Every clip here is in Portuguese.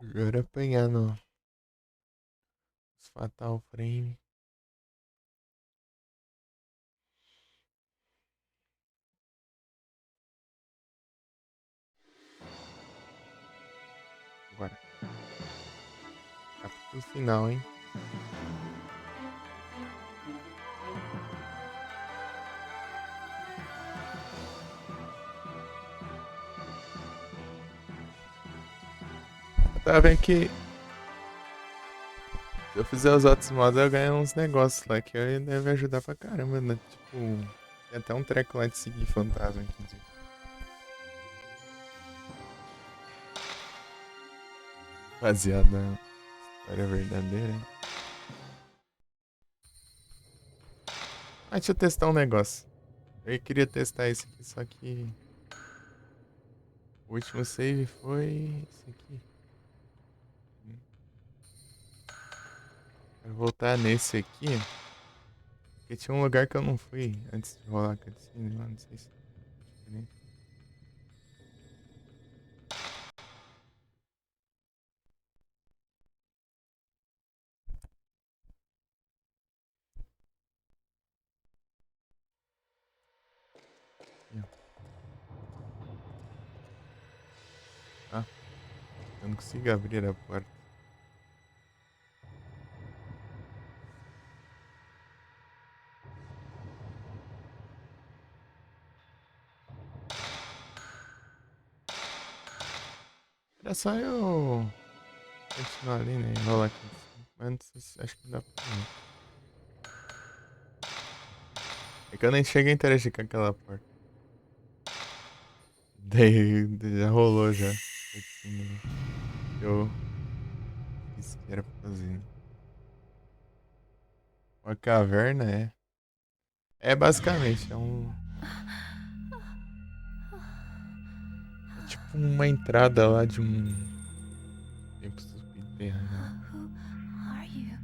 Agora apanhar no Fatal Frame. Agora. Capítulo final, hein? Eu tava vendo que se eu fizer os outros modos eu ganho uns negócios lá que deve ajudar pra caramba, né? Tipo, tem até um treco lá de seguir fantasma, inclusive. Baseado na história verdadeira. Ah, deixa eu testar um negócio. Eu queria testar esse aqui, só que o último save foi esse aqui. Quero voltar nesse aqui, porque tinha um lugar que eu não fui antes de rolar a cutscene lá, não sei se é diferente. Aqui, ó. Ah, eu não consigo abrir a porta. Era só eu continuar ali, né? Rolar a cutscene. Mas não sei se, acho que não dá pra não. É que eu nem cheguei a interagir com aquela porta. Daí já rolou já. Cutscene, né? Eu fiz que era pra fazer, né? Uma caverna é. É basicamente, é tipo uma entrada lá de um templo subterrâneo. Who are you?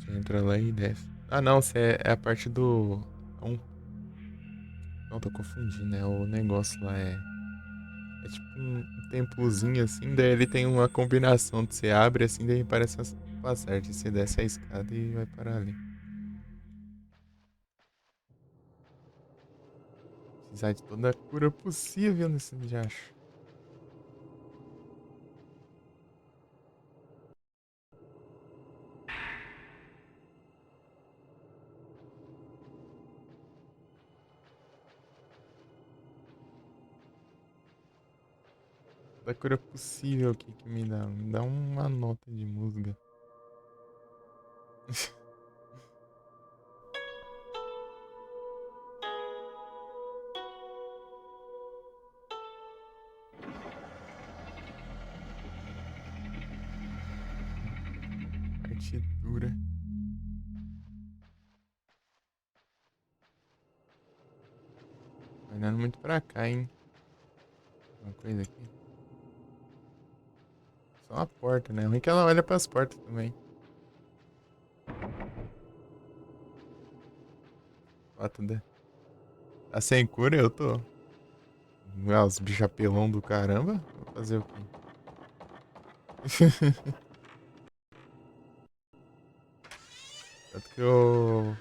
Você entra lá e desce. Ah, não, você é a parte do. É um... Não, tô confundindo, né? O negócio lá é. É tipo um templozinho assim, daí ele tem uma combinação de você abre assim, daí parece uma sala certa. E você desce a escada e vai parar ali. Precisar de toda a cura possível nesse diacho. Toda a cura possível aqui que me dá. Me dá uma nota de musga. Partitura. Vai olhando muito pra cá, hein? Uma coisa aqui. Só uma porta, né? O ruim é que ela olha pras portas também. Ó, tá sem cura, eu tô. Ah, os bichos apelão do caramba. Vou fazer o quê? Tanto que o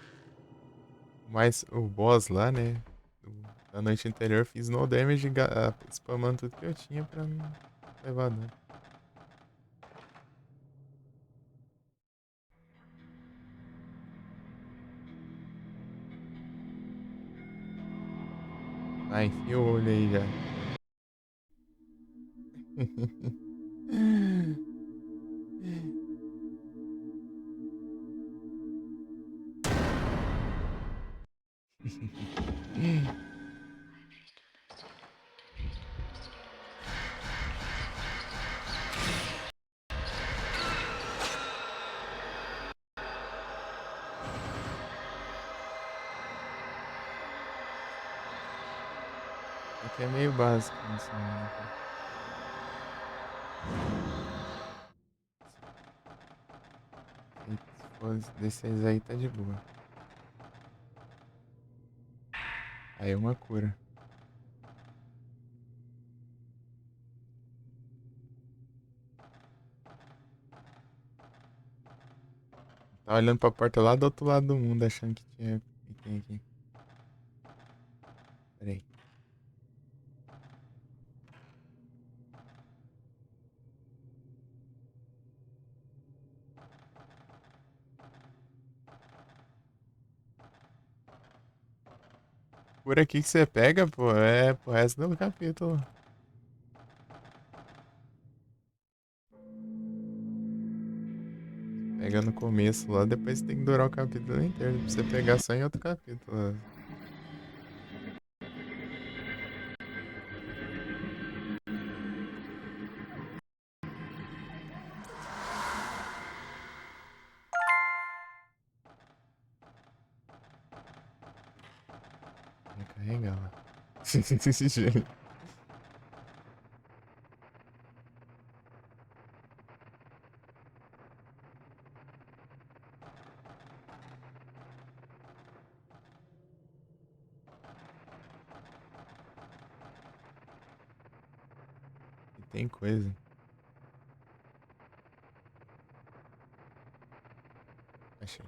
boss lá, né? Da noite anterior fiz no damage spamando tudo que eu tinha pra não levar dano. Vai, enfia o olho aí já. Aqui é meio básico nesse mundo aqui. E se for desses aí, tá de boa. Aí é uma cura. Tá olhando pra porta lá do outro lado do mundo, achando que tinha. Que tem aqui. Pera aí. Por aqui que você pega, pô, é pro resto do capítulo. Pega no começo lá, depois tem que durar o capítulo inteiro pra você pegar só em outro capítulo. Vai carregar lá. E tem coisa. Achei.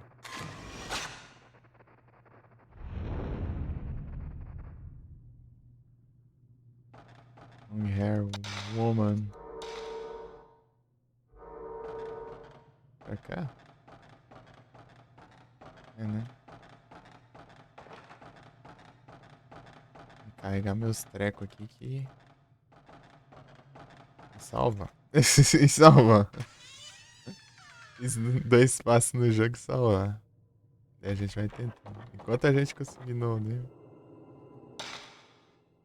Long hair woman. Pra cá? É, né? Vou carregar meus trecos aqui que. Salva. E salva. Fiz dois passos no jogo e salvar. Daí a gente vai tentando. Enquanto a gente conseguir no.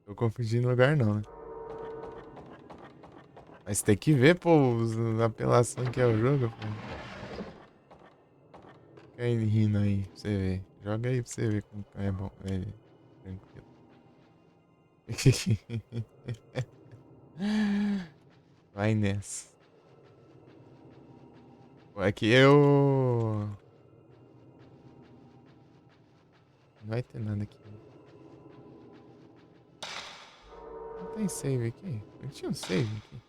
Tô confundindo lugar não, né? Mas tem que ver, pô, a apelação que é o jogo, pô. Fica aí rindo aí, pra você ver. Joga aí pra você ver como é bom. É tranquilo. Vai nessa. Pô, aqui eu. Não vai ter nada aqui. Não tem save aqui? Eu tinha um save aqui.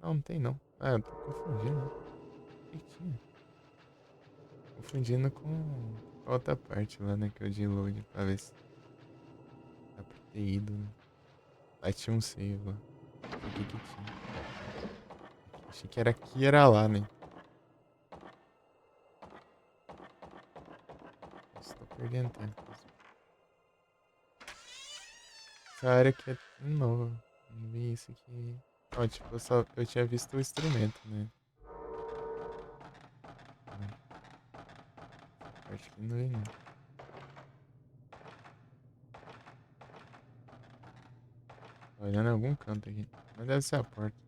Não, não tem não. Ah, eu tô confundindo. O que que tinha? Confundindo com a outra parte lá, né? Que é o de load. Pra ver se dá pra ter ido, né? Aí tinha um save lá. O que que tinha? Achei que era aqui e era lá, né? Estou perdendo tempo. Essa área aqui é nova. Não vi isso aqui. Ó, tipo, eu tinha visto o instrumento, né? Acho que não vi, não. Tô olhando em algum canto aqui. Mas deve ser a porta.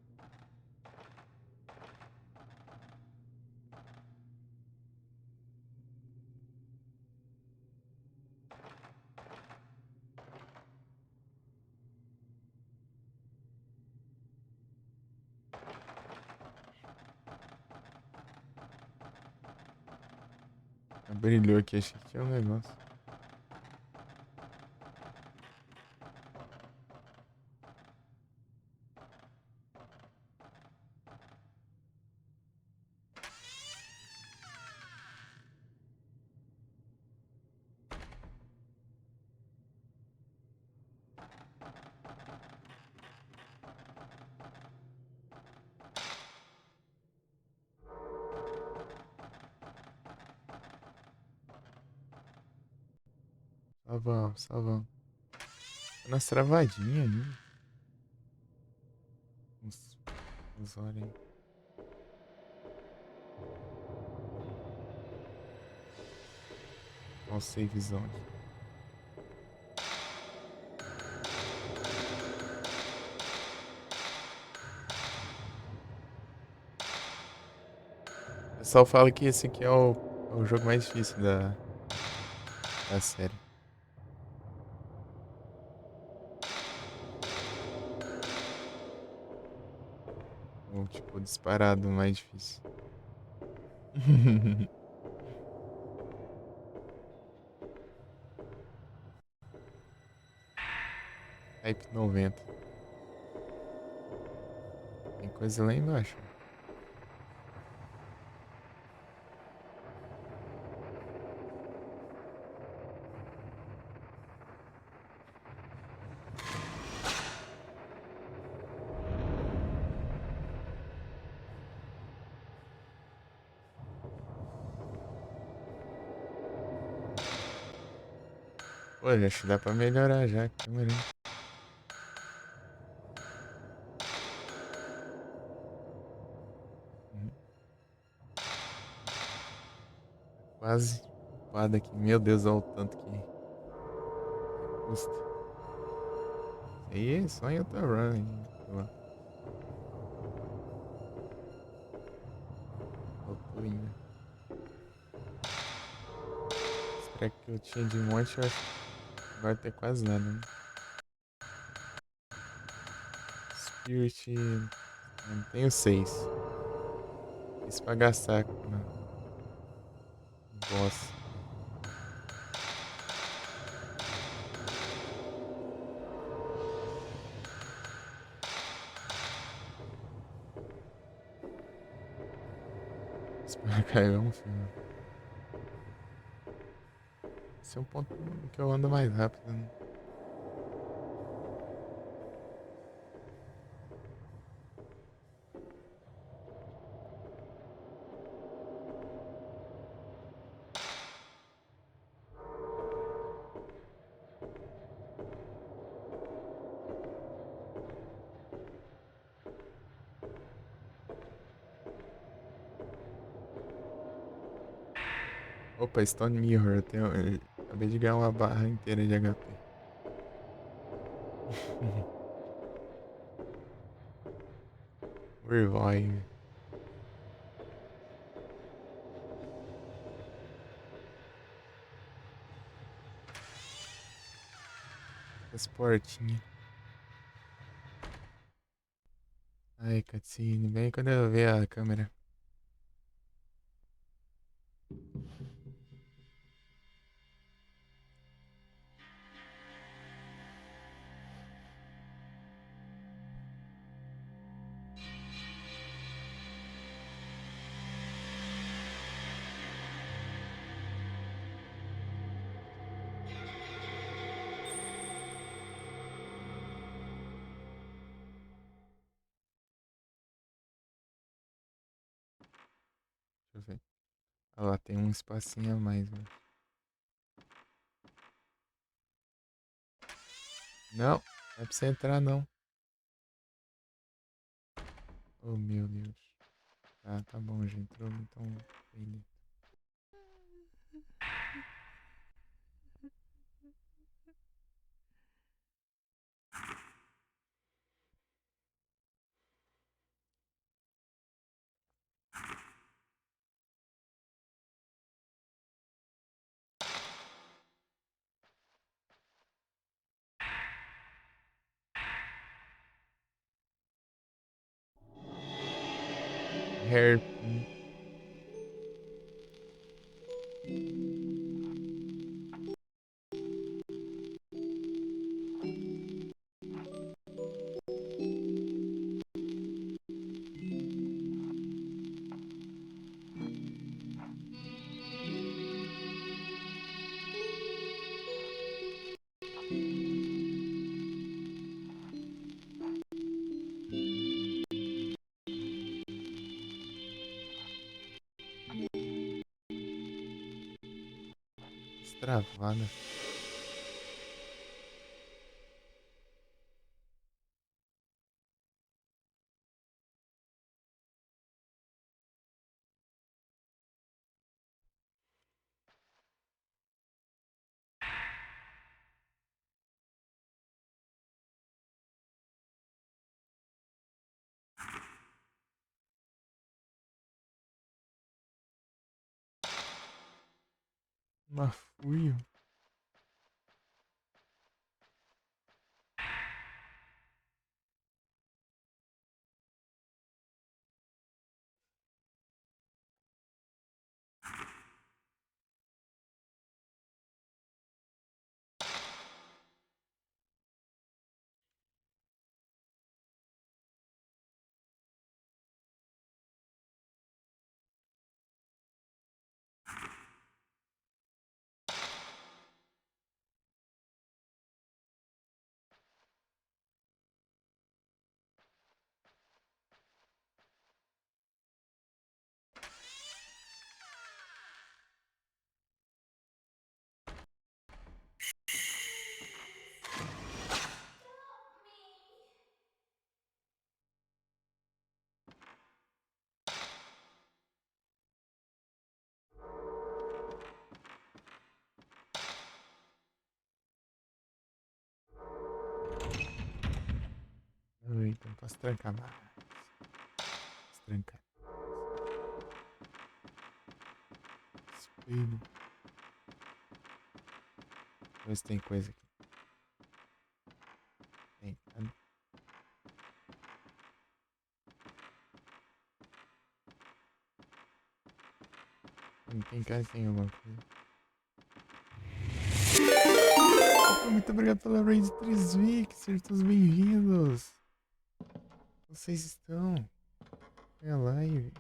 Brilhou aqui, achei que tinha um negócio. Salvamos, salvamos. Tá nas travadinhas ainda. Uns olhos aí. Olha o savezão aqui. O pessoal fala que esse aqui é o jogo mais difícil da série. Ou, tipo, disparado mais difícil. Type 90. Tem coisa lá embaixo. Pô, acho que dá pra melhorar já a câmera, hein? Uhum. Quase upado aqui. Meu Deus, olha o tanto que custa. Isso aí é só em outra run ainda. Ó, faltou ainda. Esse treco que eu tinha de monte, eu acho que agora tem quase nada, né? Spirit. Eu tenho 6. Isso pra gastar no boss. Isso pra cair é um filme. Esse é um ponto que eu ando mais rápido, né? Opa, Stone Mirror. Acabei de ganhar uma barra inteira de HP. Revive. As portinhas. Ai, cutscene. Bem quando eu ver a câmera. Deixa eu ver. Olha lá, tem um espacinho a mais, velho. Não, não é pra você entrar, não. Oh, meu Deus. Tá bom, já entrou, então. Beleza. Hairpin. Destravada. Mafuio. Posso trancar mais. Posso trancar. Espelho. Deixa eu ver se tem coisa aqui. Tem. Tem cara que tem alguma coisa. Opa, muito obrigado pela raid 3 sejam todos bem-vindos. Vocês estão? É a live.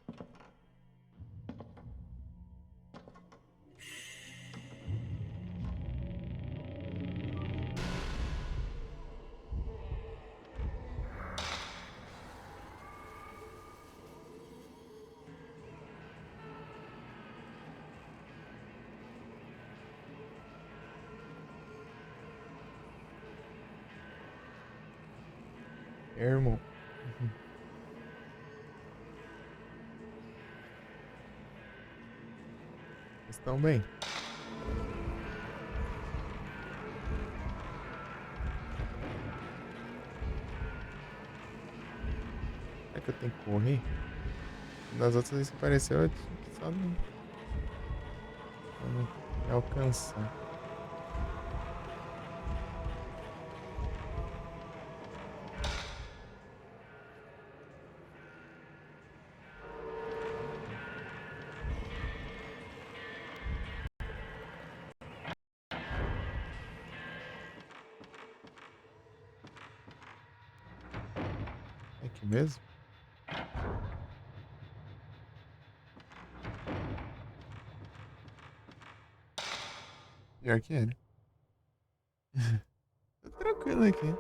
Irmão. Estão bem? Será que eu tenho que correr? Das outras vezes que apareceu, eu tinha que só não me alcançar. É aqui mesmo? Pior que era. Tô tranquilo aqui.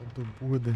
É do Buda.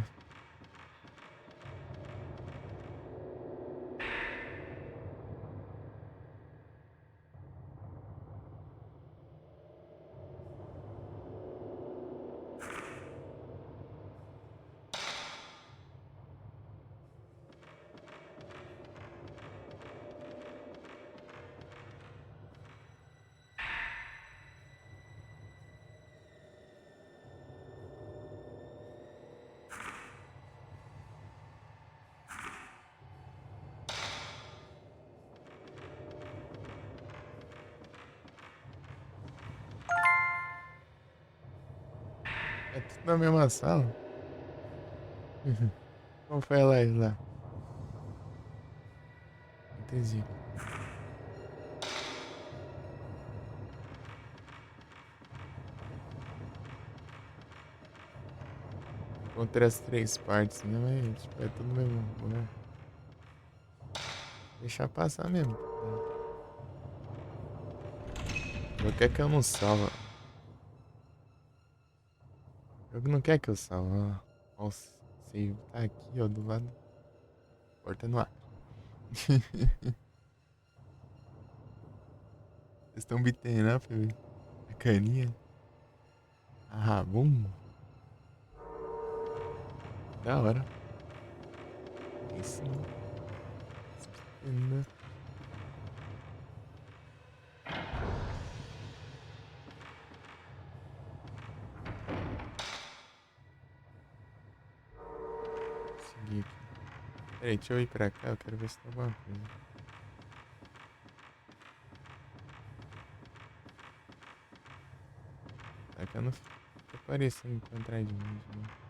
É tudo na mesma sala? Como foi a live lá? Entendi. Encontrei as 3 partes, né? Mas tipo, é tudo no mesmo lugar. Deixar passar mesmo. Eu quero que eu não salva. O jogo não quer que eu salve. Ó, o save tá aqui, ó, do lado. Porta no ar. Vocês estão beating up, velho. A caninha. Ah, bum. Da hora. Aí sim. Beating up. Seguir aqui. Peraí, deixa eu ir pra cá. Eu quero ver se tem alguma coisa. Tá que eu não fico aparecendo encontrar de mim, de novo.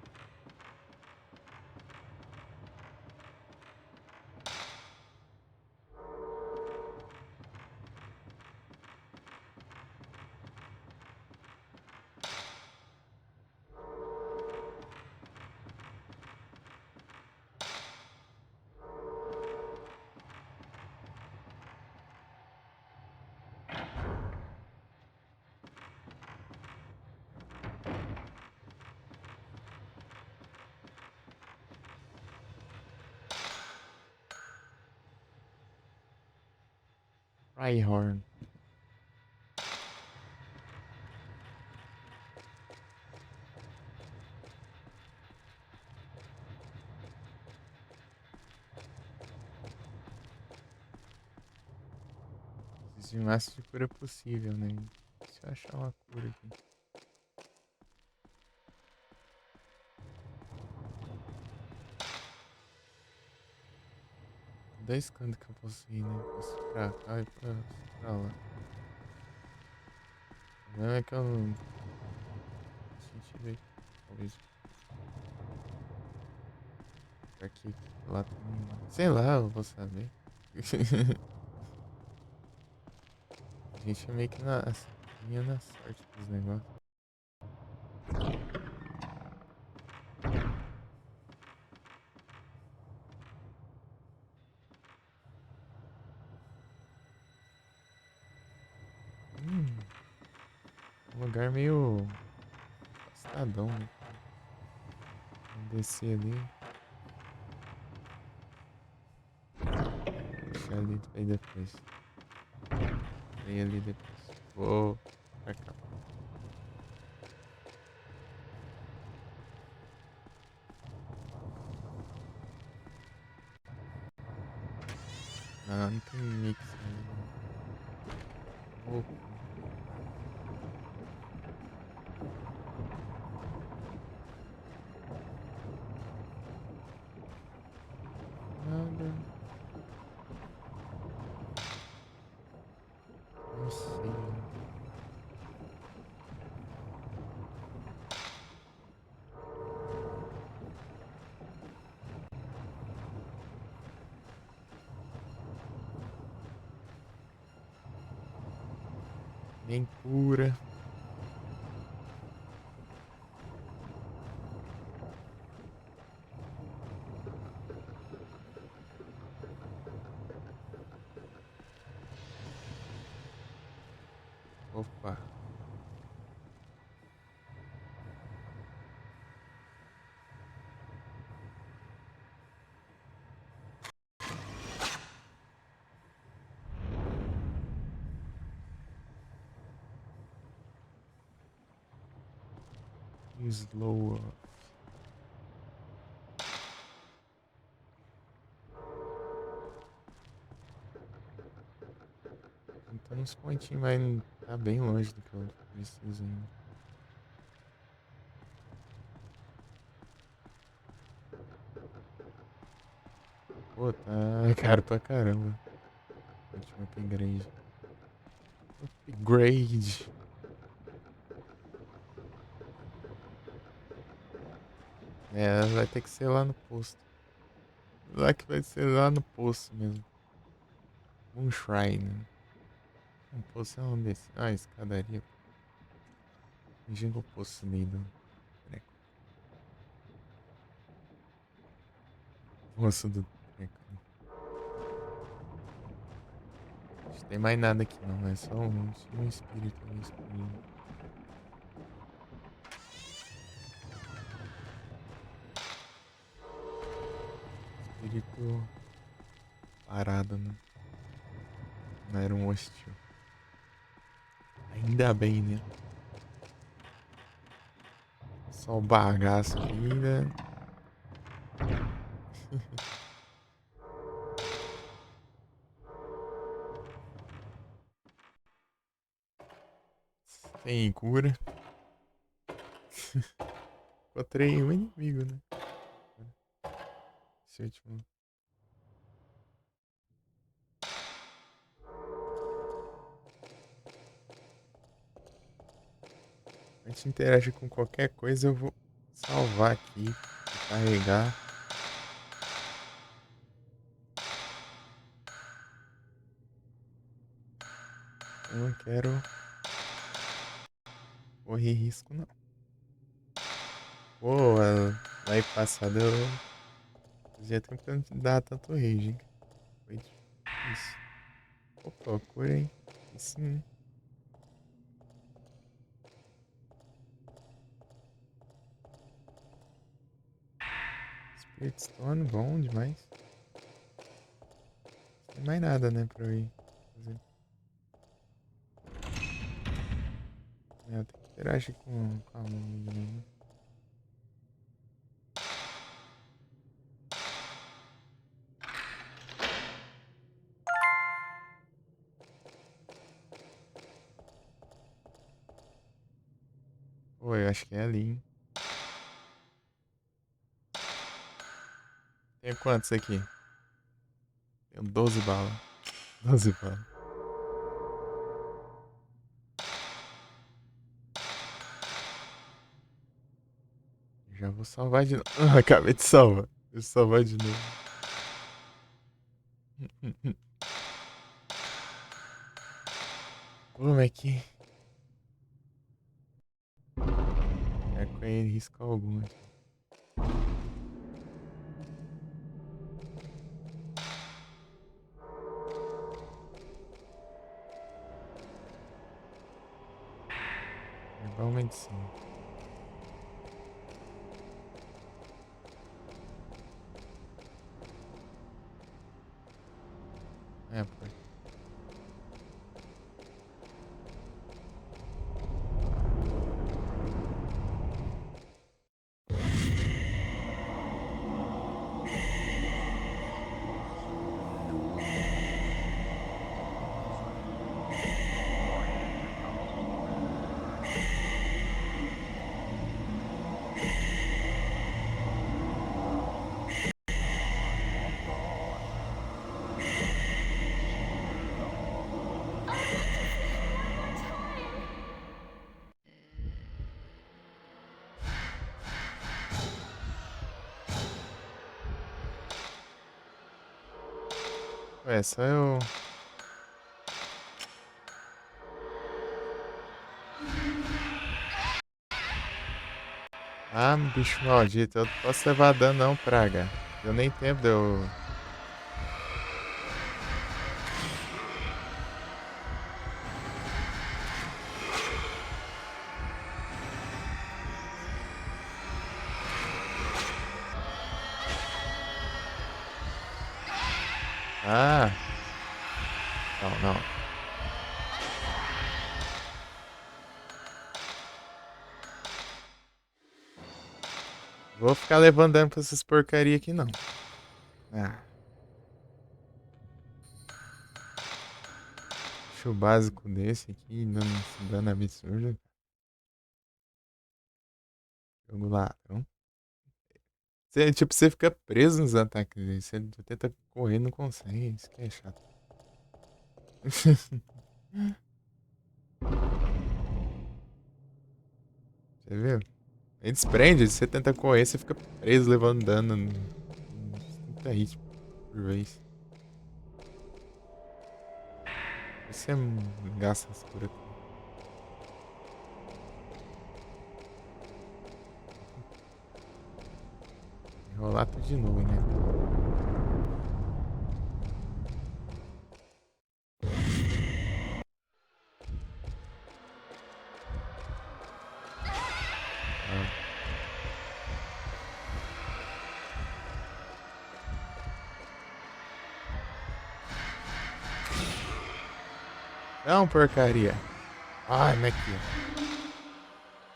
Rhyhorn. De máximo de cura possível, né? Deixa eu achar uma cura aqui. Dois cantos que eu posso ir, né? Posso ir pra cá e pra lá. O problema é que eu não senti ver. Talvez pra aqui, lá também. Sei lá, eu vou saber. A gente é meio que vinha na sorte dos negócios. Um lugar meio afastadão, né? Vamos descer ali. Deixar ali aí depois. Aí ali depois. Vou pra cá. Ah, não tem mix ali, não. Louco. Nada. Não sei, né? Nem cura. Opa. Slow up. Tentando uns pontinhos, mas tá bem longe do que eu preciso ainda. Pô, tá caro pra caramba. Último upgrade. Upgrade. É, vai ter que ser lá no posto. Lá que vai ser lá no poço mesmo. Moonshrine. Um poço é onde desse? Ah, escadaria. Fingindo o poço ali do treco. Poço do treco. Não tem mais nada aqui não, é só um espírito ali escondido. Espírito parado, né? Não era um hostil. Ainda bem, né? Só o bagaço aqui, né? Tem cura. Encontrei um inimigo, né? Esse último. A gente interage com qualquer coisa, eu vou salvar aqui, carregar. Eu não quero correr risco, não. Pô, aí passado eu fazia tempo que eu não dava tanto rage, hein? Foi difícil. Opa, cura, hein? E sim. Spirit Stone, bom demais. Não tem mais nada, né, pra eu ir fazer. É, eu tenho que interagir com a mão de novo. Pô, eu acho que é ali, hein? Tem quantos aqui? Tenho 12 balas. 12 balas. Já vou salvar de novo. Ah, acabei de salvar. Vou salvar de novo. Como é que. É com ele risco algum aqui. Provavelmente sim. É, pô. Ué, só eu. Ah, bicho maldito, eu não posso levar dano não, praga. Deu nem tempo de eu. Ah! Não, não. Vou ficar levando dano pra essas porcaria aqui não. Ah, bicho básico desse aqui, dando esse dano absurdo. Jogo ladrão. Você, tipo, você fica preso nos ataques dele. Você tenta correr, não consegue. Isso que é chato. Você viu? Ele desprende, você tenta correr, você fica preso levando dano. 30 hits por vez. Você gasta as curas. Rolar tudo de novo, né? Ah. Não, porcaria. Ai, como é que é?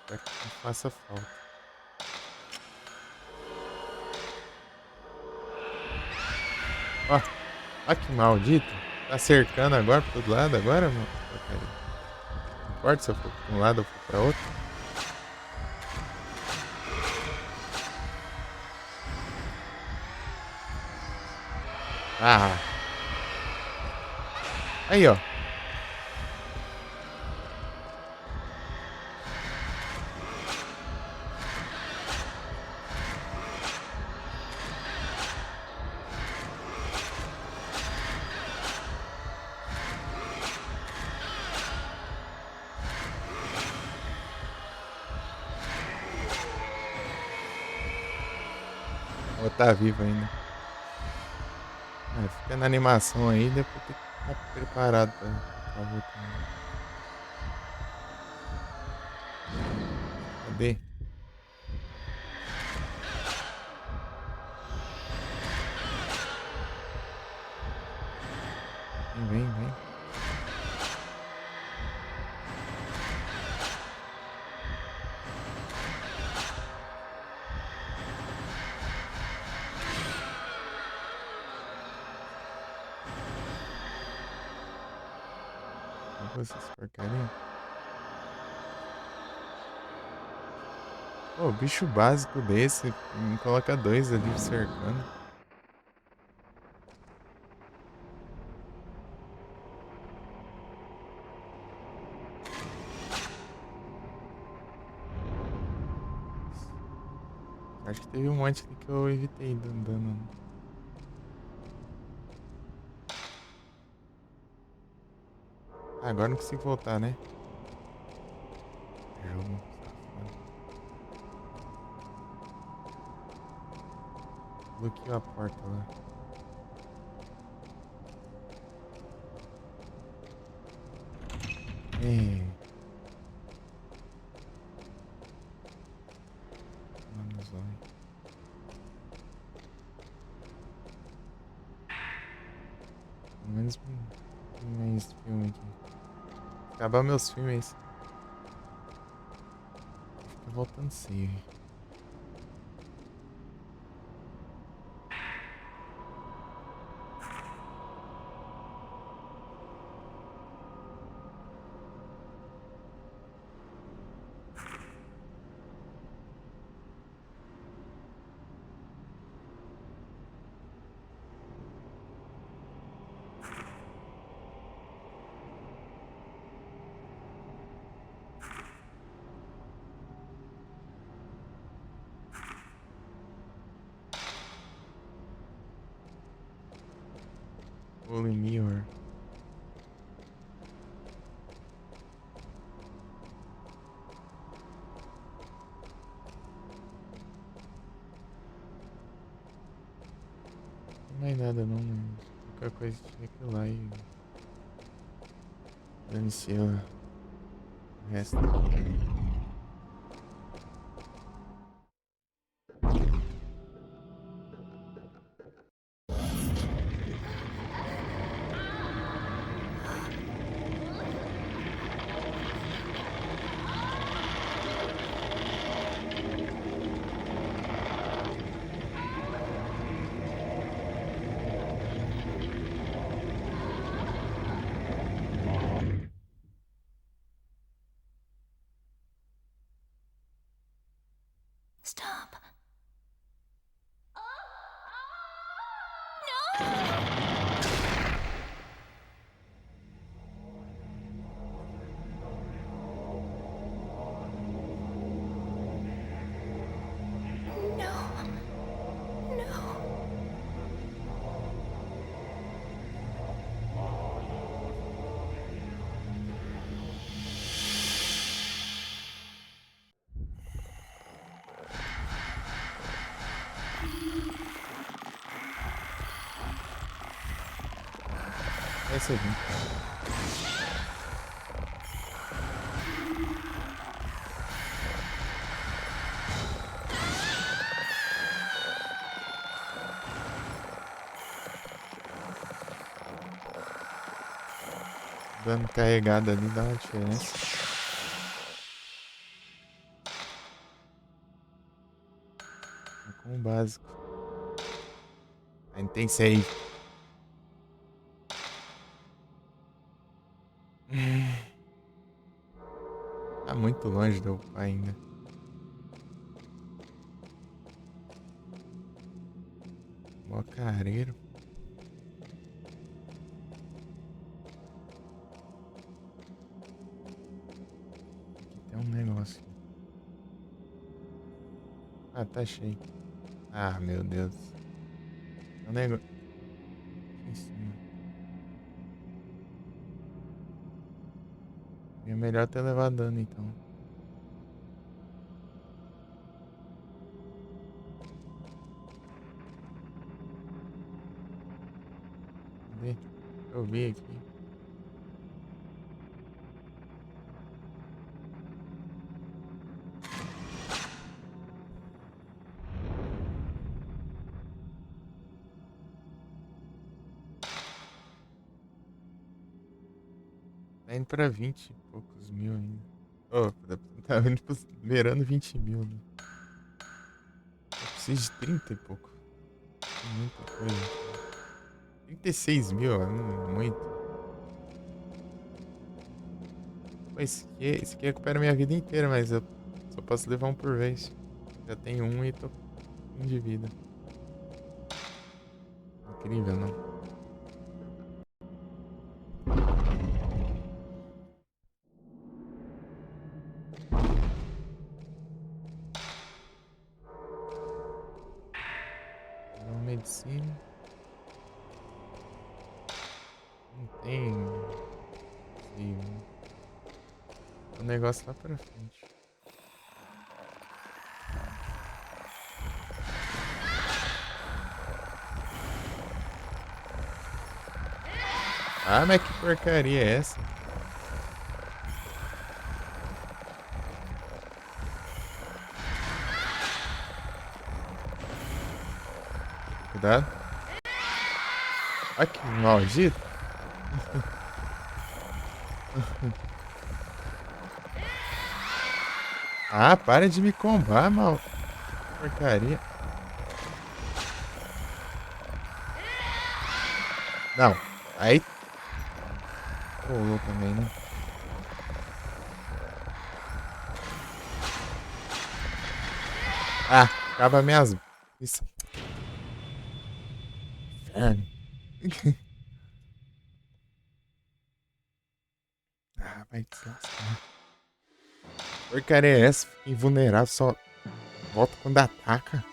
Espero que não faça falta. Ó, ó que maldito. Tá cercando agora pra todo lado agora, mano? Porcaria. Não importa se eu for pra um lado ou for pra outro. Ah. Aí, ó. Ou tá vivo ainda. Ah, fica na animação aí, depois tem que ficar preparado pra luta, né? Cadê? Vem, vem, vem. Olha essas porcaria. Pô, bicho básico desse, coloca dois ali cercando. Acho que teve um monte ali que eu evitei dando. Ah, agora não consigo voltar, né? Jogo safado. Bloqueou a porta lá. É. Vamos lá. Pelo menos mais filme aqui. Acabar meus filmes. Fica voltando save. Holy Mirror. Não mais nada não, mas qualquer coisa tinha que ir lá e dane-se o resto. Stop. No. No. Essa aqui. Dando carregada ali dá uma diferença. É com o básico. Ainda tem save. Tá muito longe do upar ainda. Mó careiro. Aqui tem um negócio. Ah, tá cheio. Ah, meu Deus. Tem um negócio aqui em cima. É melhor ter levado dano então. Cadê? Eu vi aqui. Tá indo pra 20 e poucos mil ainda. Oh, tá indo beirando 20 mil, né? Eu preciso de 30 e pouco. É muita coisa. 36 mil, é muito. Pô, esse aqui recupera minha vida inteira, mas eu só posso levar um por vez. Já tenho um e tô com um de vida. Incrível, não? Uma medicina. Não tem. Sim, o negócio lá pra frente. Ah, mas que porcaria é essa? Cuidado. Olha que maldito. Ah, para de me combar, mal. Porcaria. Não. Aí. Rolou também, né? Ah, acaba minhas. Isso. Inferno. Ah, vai te lascar. Porcaria é essa? Fica invulnerável, só volta quando ataca.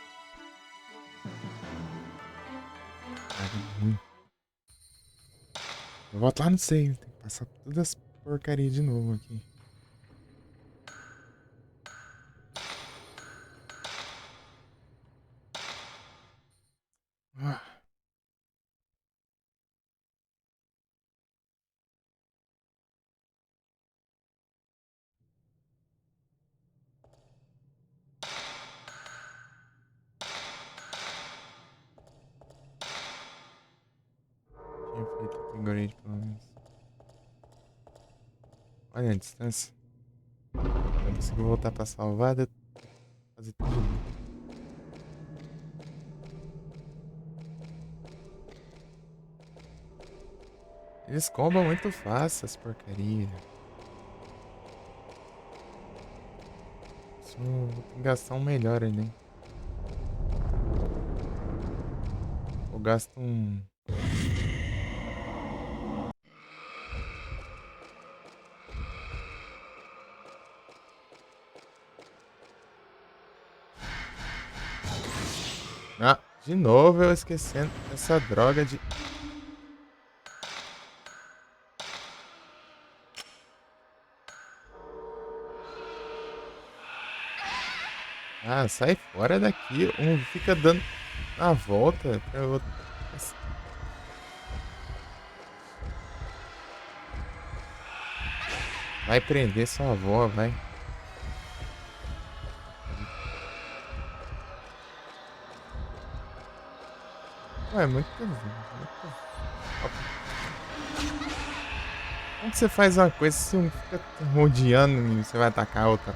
Ah, ruim. Eu volto lá no save. Tem que passar todas as porcarias de novo aqui. Ah, tinha feito upgrade pelo menos. Olha a distância. Eu consigo voltar pra salvar, fazer tudo. Eles combam muito fácil as porcarias. Isso tem que gastar um melhor ali. Ou gasto um. Ah, de novo eu esquecendo essa droga de. Ah, sai fora daqui. Um fica dando a volta pra outro. Vai prender sua avó, vai. Ué, muito. Como que você faz uma coisa se um fica rodeando e você vai atacar a outra?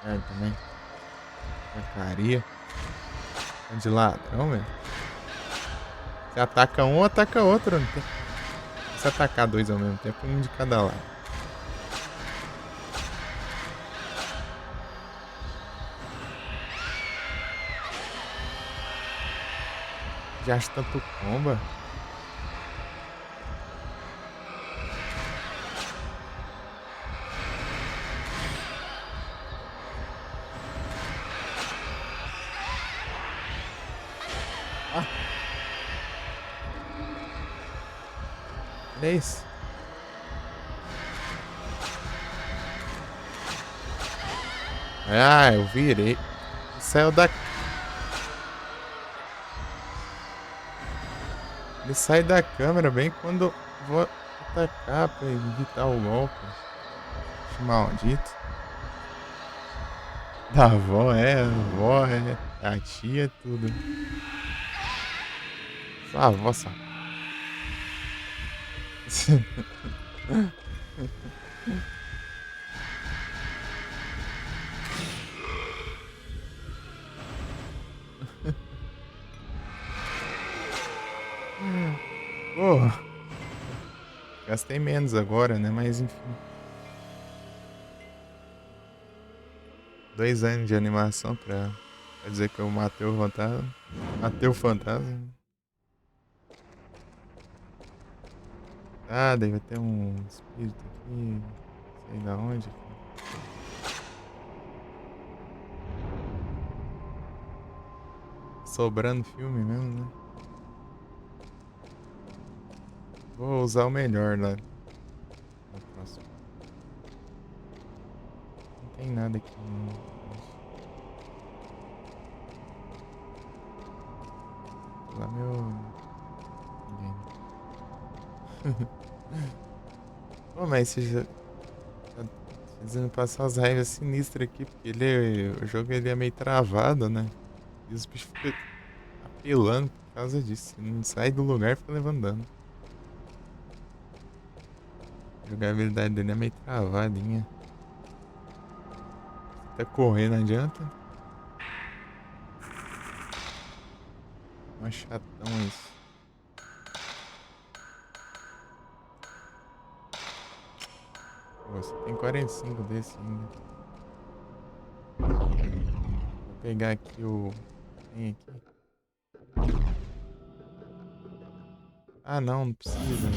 É, também. Porcaria. É de ladrão, velho. Você ataca um, ataca outro. Não tem... Se atacar dois ao mesmo tempo, um de cada lado. Já acho tanto comba. Ah, olha isso. Ah, eu virei. Saiu da. Ele sai da câmera bem quando eu vou atacar pra evitar o golpe. Acho maldito. Da avó, a avó, a tia, tudo. Sua avó, só. Pô, gastei menos agora, né? Mas enfim. 2 anos de animação pra dizer que eu matei o fantasma. Matei o fantasma. Ah, daí vai ter um espírito aqui. Sei da onde. Sobrando filme mesmo, né? Vou usar o melhor lá no próximo. Não tem nada aqui não. Lá meu. Ninguém. Pô, mas tá fazendo passar as raivas sinistras aqui, porque o jogo ele é meio travado, né? E os bichos ficam apelando por causa disso. Você não sai do lugar e fica levando dano. A jogabilidade dele é meio travadinha. Tá correndo, não adianta. Mó chatão isso. Pô, você tem 45 desse ainda. Vou pegar aqui o. Tem aqui. Ah, não, não precisa, né?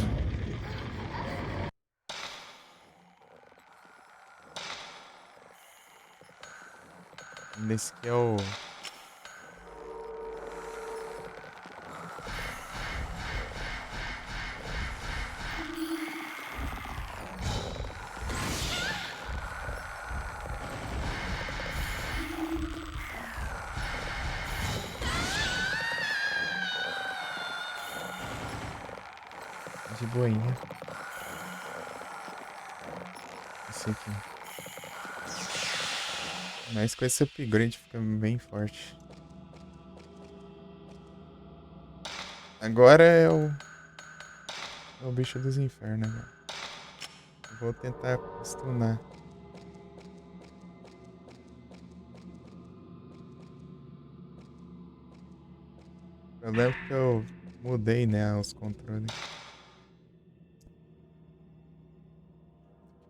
Esse aqui é o. De boinha. Esse aqui. Mas com esse upgrade fica bem forte. Agora é o bicho dos infernos agora. Vou tentar stunar. Eu lembro que eu mudei, né, os controles.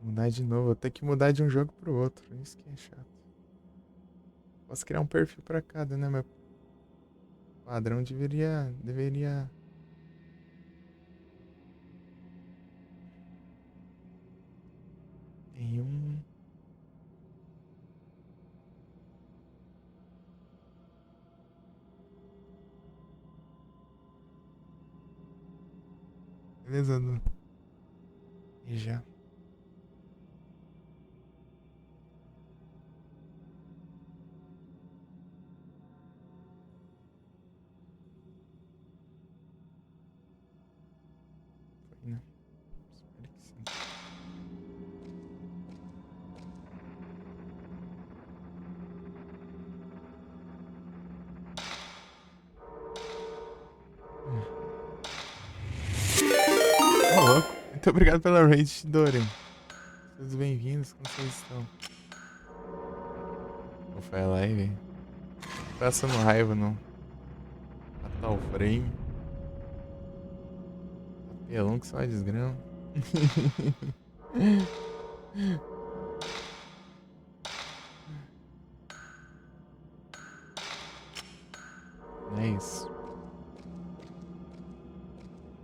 Mudar de novo. Vou ter que mudar de um jogo pro outro. Isso que é chato. Posso criar um perfil pra cada, né? Meu padrão deveria. Tem um. Beleza, Du. E já. Foi, né? Espero que sim. Ô, louco. Muito obrigado pela raid, Dorian. Todos bem-vindos, como vocês estão? Vou falar live. Passando raiva não. Matar o frame. Apelão que só é desgrama. É isso.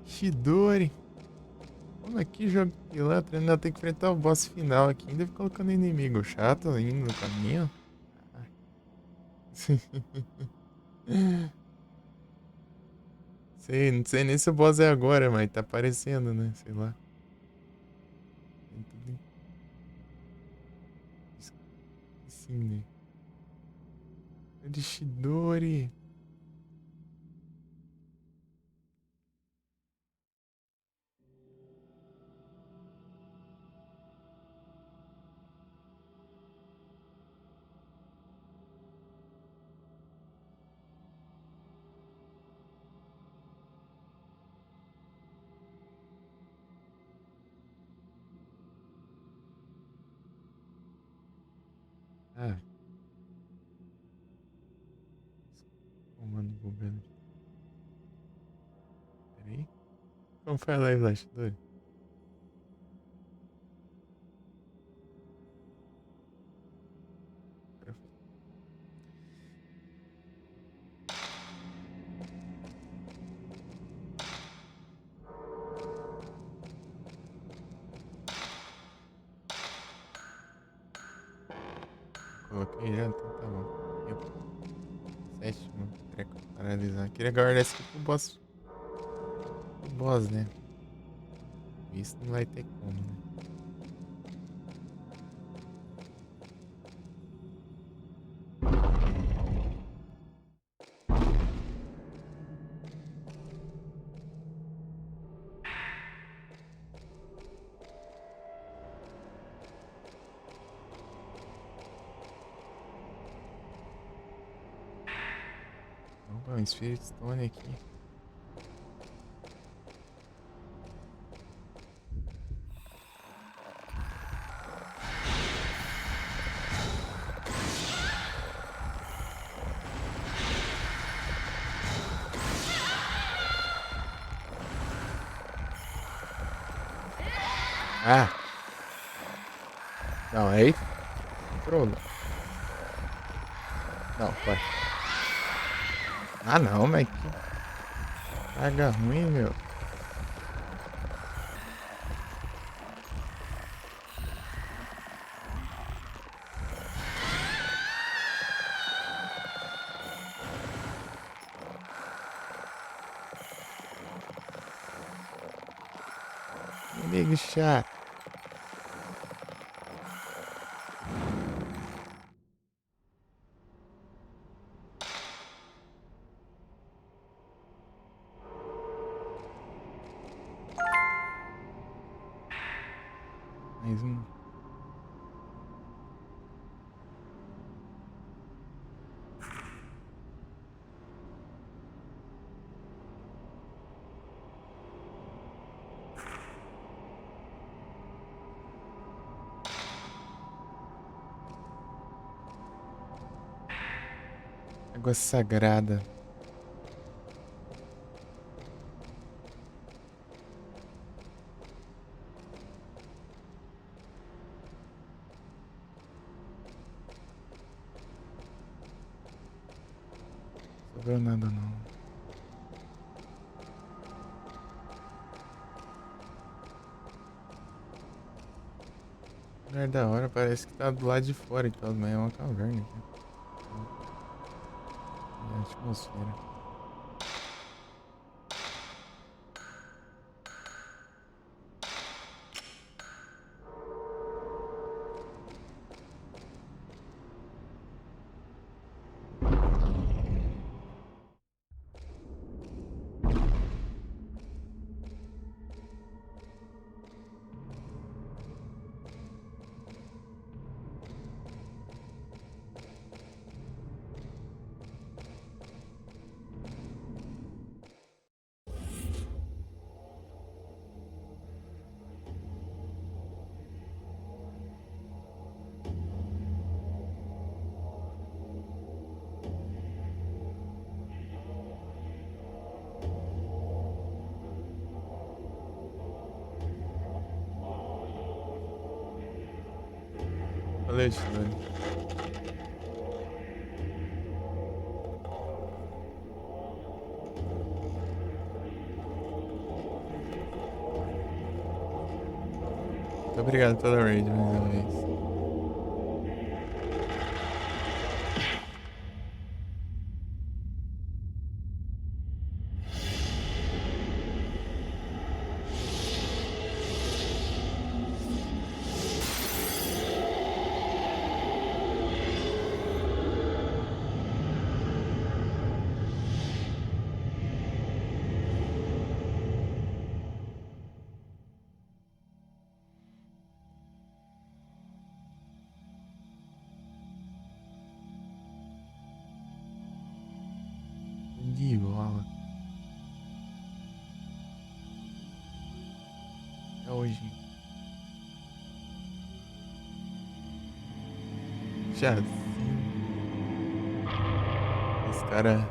Shidori. Como é que jogo pilantra? Ainda tem que enfrentar o boss final aqui. Ainda fica colocando inimigo chato indo no caminho. Ah. Sei, não sei nem se o boss é agora, mas tá aparecendo, né? Sei lá. Tem tudo assim, né? É de Shidori. Ah, comando bugando. Peraí. Como foi a live lá, Shidori? Coloquei já, então tá bom. Eu, sétimo, treco paralisar. Queria guardar esse aqui pro boss. Pro boss, né? Isso não vai ter como, né? Opa, um Spirit Stone aqui. Ah! Não, aí. Pronto. Não, vai. Ah, não, mas que praga ruim, meu. Inimigo chato. Mais um. Água sagrada. Sobrou nada não. Lugar da hora, parece que tá do lado de fora e tal, mas é uma caverna aqui. É a atmosfera. Valeu, Chilane. Muito obrigado pela raid mais uma vez. De bola. É hoje. Já sim. Os caras.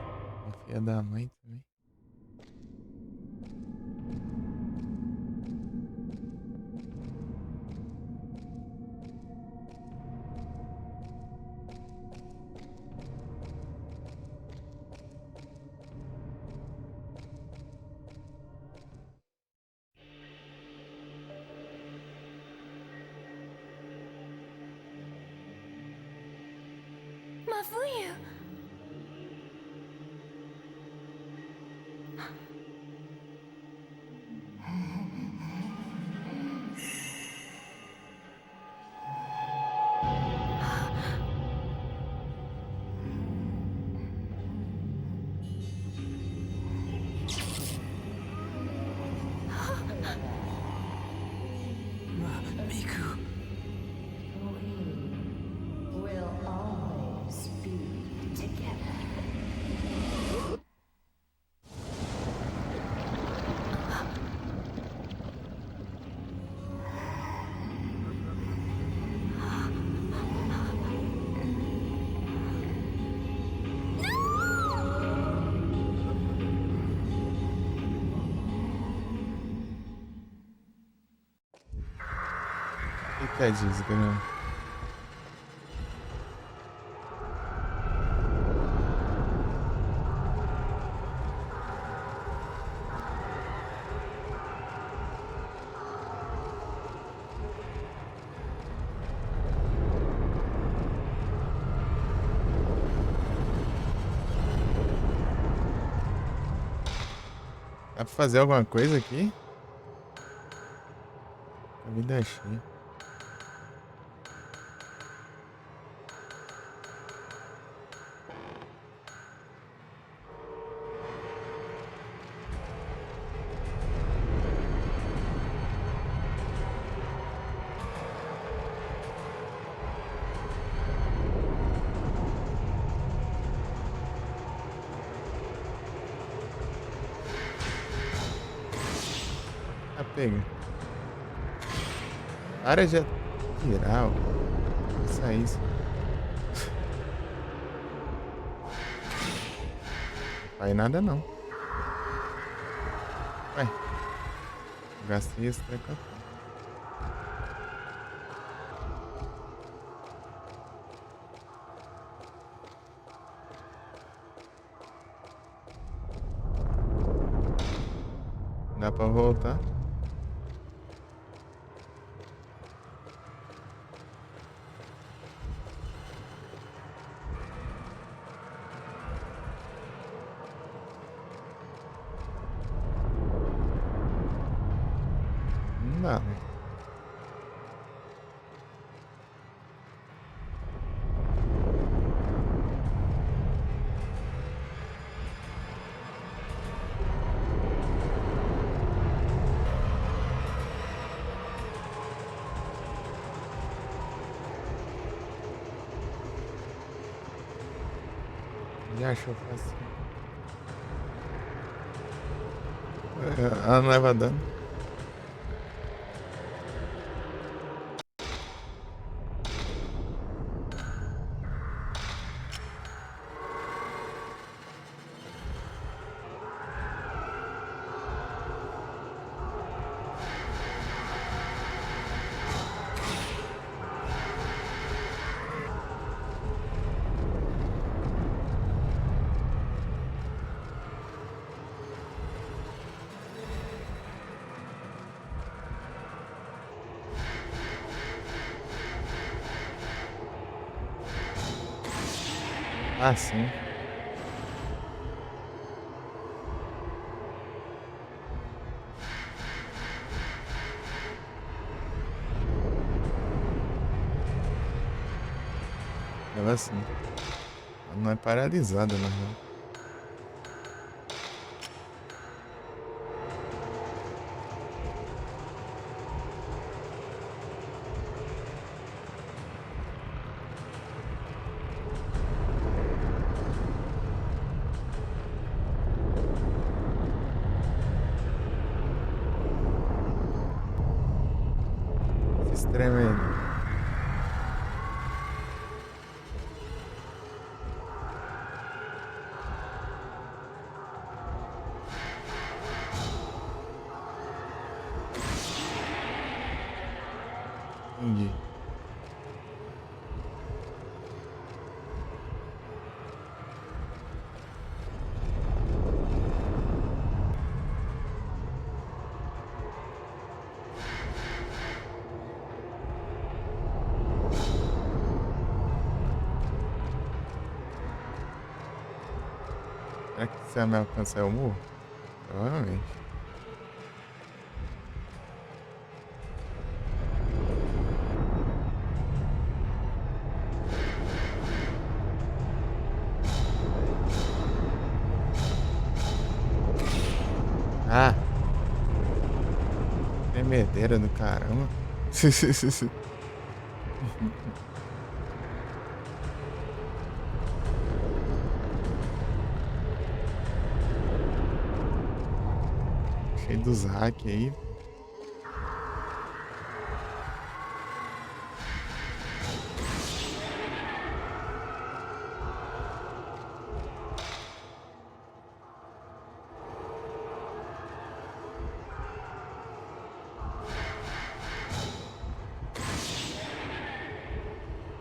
Uma filha da mãe também. Mafuyu. Miku. We'll always be together. Eita desgrama. Dá pra fazer alguma coisa aqui? A vida é cheia. Ah, pega. Para de atirar, ó. Faça isso. Vai nada não. Vai. Gastei esse treco. Dá pra voltar? Não dá, né? Já achou fácil. Ela não leva dano. Ah, sim. Ela sim. Ela não é paralisada, na real. Se tremendo. Entendi. Será que se ela me alcançar eu morro? Provavelmente. Ah! Tremedeira do caramba. Cheio dos hacks aí.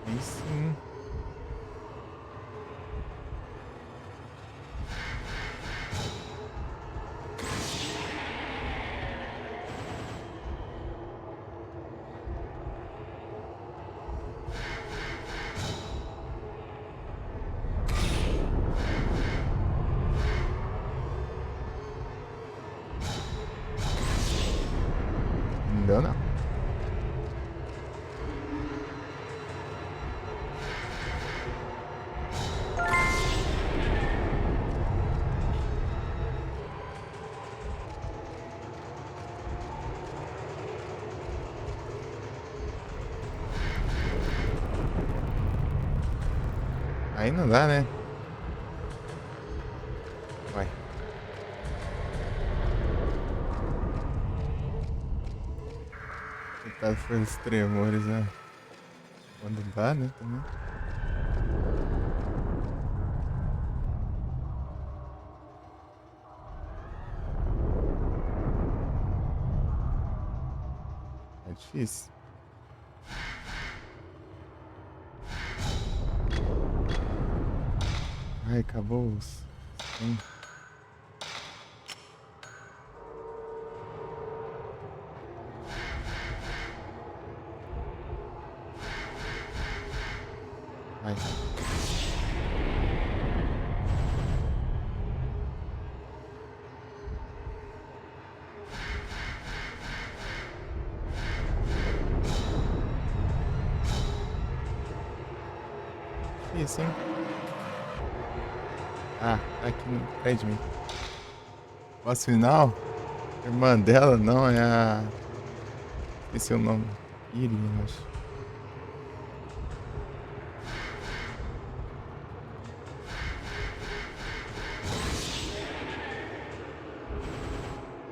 Aí sim. Não deu não. Aí não dá, né? Vai. Coitado foi os tremores, né? Quando dá, né? Também. É difícil. Ai, acabou os. Sim. Vai. Isso, hein? Ah, tá aqui atrás de mim. Posso final? Irmã dela, não, é a. Esqueci o nome. Iri, eu acho.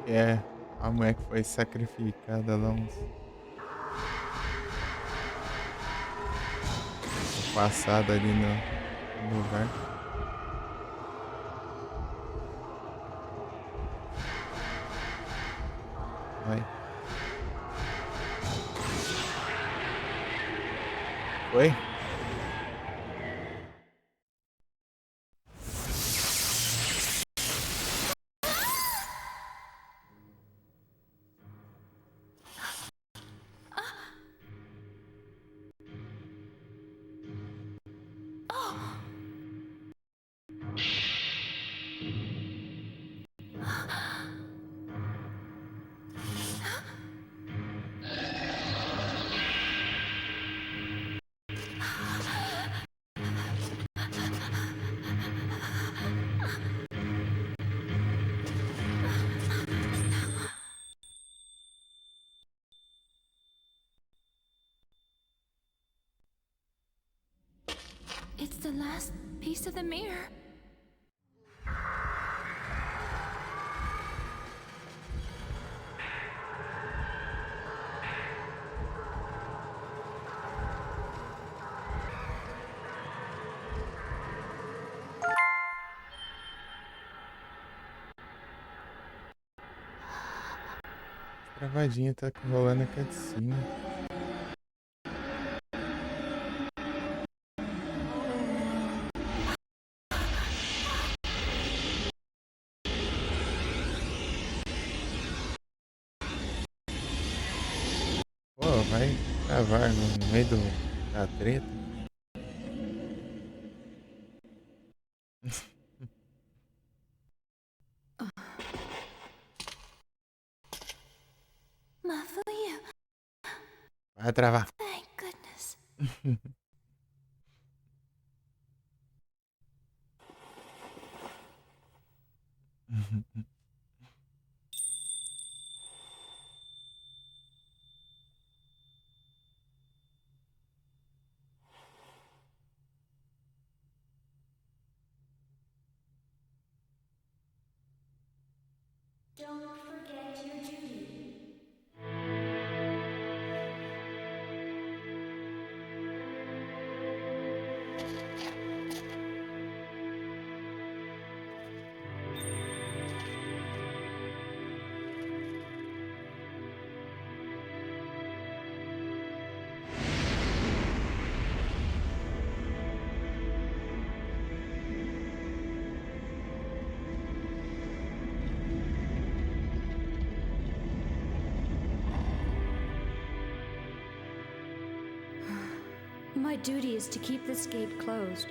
É a mulher que foi sacrificada lá no passado ali no lugar. Vai. Foi? It's the last piece of the mirror. Travadinha, tá rolando a cutscene. Pô, vai travar no meio da treta. Mafuyu, Vai travar. thank goodness. Don't forget your duty. My duty is to keep this gate closed.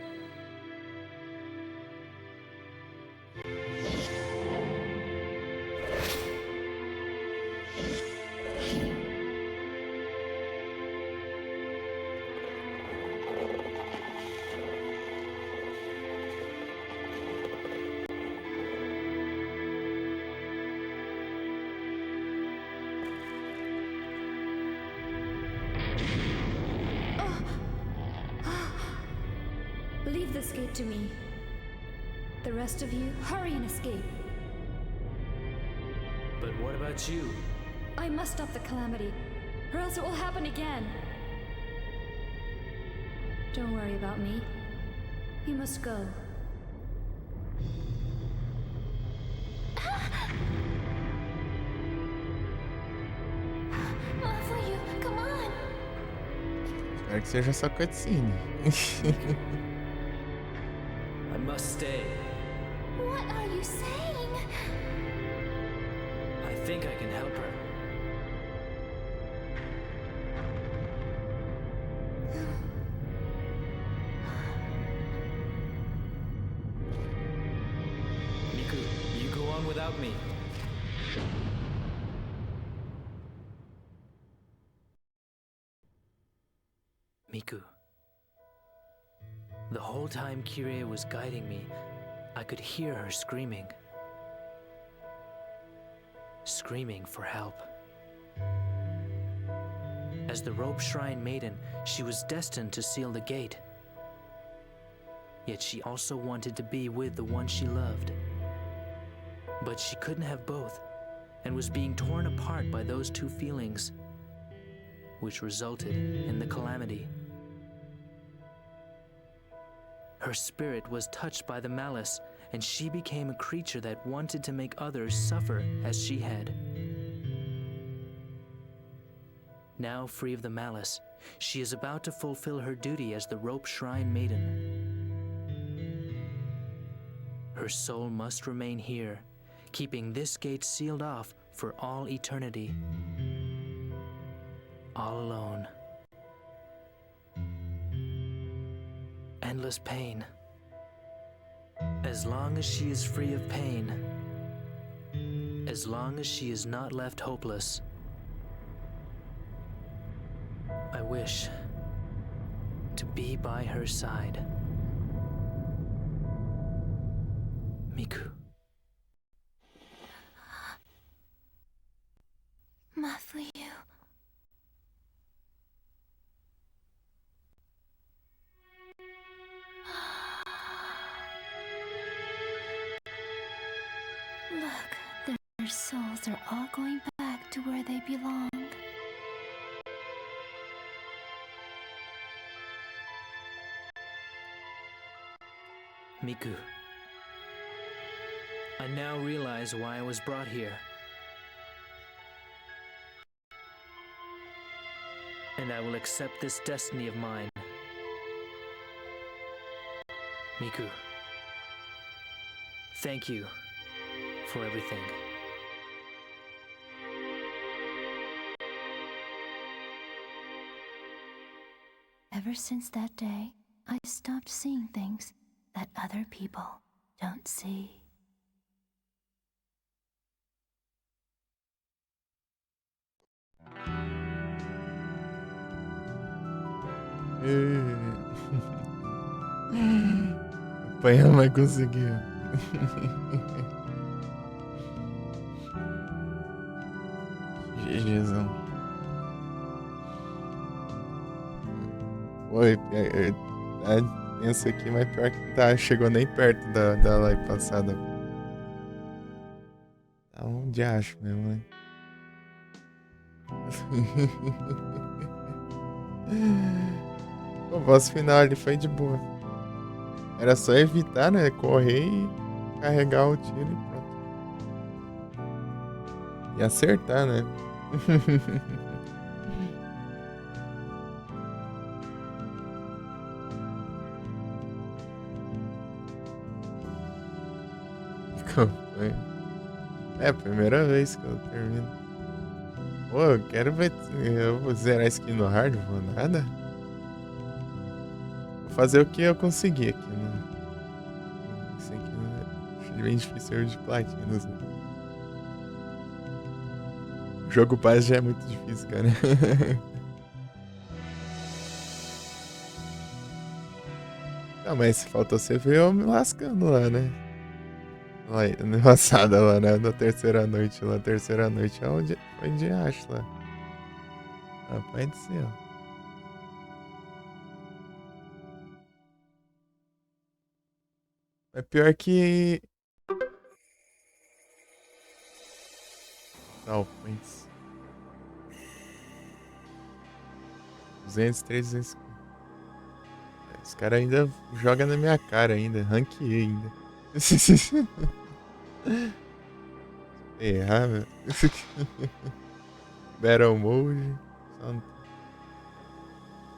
Leave this gate to me. The rest of you, hurry and escape. But what about you? I must stop the calamity, or else it will happen again. Don't worry about me. You must go. Mafuyu, come on. Espero que seja só cutscene. I must stay. What are you saying? I think I can help her. Miku, you go on without me. Miku. The whole time Kirie was guiding me, I could hear her screaming. Screaming for help. As the Rope Shrine Maiden, she was destined to seal the gate. Yet she also wanted to be with the one she loved. But she couldn't have both, and was being torn apart by those two feelings, which resulted in the calamity. Her spirit was touched by the malice, and she became a creature that wanted to make others suffer as she had. Now free of the malice, she is about to fulfill her duty as the Rope Shrine Maiden. Her soul must remain here, keeping this gate sealed off for all eternity. All alone. Endless pain. As long as she is free of pain, as long as she is not left hopeless, I wish to be by her side. Miku. Mafuyu. Look, their souls are all going back to where they belong. Miku. I now realize why I was brought here. And I will accept this destiny of mine. Miku. Thank you for everything. Ever since that day, I stopped seeing things that other people don't see. Apanhar, mas conseguiu. GGzão. Oi, tá tenso aqui, mas pior que tá, chegou nem perto da live passada. Tá um diacho mesmo, né? O boss final ali foi de boa. Era só evitar, né? Correr e carregar o tiro e pronto. E acertar, né? Foi. É a primeira vez que eu termino. Pô, eu quero ver. Eu vou zerar skin no hard, vou nada. Vou fazer o que eu conseguir aqui, né? Isso aqui acho bem difícil de platinos, né? O jogo base já é muito difícil, cara. Não, mas faltou você ver eu me lascando lá, né? Lá, na passada lá, né? Na terceira noite lá. Terceira noite é onde foi de acho lá. Rapaz do céu. É pior que. Não, points. 203, 200. Os caras ainda jogam na minha cara ainda. Ranqueei ainda. Errar, meu. Battle Mode.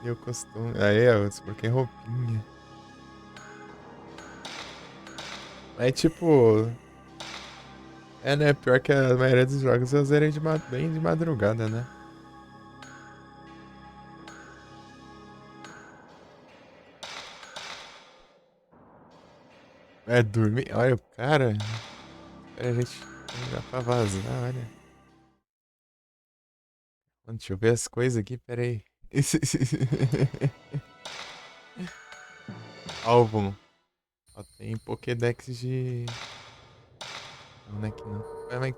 E o costume. Aí, ó, eu desbloqueei roupinha. Mas tipo. É, né? Pior que a maioria dos jogos eu zerei bem de madrugada, né? É dormir. Olha o cara. Pera, a gente. Dá pra vazar, olha. Mano, deixa eu ver as coisas aqui, pera aí. Álbum. Ó, tem Pokédex de. Não, não é aqui não. Mas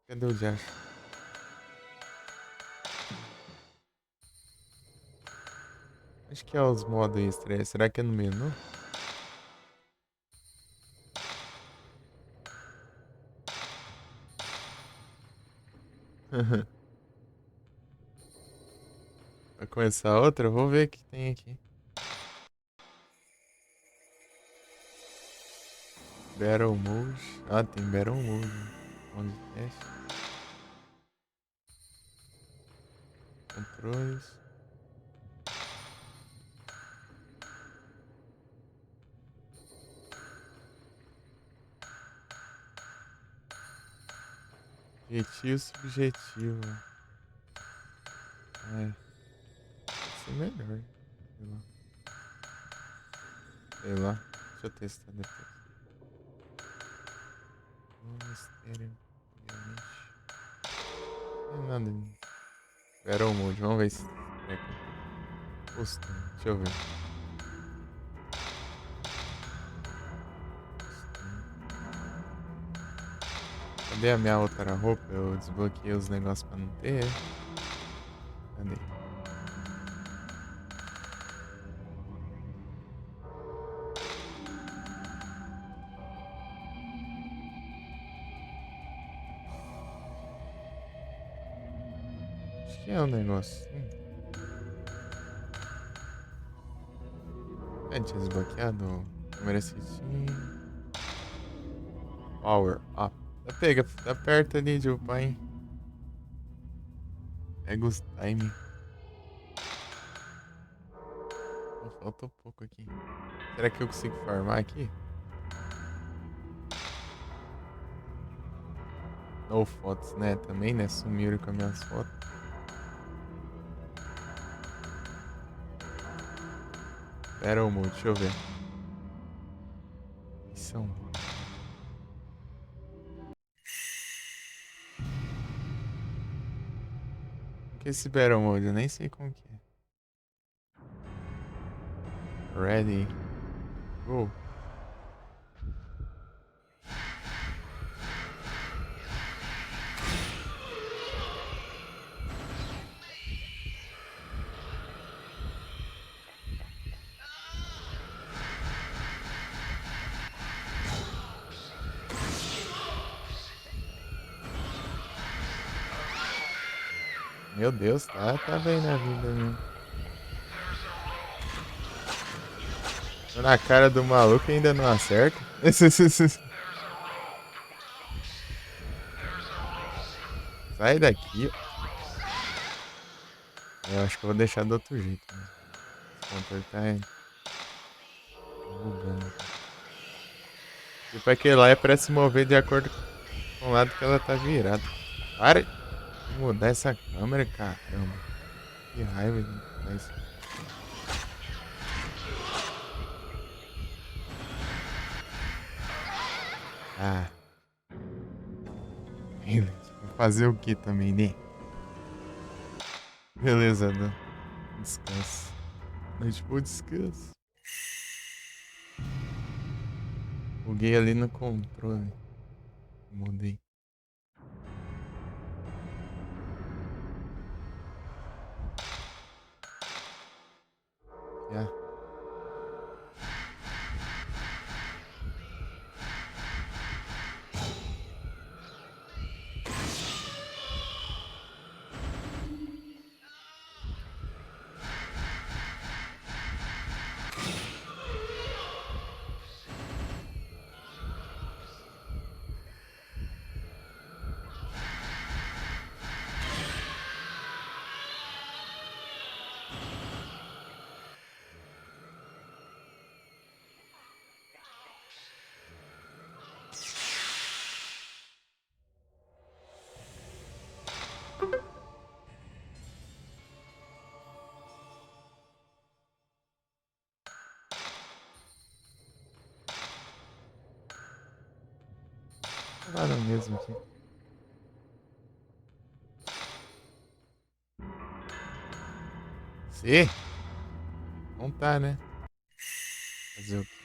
cadê o Jash? Acho que é os modos extra. Será que é no menu? Vai começar outra? Eu vou ver o que tem aqui. Battle Mode. Ah, tem Battle Mode. Onde teste. Controles. Objetivo subjetivo. É. Pode ser melhor. Sei lá. Sei lá. Deixa eu testar depois. Mistério. Obviamente. Não é nada. Battle Mode. Vamos ver se. Costume. Deixa eu ver. Cadê a minha outra roupa? Eu desbloqueei os negócios pra não ter. Cadê? Acho que é um negócio. É, tinha desbloqueado. Câmera assistir. Power up. Pega, tá perto ali de upar, hein? Pega os time. Falta pouco aqui. Será que eu consigo farmar aqui? Ou fotos, né? Também, né? Sumiram com as minhas fotos. Battle Mode, deixa eu ver. Missão. O que é esse Battle Mode? Eu nem sei como que é. Ready. Go. Meu Deus, tá bem na vida mesmo. Tô na cara do maluco e ainda não acerta. Sai daqui. Eu acho que eu vou deixar do outro jeito, né? Esse controle tá bugando. Tipo aquele lá é pra se mover de acordo com o lado que ela tá virada. Para de mudar essa câmera, caramba. Que raiva de mudar isso. Ah, beleza. Vou fazer o que também, né? Beleza, Dan. Descanso. Noite boa, descanso. Buguei ali no controle. Mudei. Já. Agora mesmo aqui. Se? Não tá, né? Fazer o quê?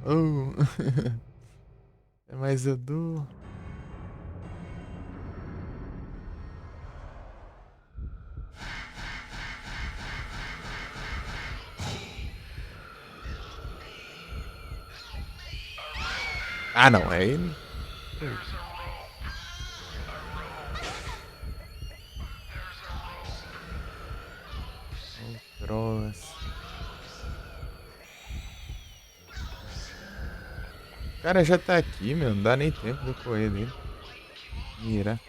Oh. É mais eu dou. Ah, não. Aí. Oh, drogas. O cara já tá aqui, meu. Não dá nem tempo de eu correr dele. Mira.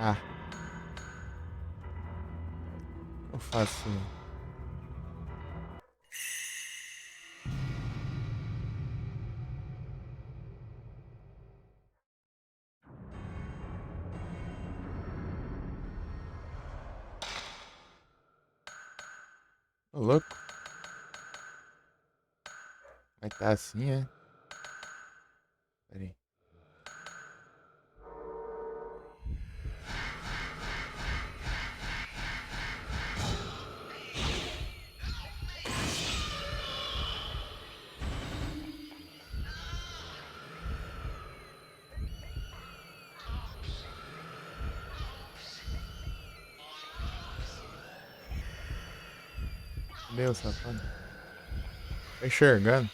Ah. Eu faço. Ô, louco. Vai tá assim, é? Pera aí. Meu safado. Tá enxergando?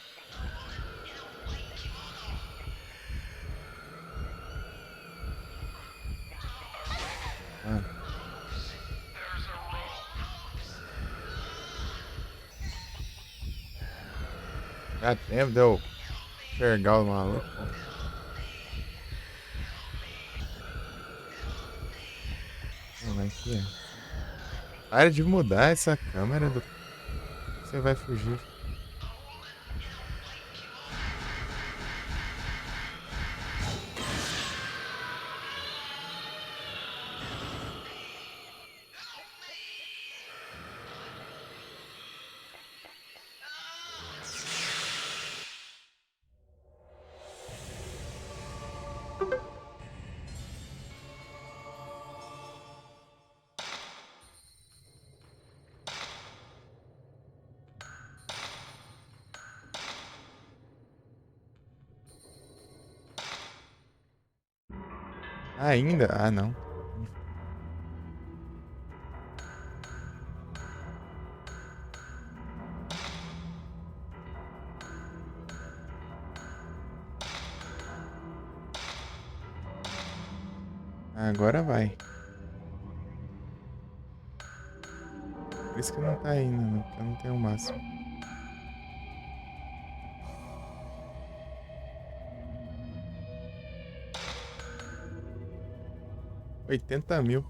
Ah. Dá tempo de eu enxergar o maluco. Como é que é? Para de mudar essa câmera do. Você vai fugir. Ainda? Ah, não. Agora vai. Por isso que não tá indo, né? Porque eu não tenho o máximo. R$ 80.000.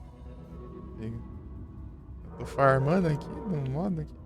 Eu tô farmando aqui no modo aqui.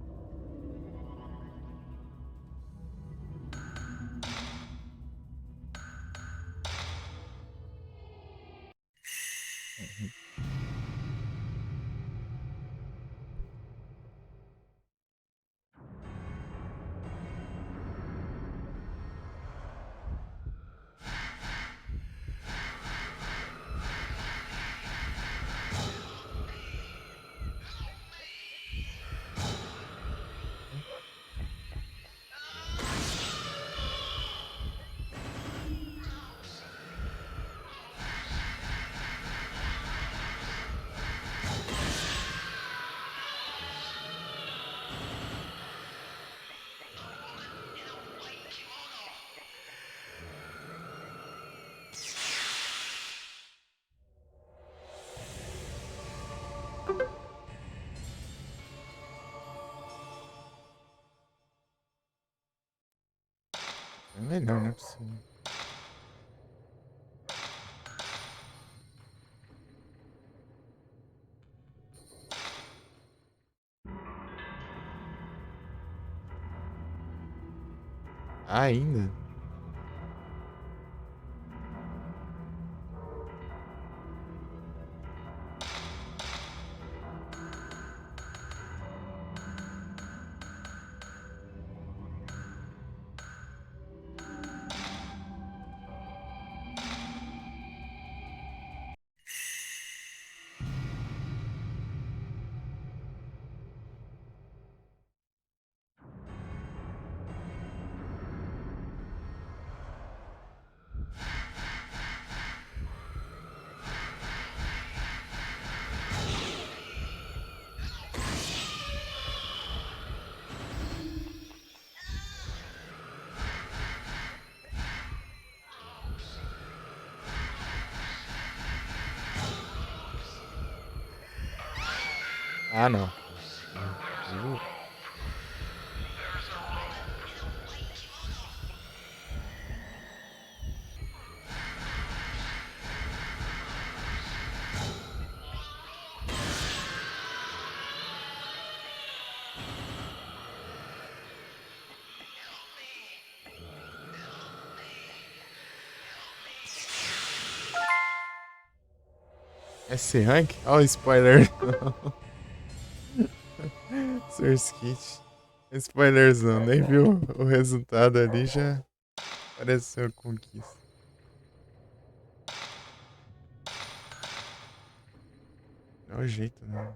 É melhor, não é possível. Ainda? Ah, não. Esse rank? Olha o spoiler. Source Kit. Spoilerzão, nem viu o resultado ali, já apareceu a conquista. Dá um jeito, né?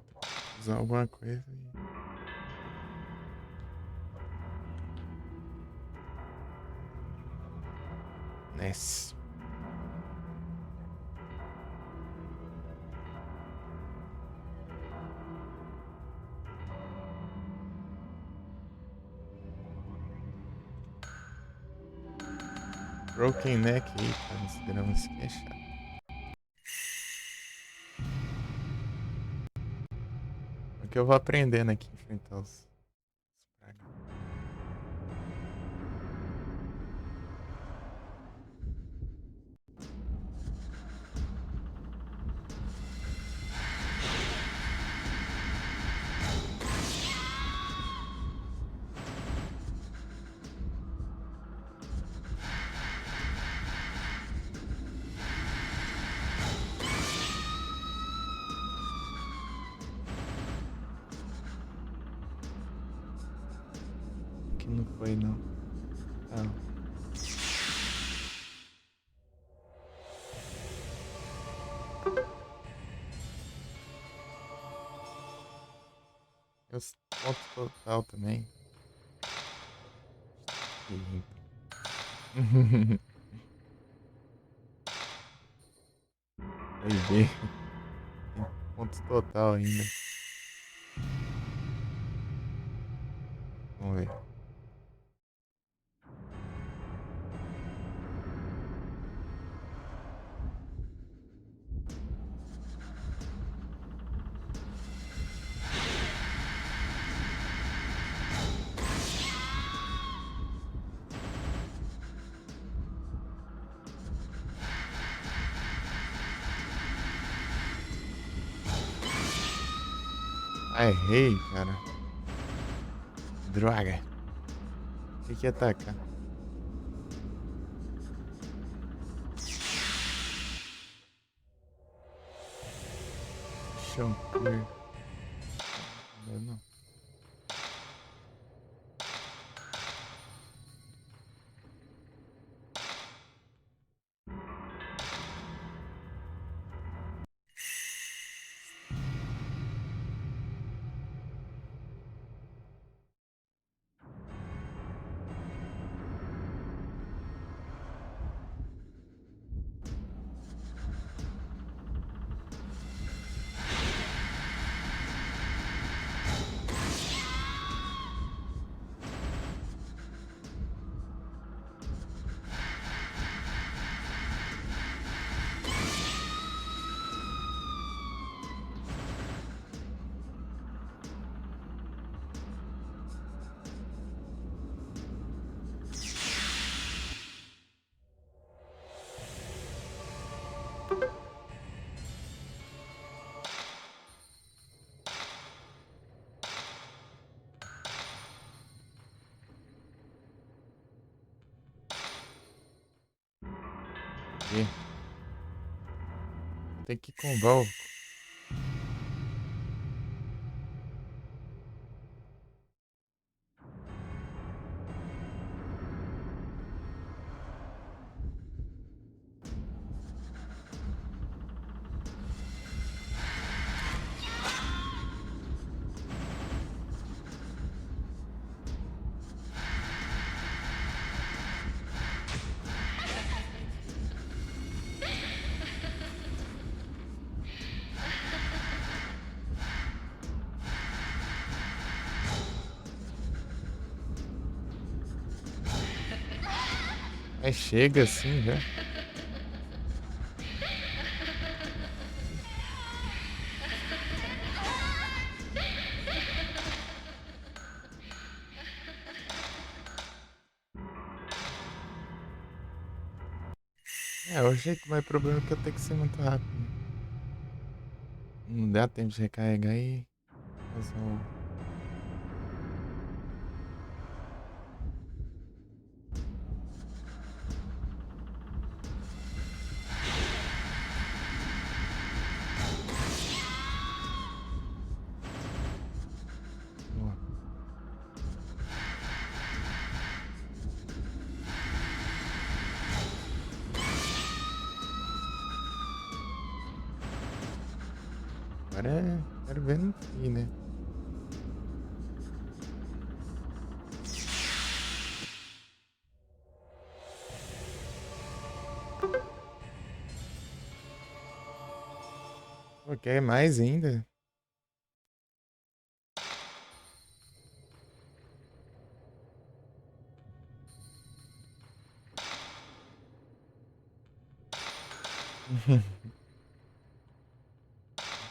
Usar alguma coisa e... Ness. Broken Neck aí, cara, esse grama aqui é chato. Porque eu vou aprendendo aqui a enfrentar os pragas. que não foi, não. Ah, ponto total também. Eita. Vai ver. Tem ponto total ainda. Vamos ver. Ah, errei, cara. Droga. Tem que atacar. Shampoo. Não, não. Aqui. Tem que ir com o Val. Aí chega assim já. É, o jeito, mas o problema é que eu tenho que ser muito rápido, né? Não dá tempo de recarregar e fazer um. Boa. Agora é. Quero ver no fim, né? Pô, quer mais ainda?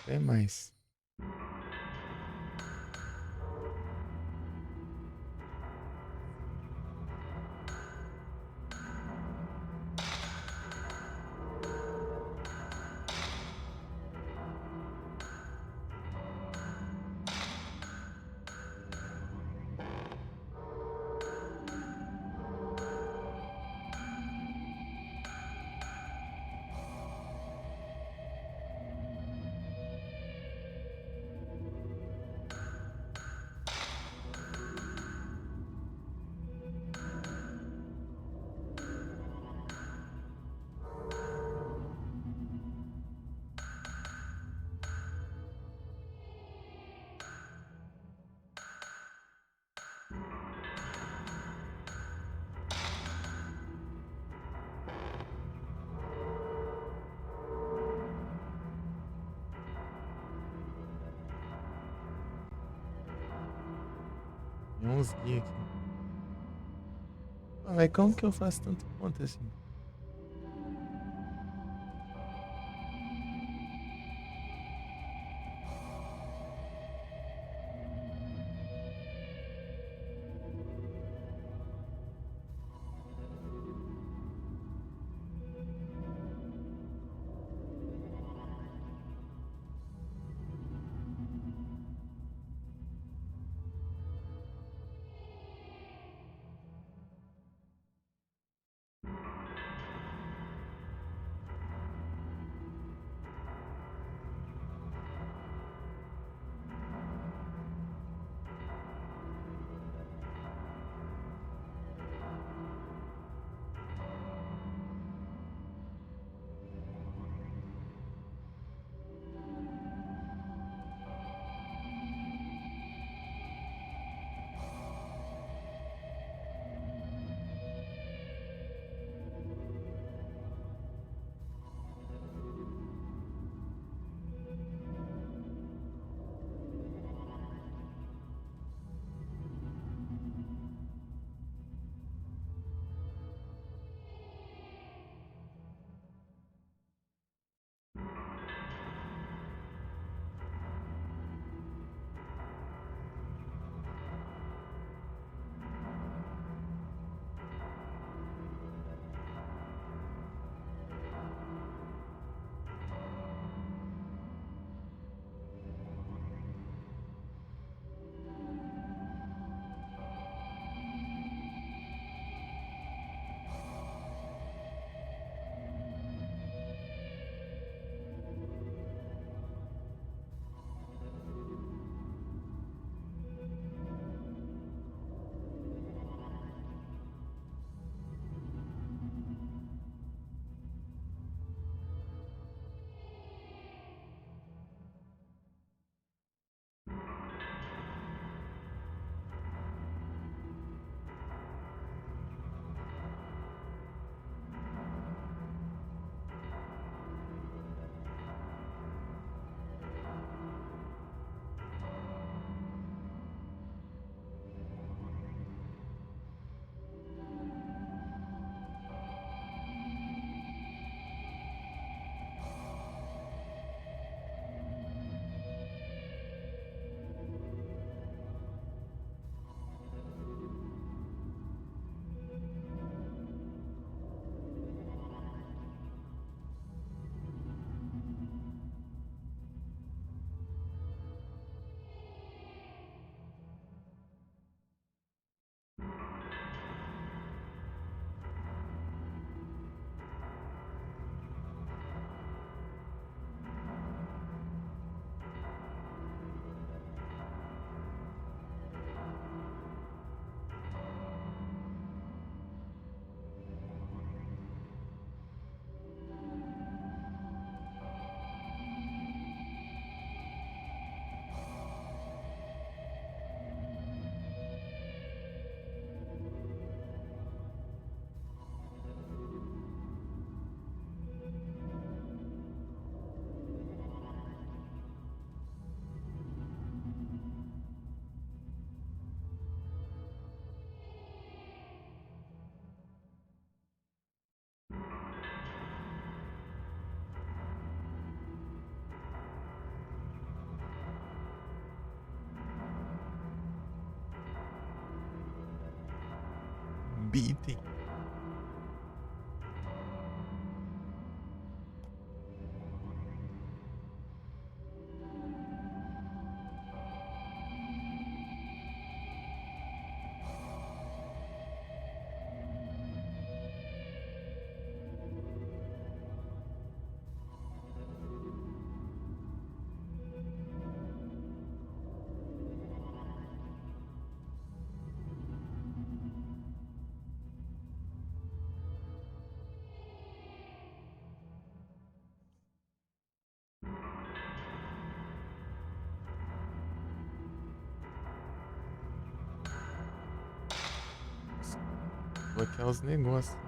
Tem mais. mãozinha aqui. Ah, mas como que eu faço tanto ponto assim? Beating. Bloquear os negócios, né?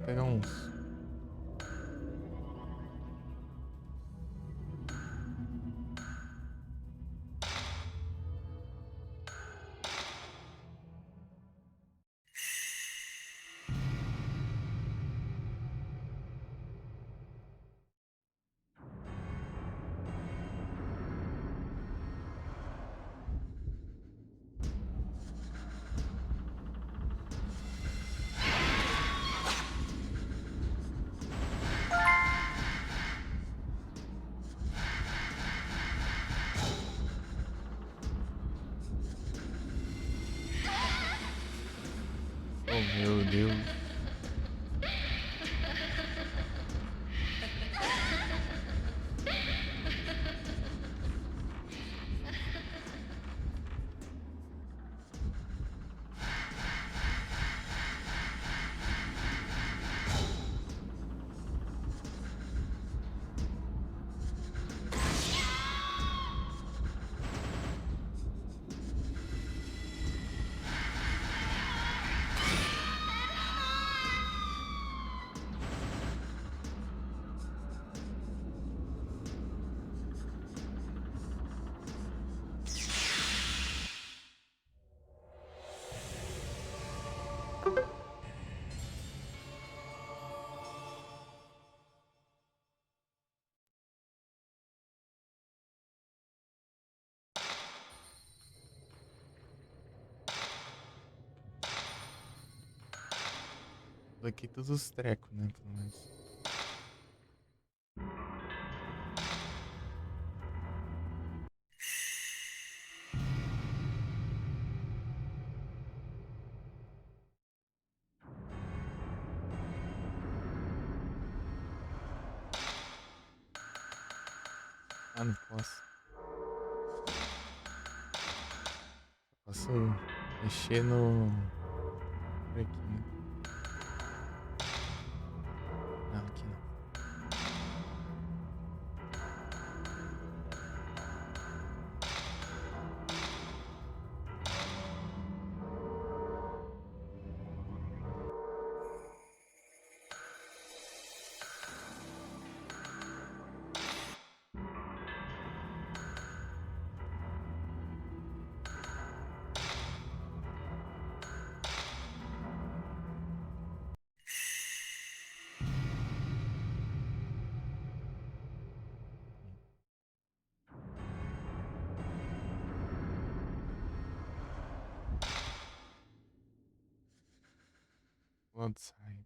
pegar uns. Oh, meu Deus. Aqui todos os trecos, né? Pelo menos. Ah, não posso. Posso mexer no. Por aqui, né? Não, aqui não. Load side.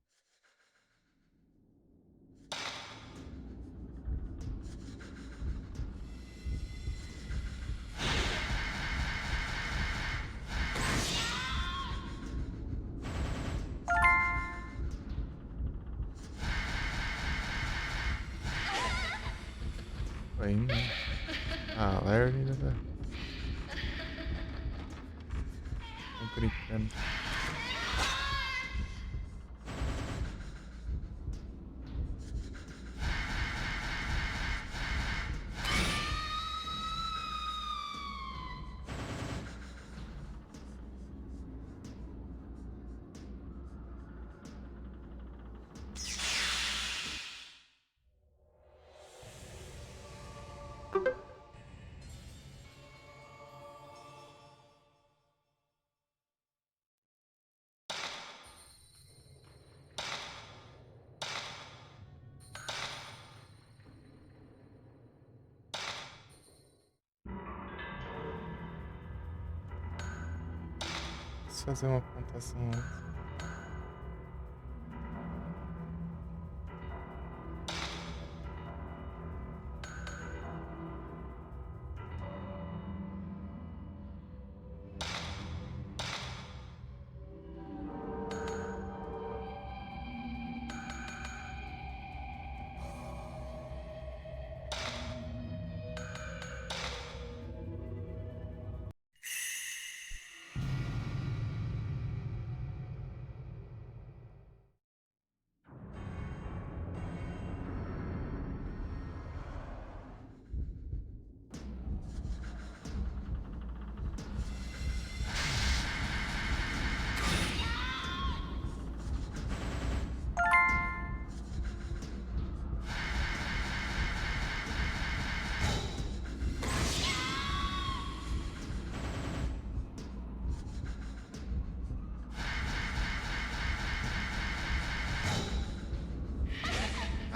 Ainda. Ah, Larry ainda tá. Complicando. Preciso fazer uma plantação antes.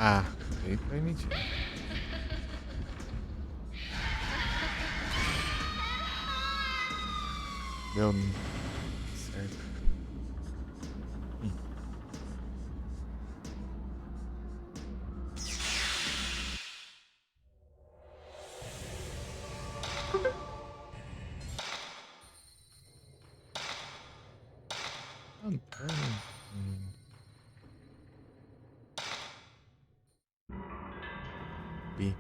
Ah, aí foi mentira. Deu certo. Hum. Antônio. B.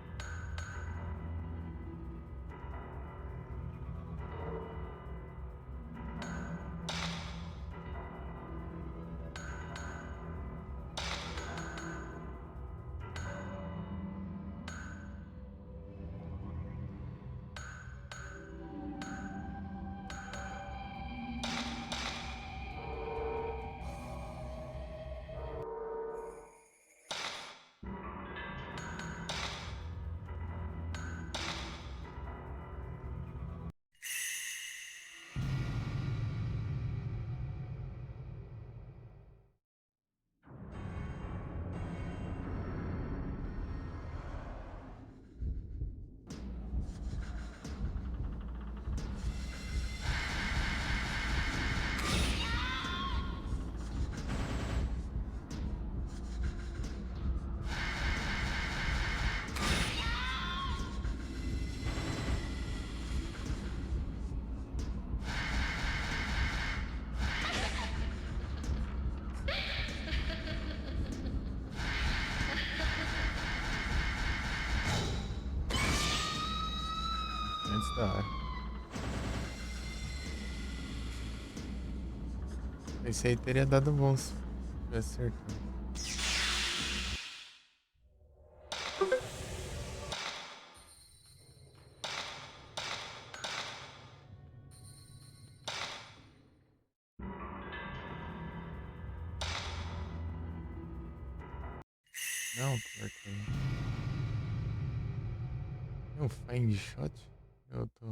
Antes da hora. Esse aí teria dado bom se tivesse acertado. Não, pior que aí. Tem um find shot? Eu tô.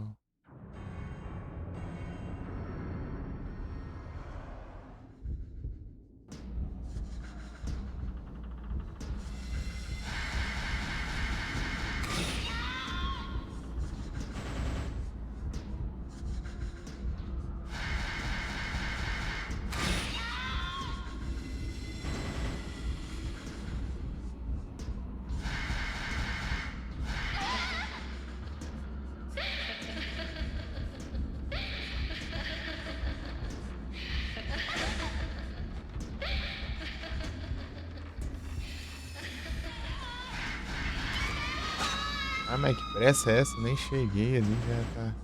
Ah, mas que pressa é essa? Nem cheguei ali, já tá.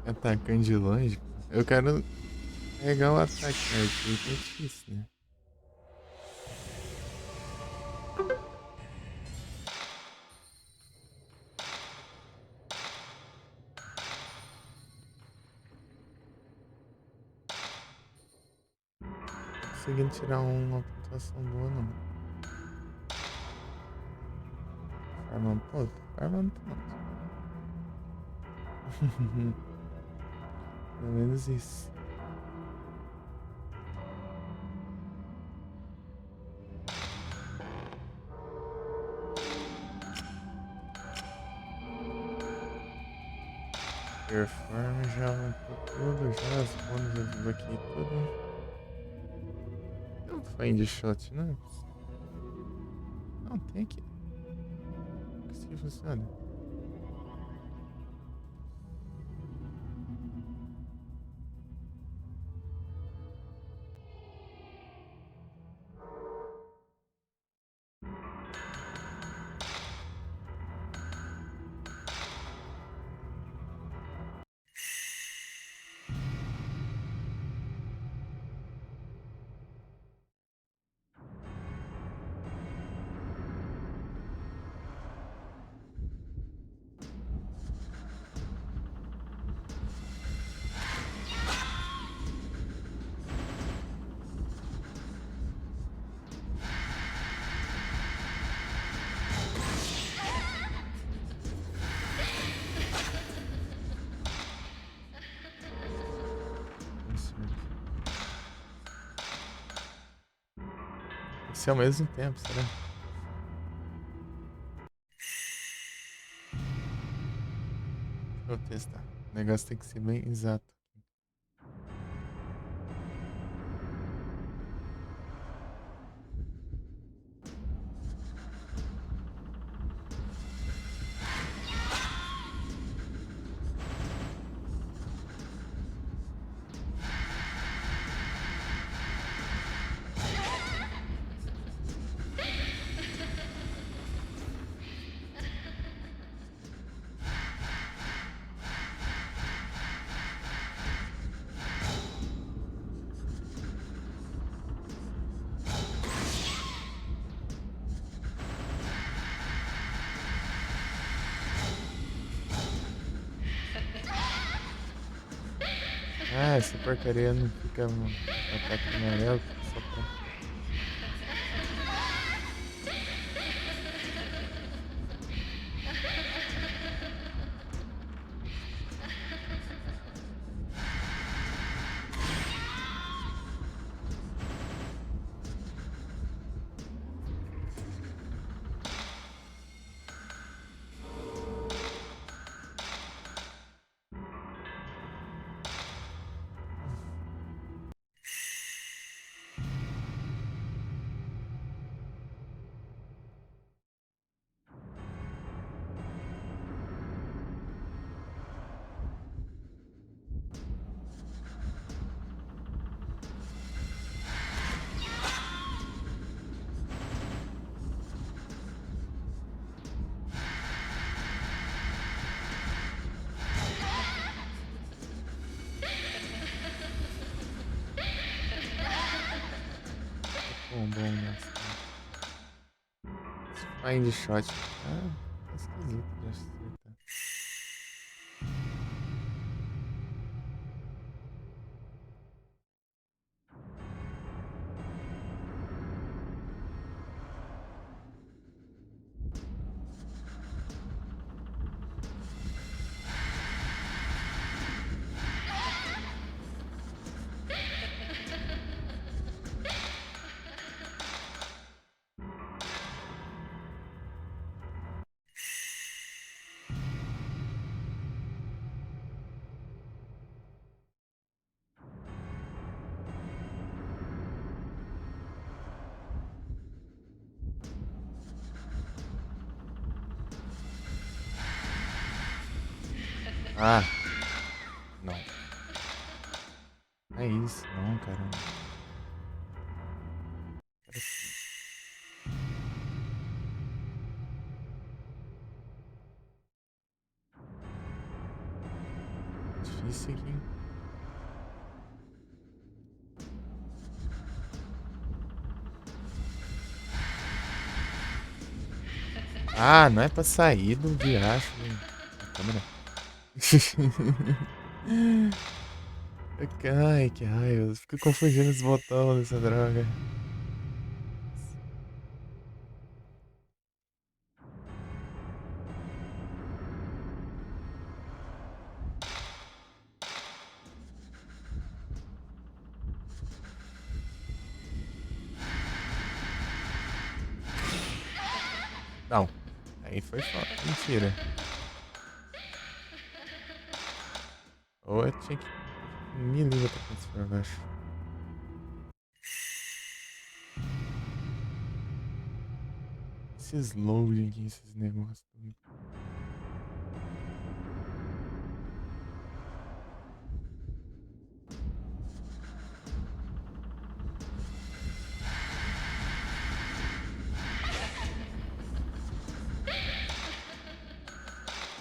Atacando de longe. Eu quero pegar o ataque, né? Isso que é difícil, né? Tô conseguindo tirar uma pontuação boa, não. Farmando ponto? Farmando ponto. Pelo menos isso. Perform já aumentou tudo, já as bônus eu desbloqueei tudo. Não foi de shot, não? Não, tem aqui. Assim funciona. que ser ao mesmo tempo, será? Deixa eu testar. O negócio tem que ser bem exato. Ah, essa porcaria não fica no ataque amarelo, fica só pra... Bom, nossa. Find shot. Ah, tá esquisito de acertar. Ah, não. É isso, não, caramba. Difícil aqui. Ah, não é pra sair do riacho, né? A câmera. Ai, que raiva. Eu fico confundindo os botões dessa droga. Não. Aí foi foda. Mentira. Ou eu tinha que... milímetro pra isso pra baixo. Esses loading aqui, esses negócios.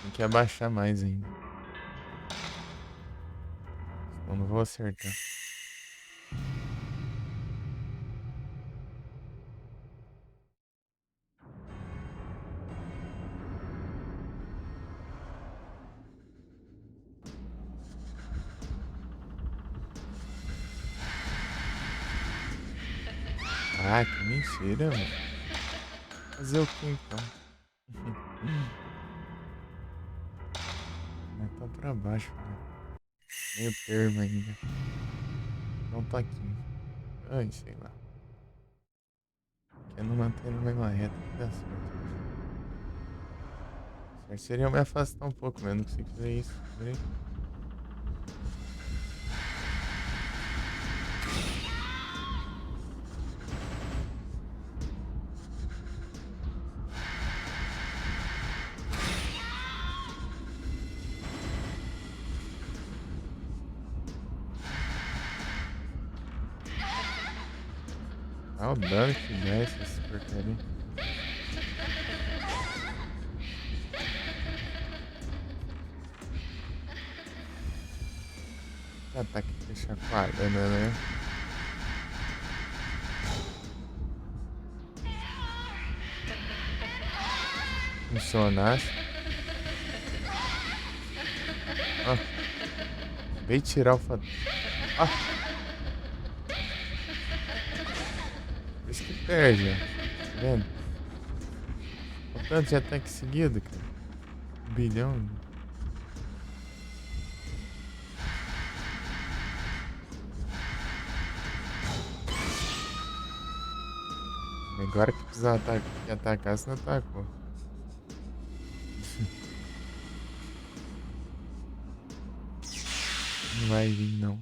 Tem que abaixar mais ainda. Senão não vou acertar. Ah, que mentira, mano. Fazer o que então? Mas tá pra baixo, né? Meio termo ainda. Não tá aqui. Ai, sei lá. porque não mantendo a mesma reta que dá certo. Certo seria eu me afastar um pouco, mas eu não consigo fazer isso. Peraí. Ah, o dano que dá essas porcaria. Que ataque que chacoalhando, né? Funcionasse. Ah, veio tirar o fato. Ah! Por isso que perde, ó. Tá vendo? O tanto de ataque seguido, cara. 1 bilhão. Agora que precisava atacar, você não atacou. Não vai vir, não.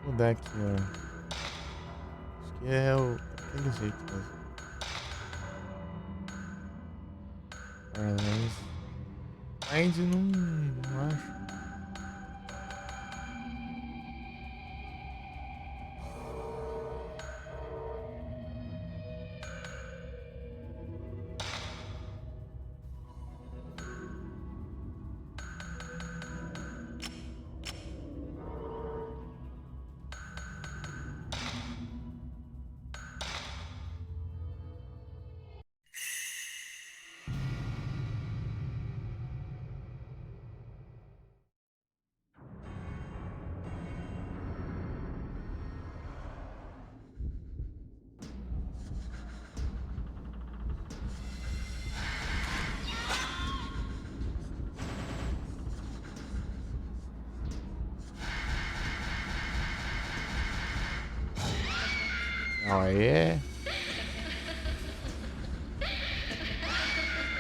Vou mudar aqui, ó. Acho que é aquele jeito mesmo. Paralyze. Mind não acho. Não, aí é.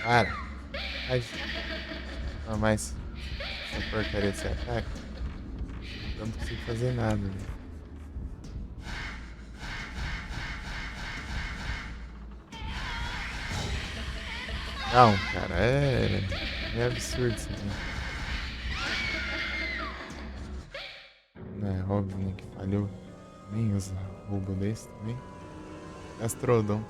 Para. Ai, não, mas essa porcaria desse ataque. Eu não consigo fazer nada, né? Não, cara, é absurdo isso aqui. Não é óbvio, né, que falhou. Nem usa roubo desse também. Astrodon.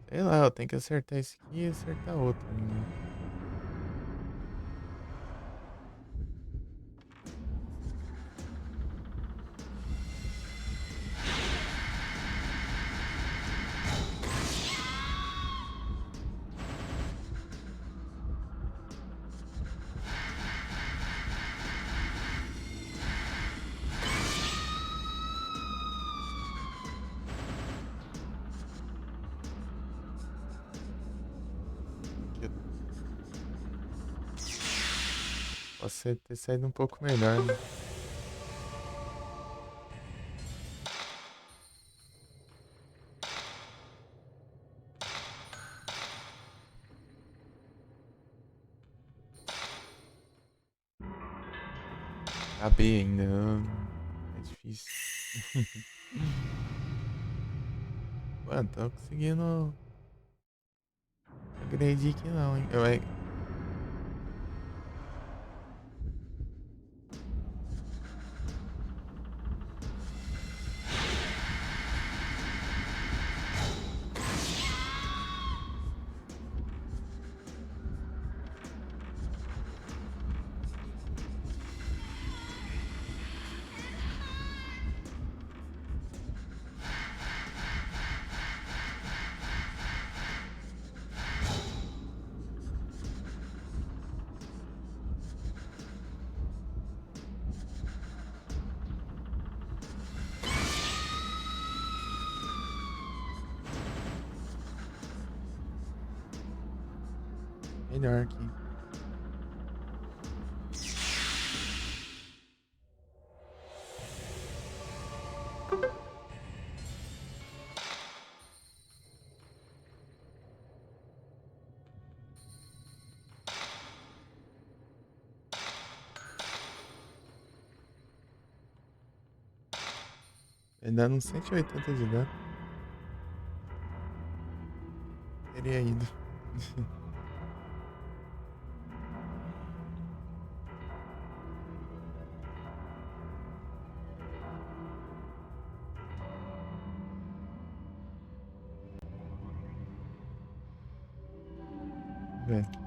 Sei lá, eu tenho que acertar esse aqui e acertar outro ainda. Posso ter saído um pouco melhor, né? A B ainda. É difícil. Mano, tô conseguindo agredir aqui não, hein? melhor aqui. Vai dar uns 180 de dano. Teria ido. Velho.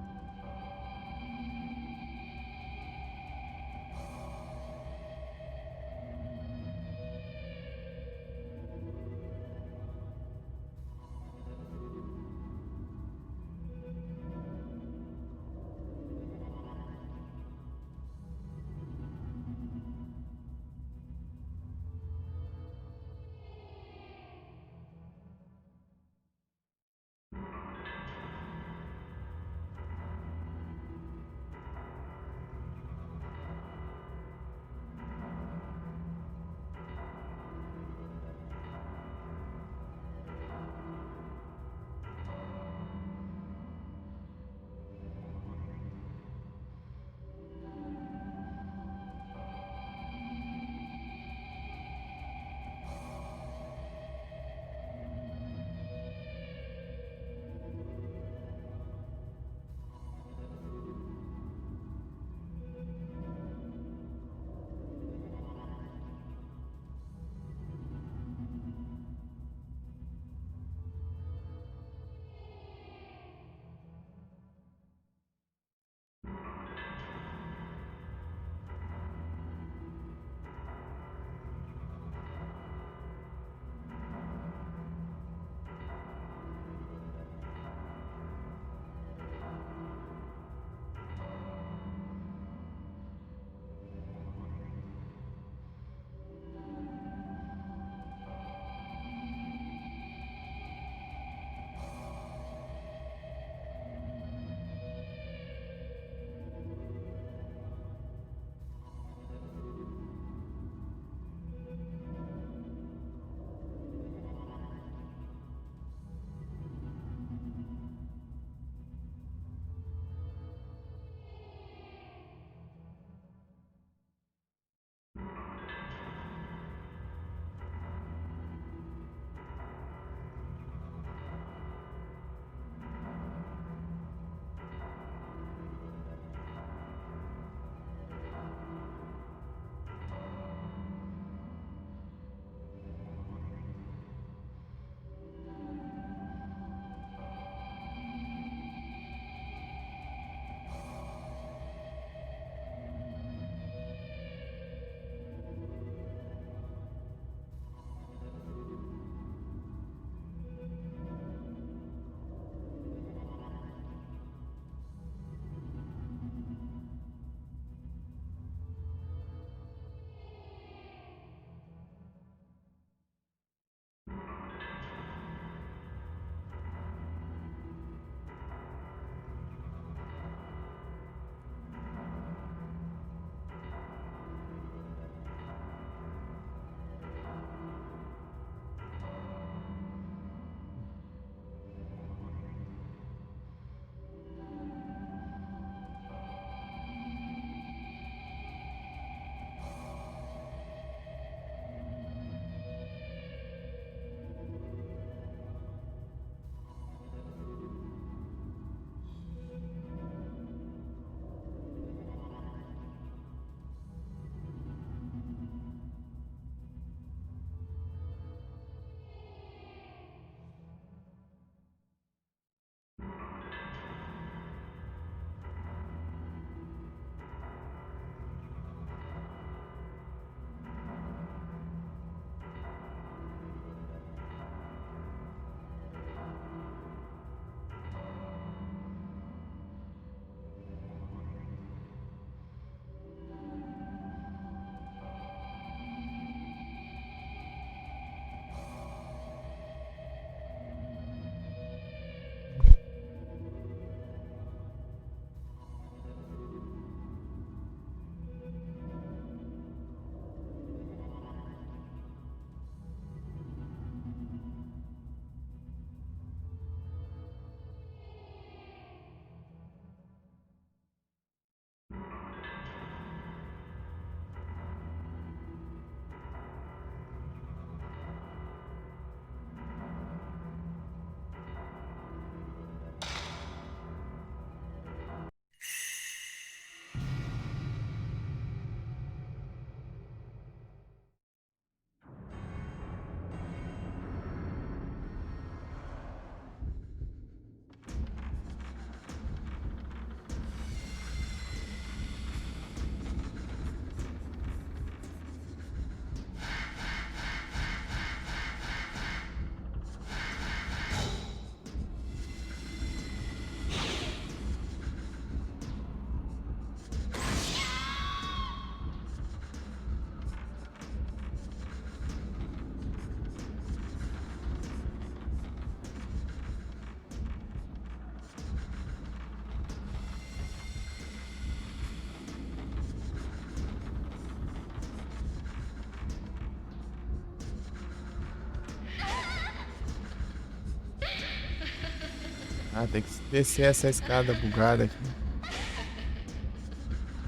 Ah, tem que descer essa escada bugada aqui.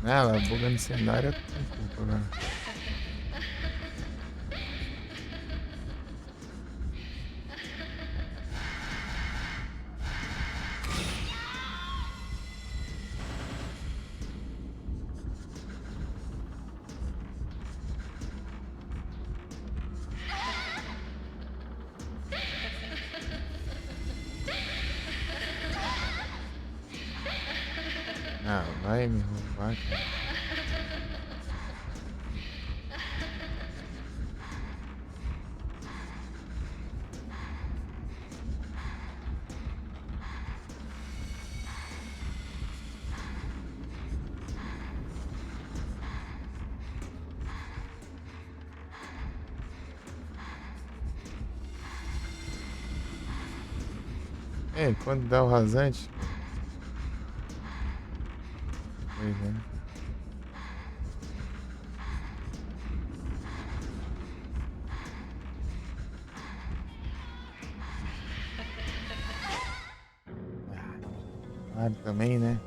Ah, ela buga no cenário, eu tô com culpa agora. Ah, vai me roubar, cara. É, quando dá o rasante. Pois é. Ah, claro, também, né?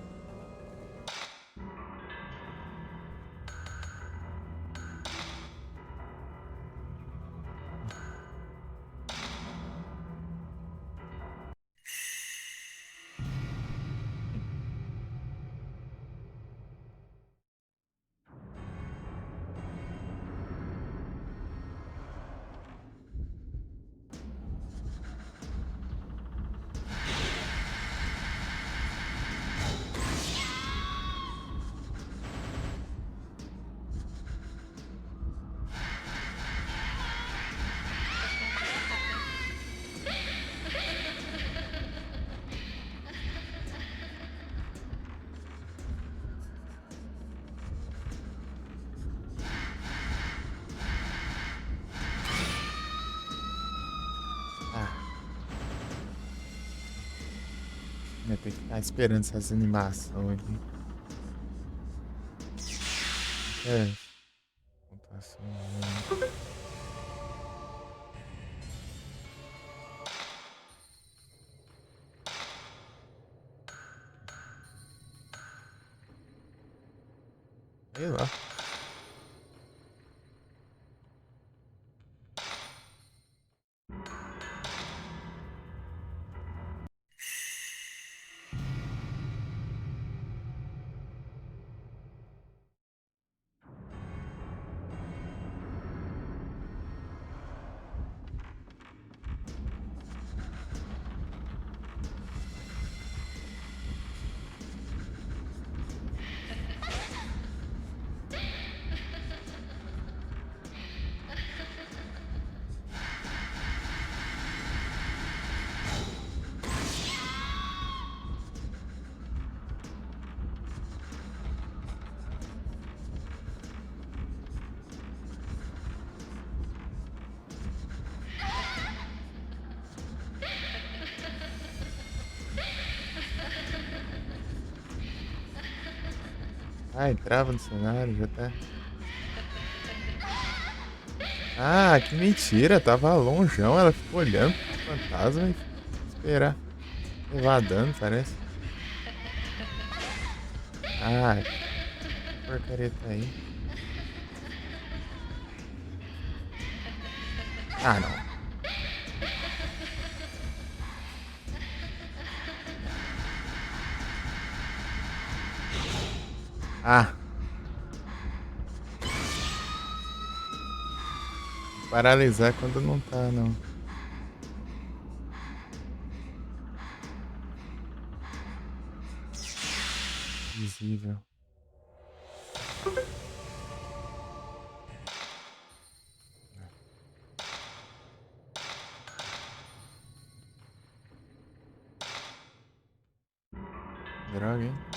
Ah, vai ter que ficar esperando essas animações aqui. É, pontuação. Sei lá. Ai, trava no cenário, já tá. Ah, que mentira, tava longeão, ela ficou olhando pro fantasma e esperar. Levar dano, parece. Ah, que porcaria tá aí. Ah, não. Ah. Paralisar quando não tá, não. Visível. Droga, hein?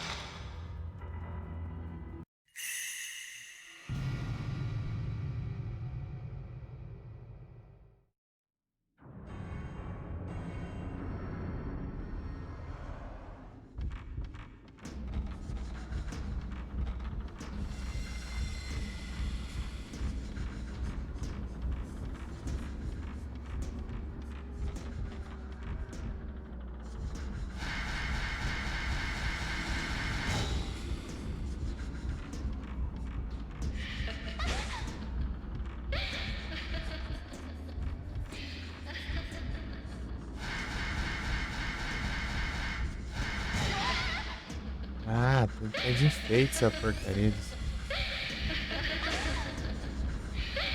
É de enfeite essa porcaria disso.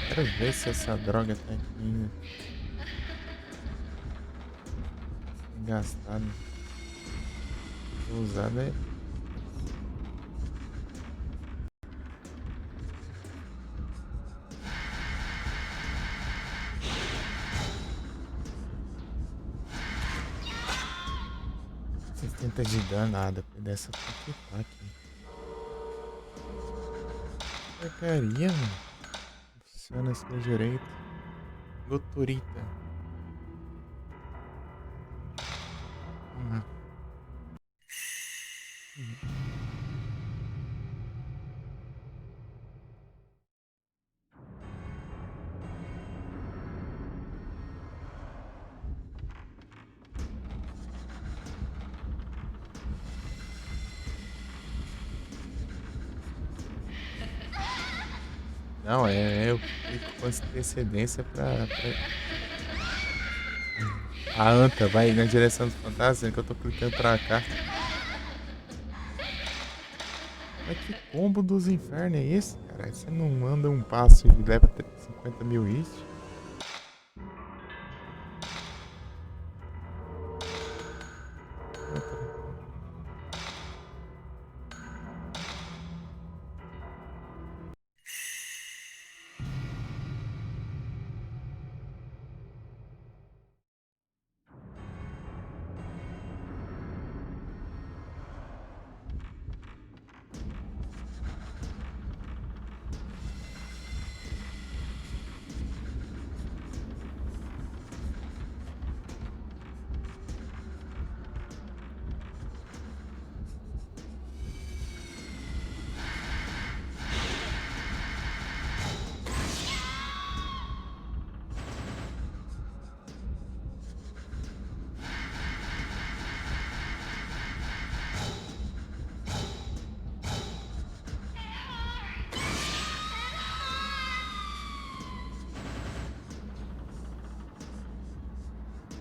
Quero ver se essa droga tá aqui ainda. Engastada. Usada é. Vocês tentam de danada, dessa aqui tá aqui. Porcaria, mano. Funciona assim direito. Goturita. Vamos lá. Não, eu clico com antecedência A anta vai na direção dos fantasmas, que eu tô clicando pra cá. Mas que combo dos infernos é esse, cara? Você não anda um passo e leva 50 mil hits?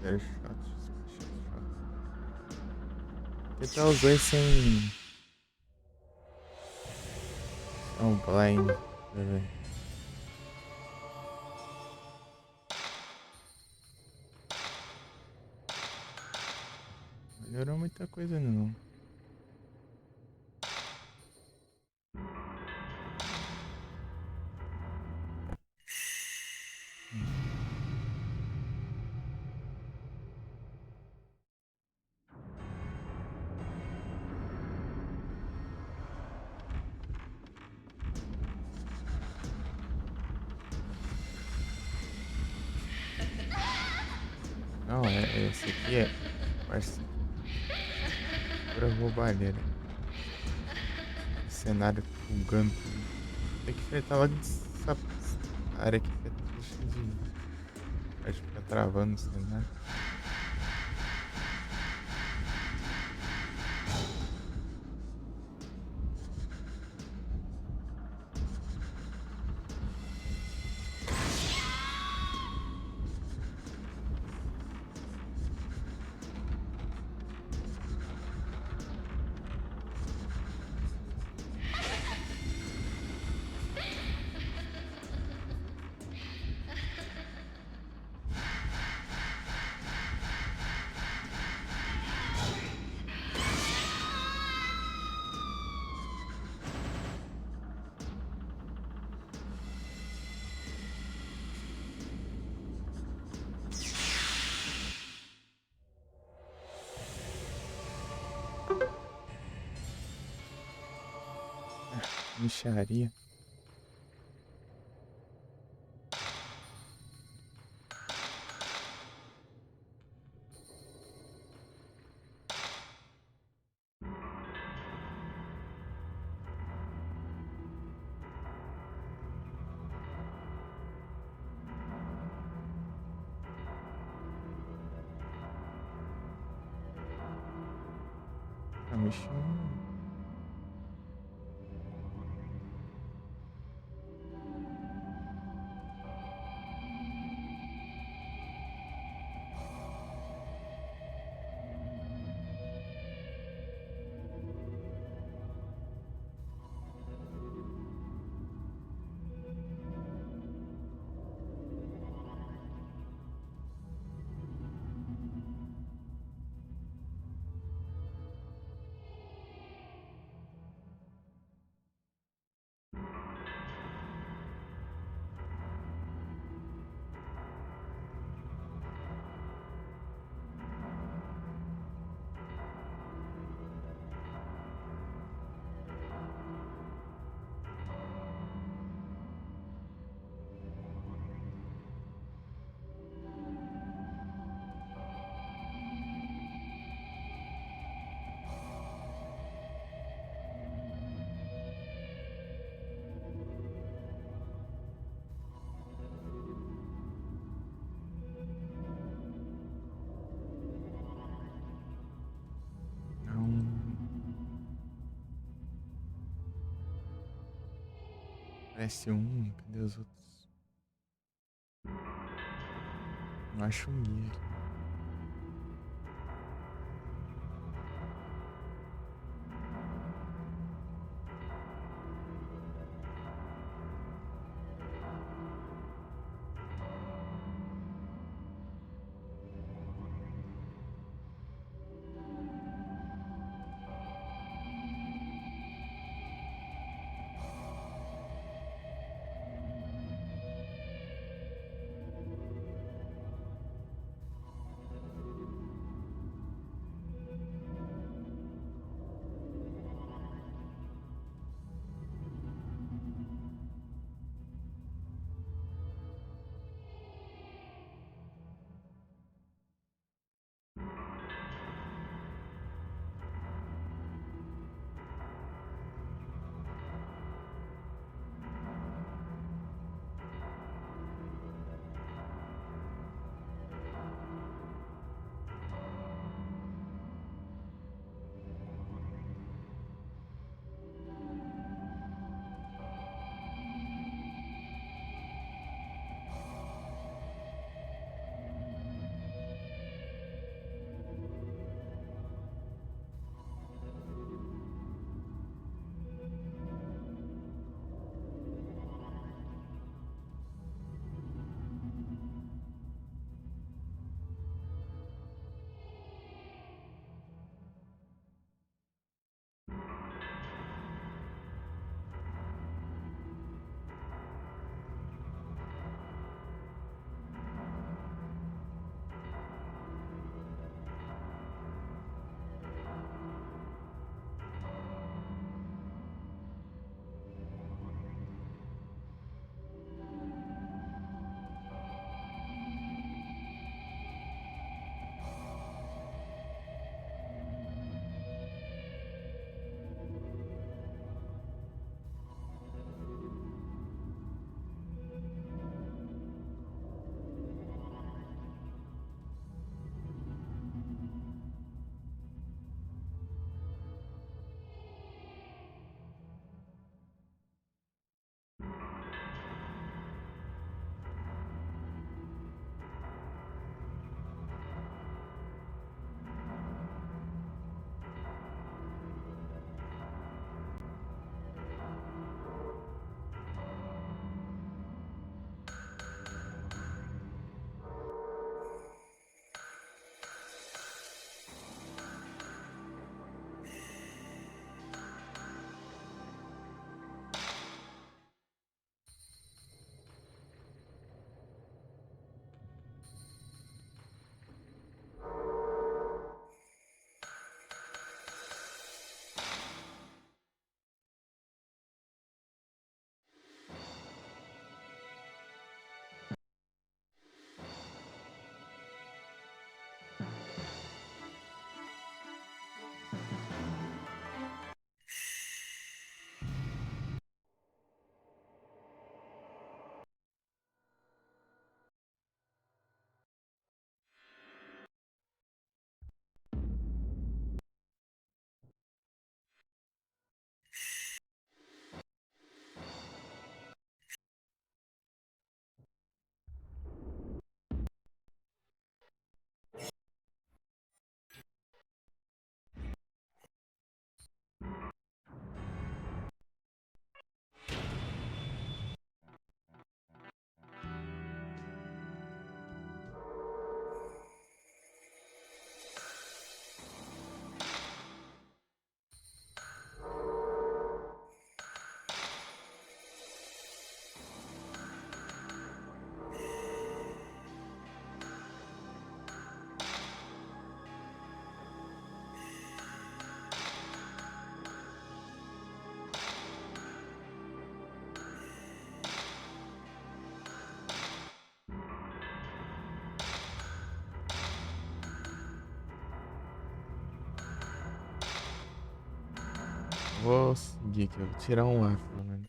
Very shot. Tentar os dois sem. São blind. Melhorou muita coisa não. Não, esse aqui é. Parece. Pura roubalheira. Cenário bugando tudo. Tem que enfrentar logo essa área aqui que é tudo cheio de. Pode ficar travando o cenário. Mixaria. Tá mexendo. Parece um, cadê os outros? Não acho um guia aqui. Vou seguir aqui, eu vou tirar um lá, pelo menos.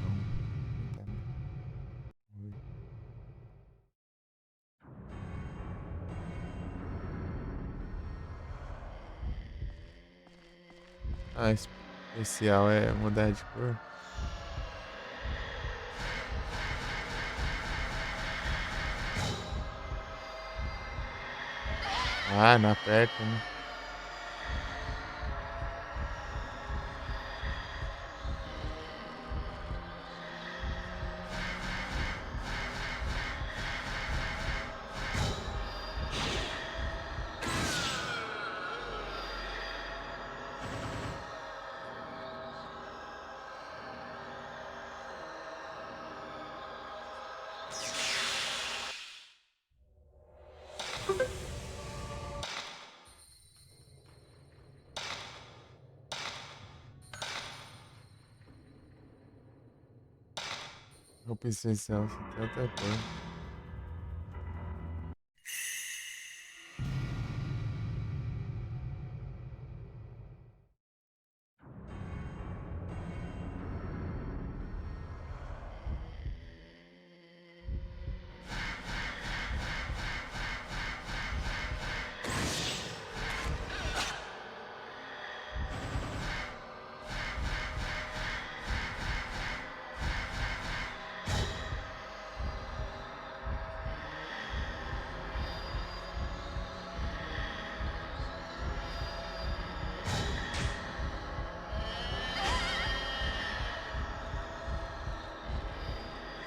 Não, não tá. Ah, especial é mudar de cor. Ah, não aperta, né? Roupa essencial, só tem outra cor.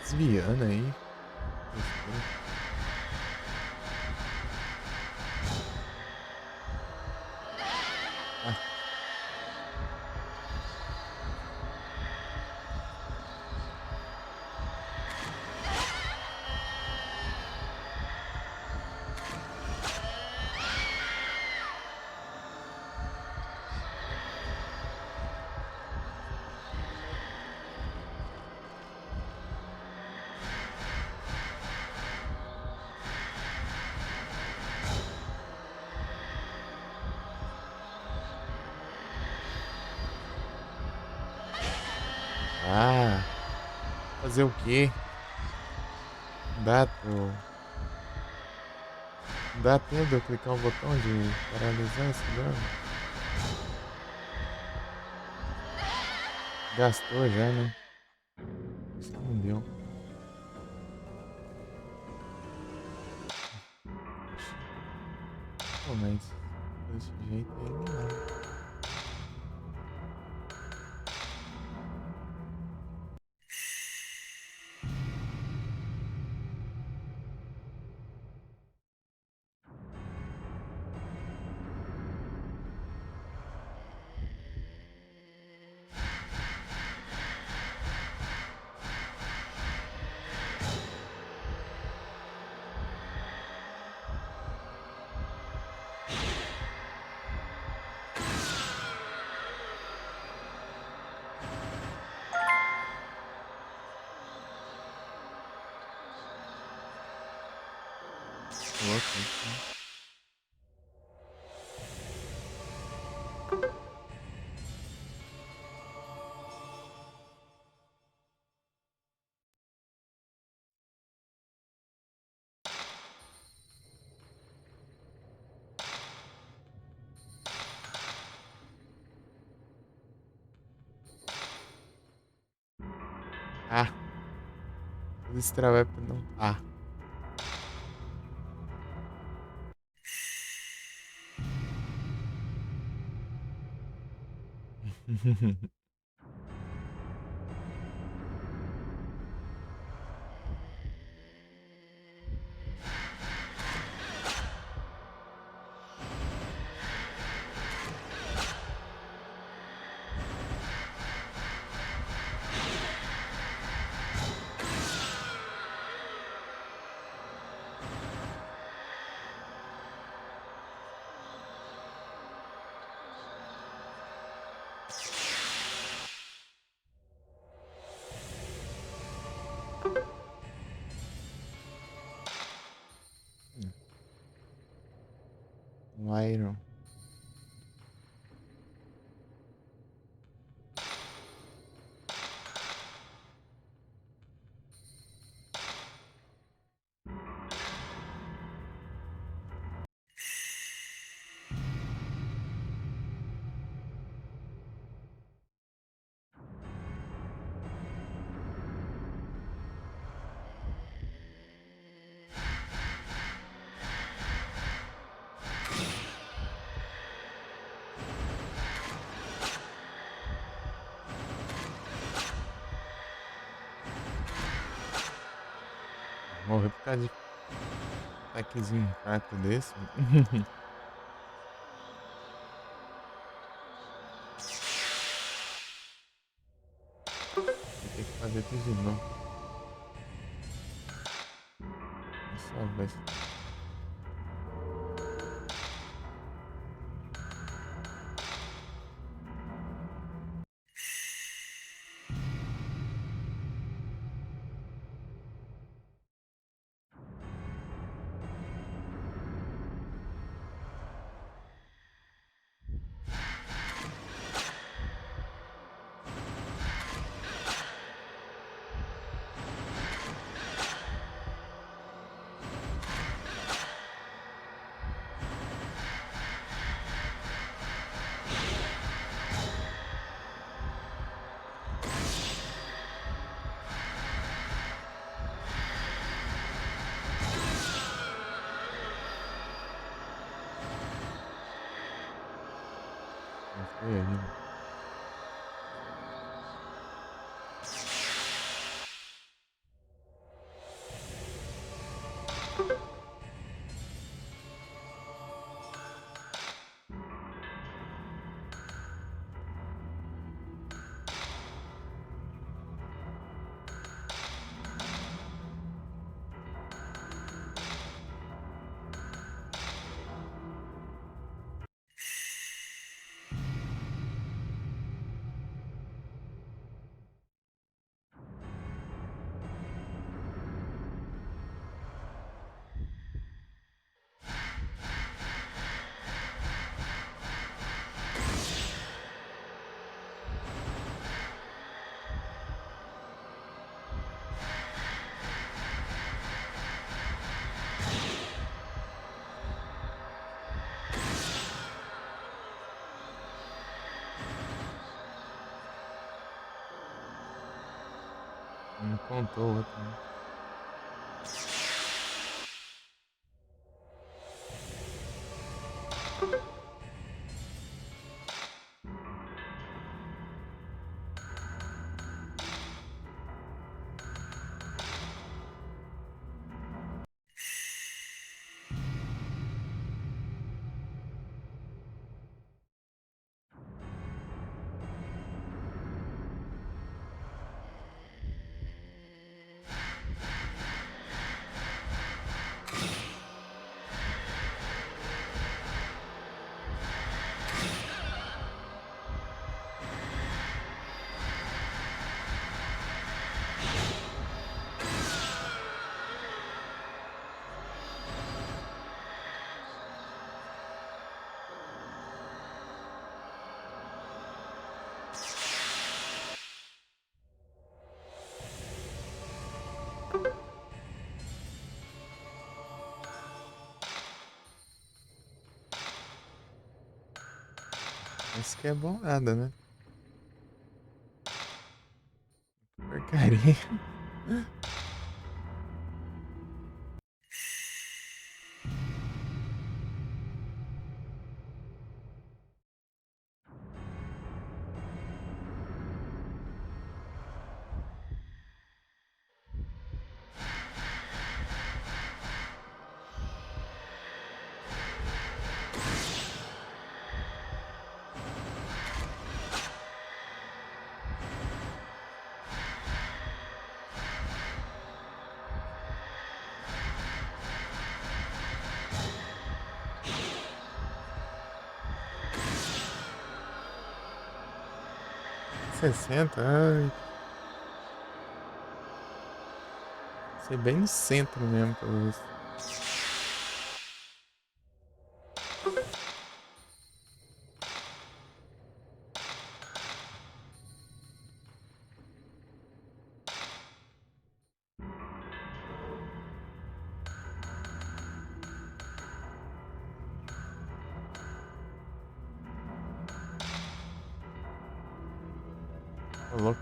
Desviando aí. Besteira. Ah, ah, fazer o quê? Não dá, não dá tempo de eu clicar o botão de paralisar esse drone? Gastou já, né? Isso não deu. Pô, mas desse jeito aí não dá. Louco. Ah, vou destravar pra não. Ah. Um Iron. Morrer por causa de ataquezinho fraco desse. Vai ter que fazer tudo de novo. Só vai. Não foi aí, né? Não contou o outro, né? Esse que é bom nada, né? Porcaria. Sessenta, ai. Ser bem no centro mesmo, pelo visto. Ô, louco.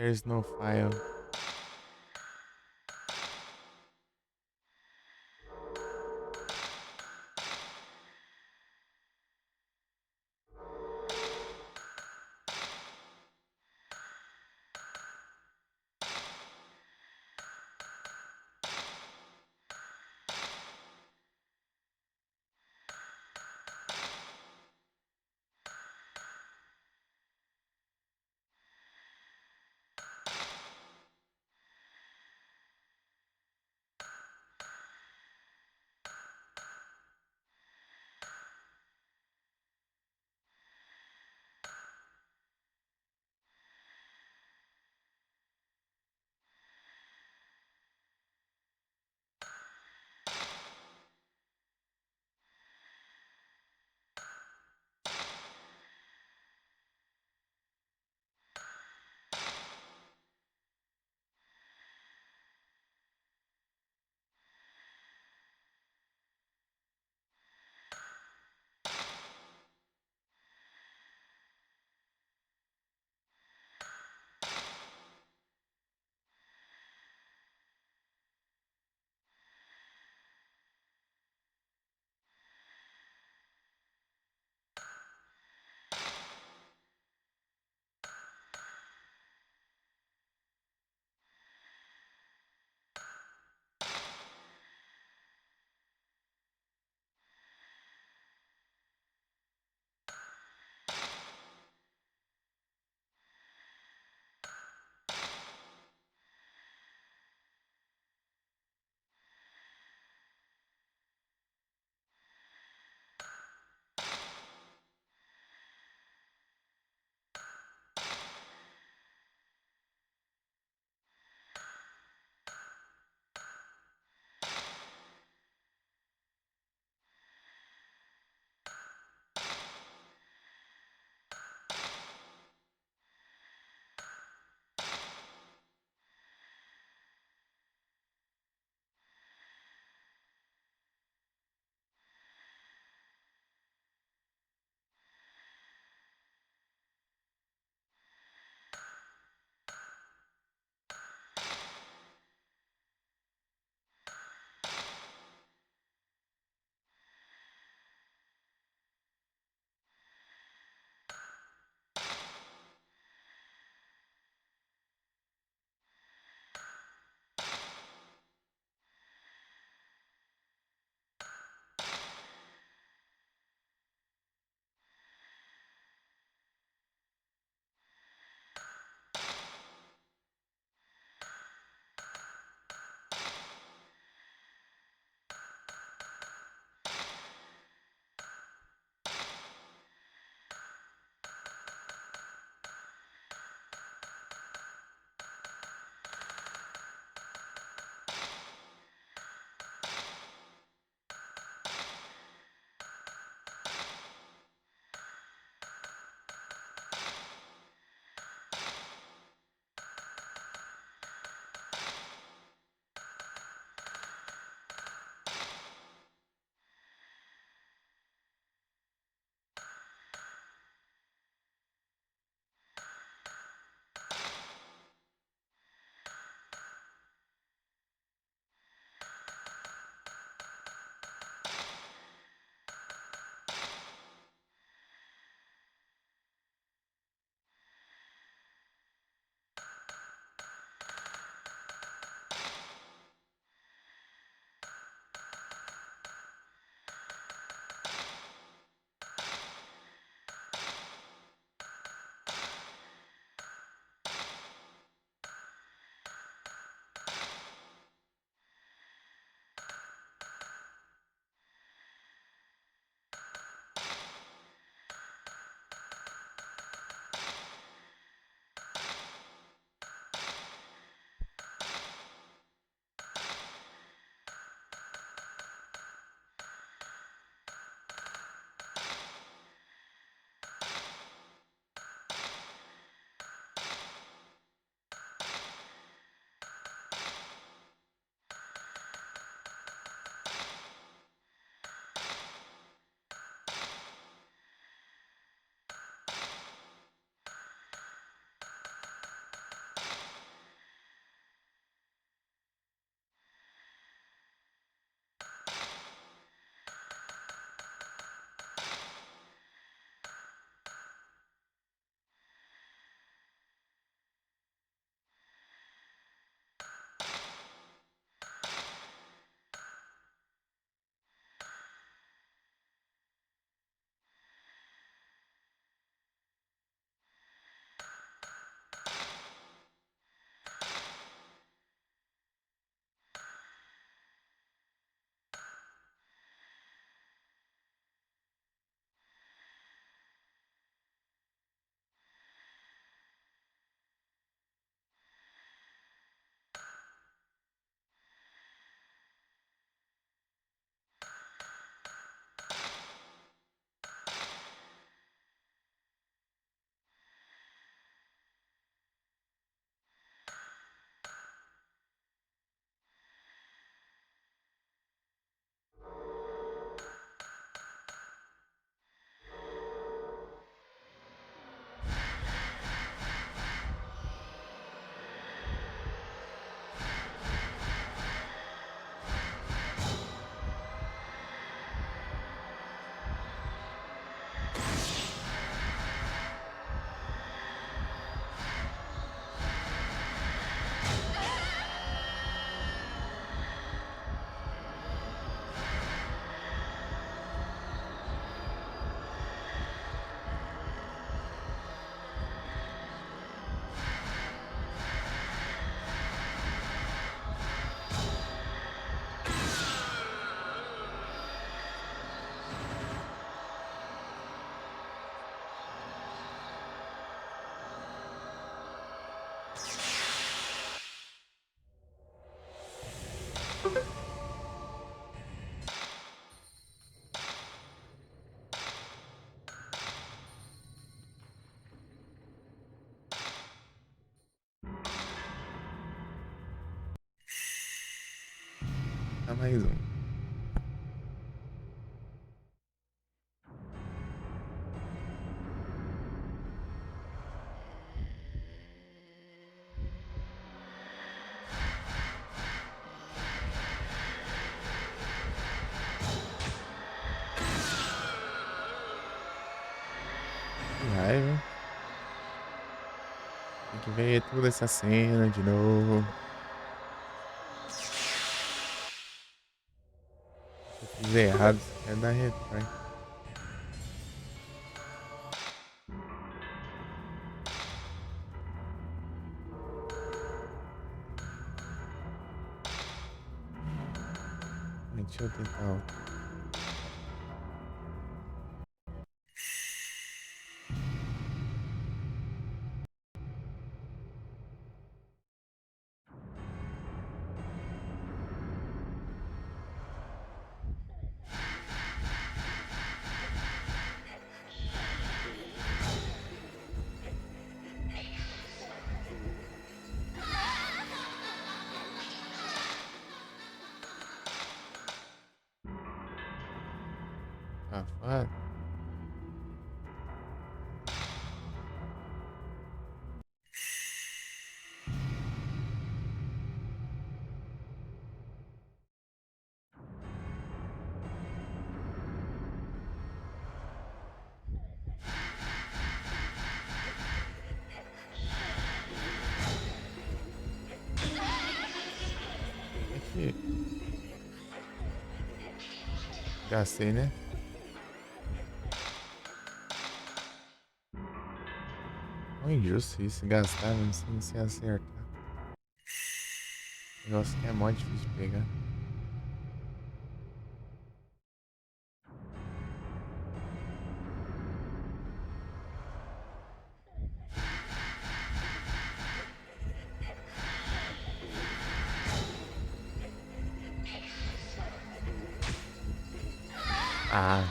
There's no file. mais um. Que raiva. Tem que ver toda essa cena de novo. Eu fiz errado, você quer dar retry. Deixa eu tentar outro. Safado. É que gastei, né? Não é injusto isso, gastar mesmo sem se acertar. Negócio que é mó difícil de pegar. Ah.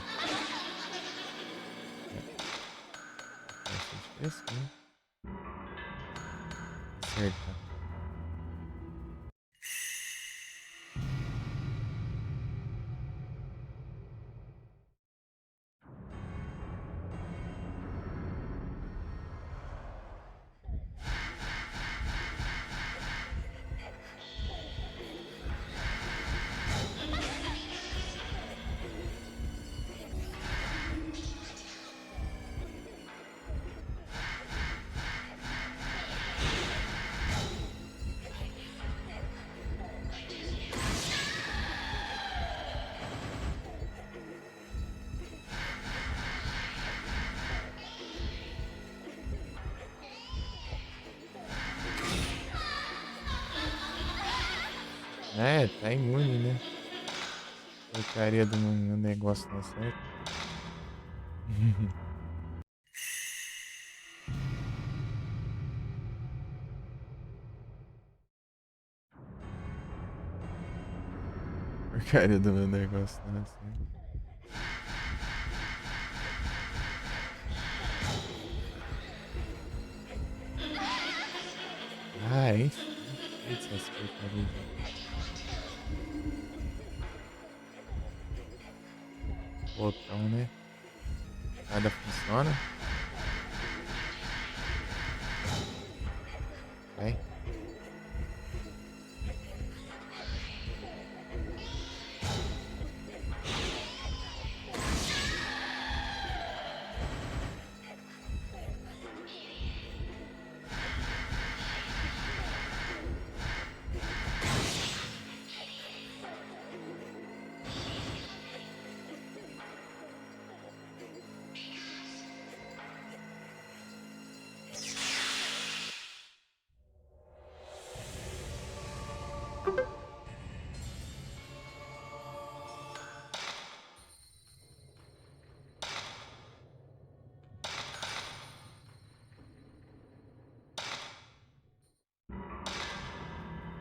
Bastante fresquinho. Acertar. É, tá imune, né? Porcaria do meu negócio não acerta. Porcaria do meu negócio não acerta. Ah, enfim. Essas porcarias. Botão, né? Nada funciona. Vai.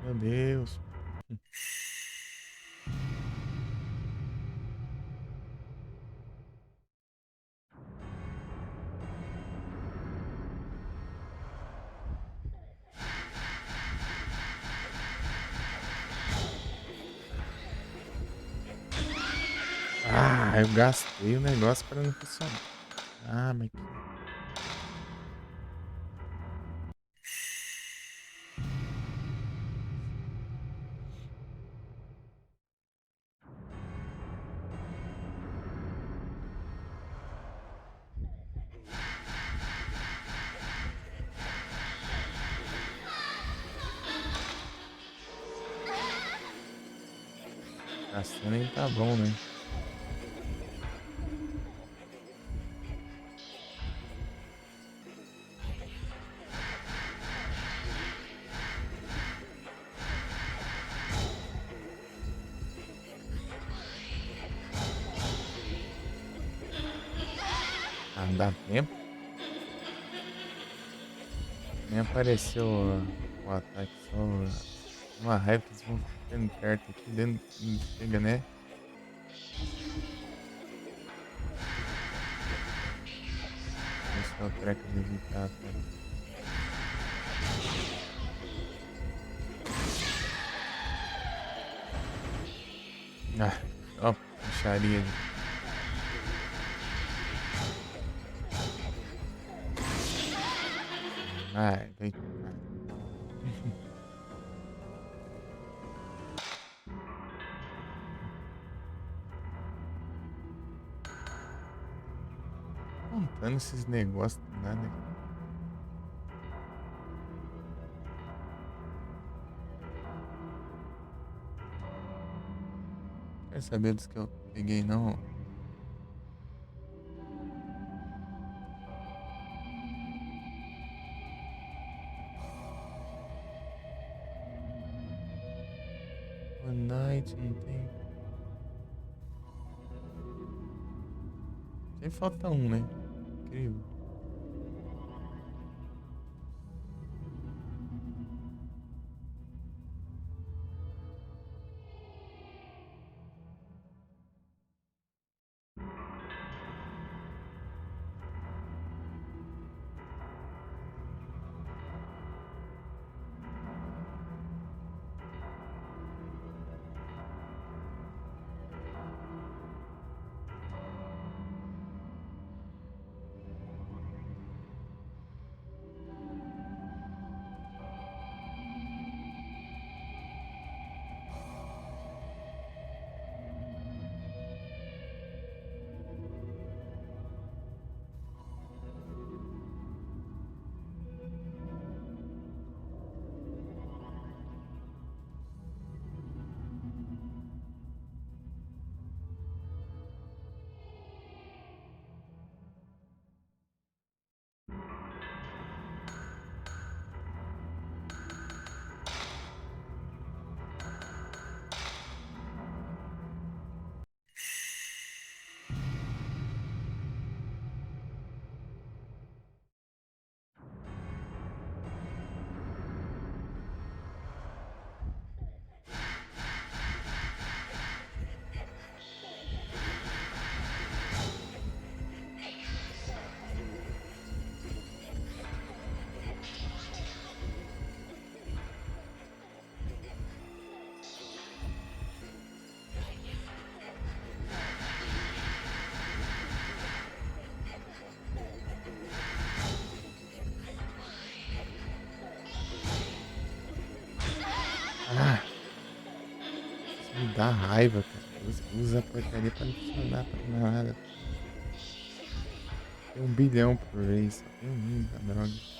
Meu Deus. Ah, eu gastei o negócio para não funcionar. Ah, mas que... A cena nem tá bom, né? Ah, não dá tempo. Nem apareceu o ataque, só uma raiva que eles vão ficando perto aqui dentro. Não chega, né? Esse é o treco de evitar, cara. Ah, ó, puxaria. Ai, vem cá. Contando esses negócios, nada. Quer saber dos que eu peguei, não? One Night, não tem. Sempre falta um, né? Incrível. Ah, isso me dá raiva, cara. Usa a porcaria pra não funcionar pra nada. Tem 1 bilhão por vez, só tem um da droga.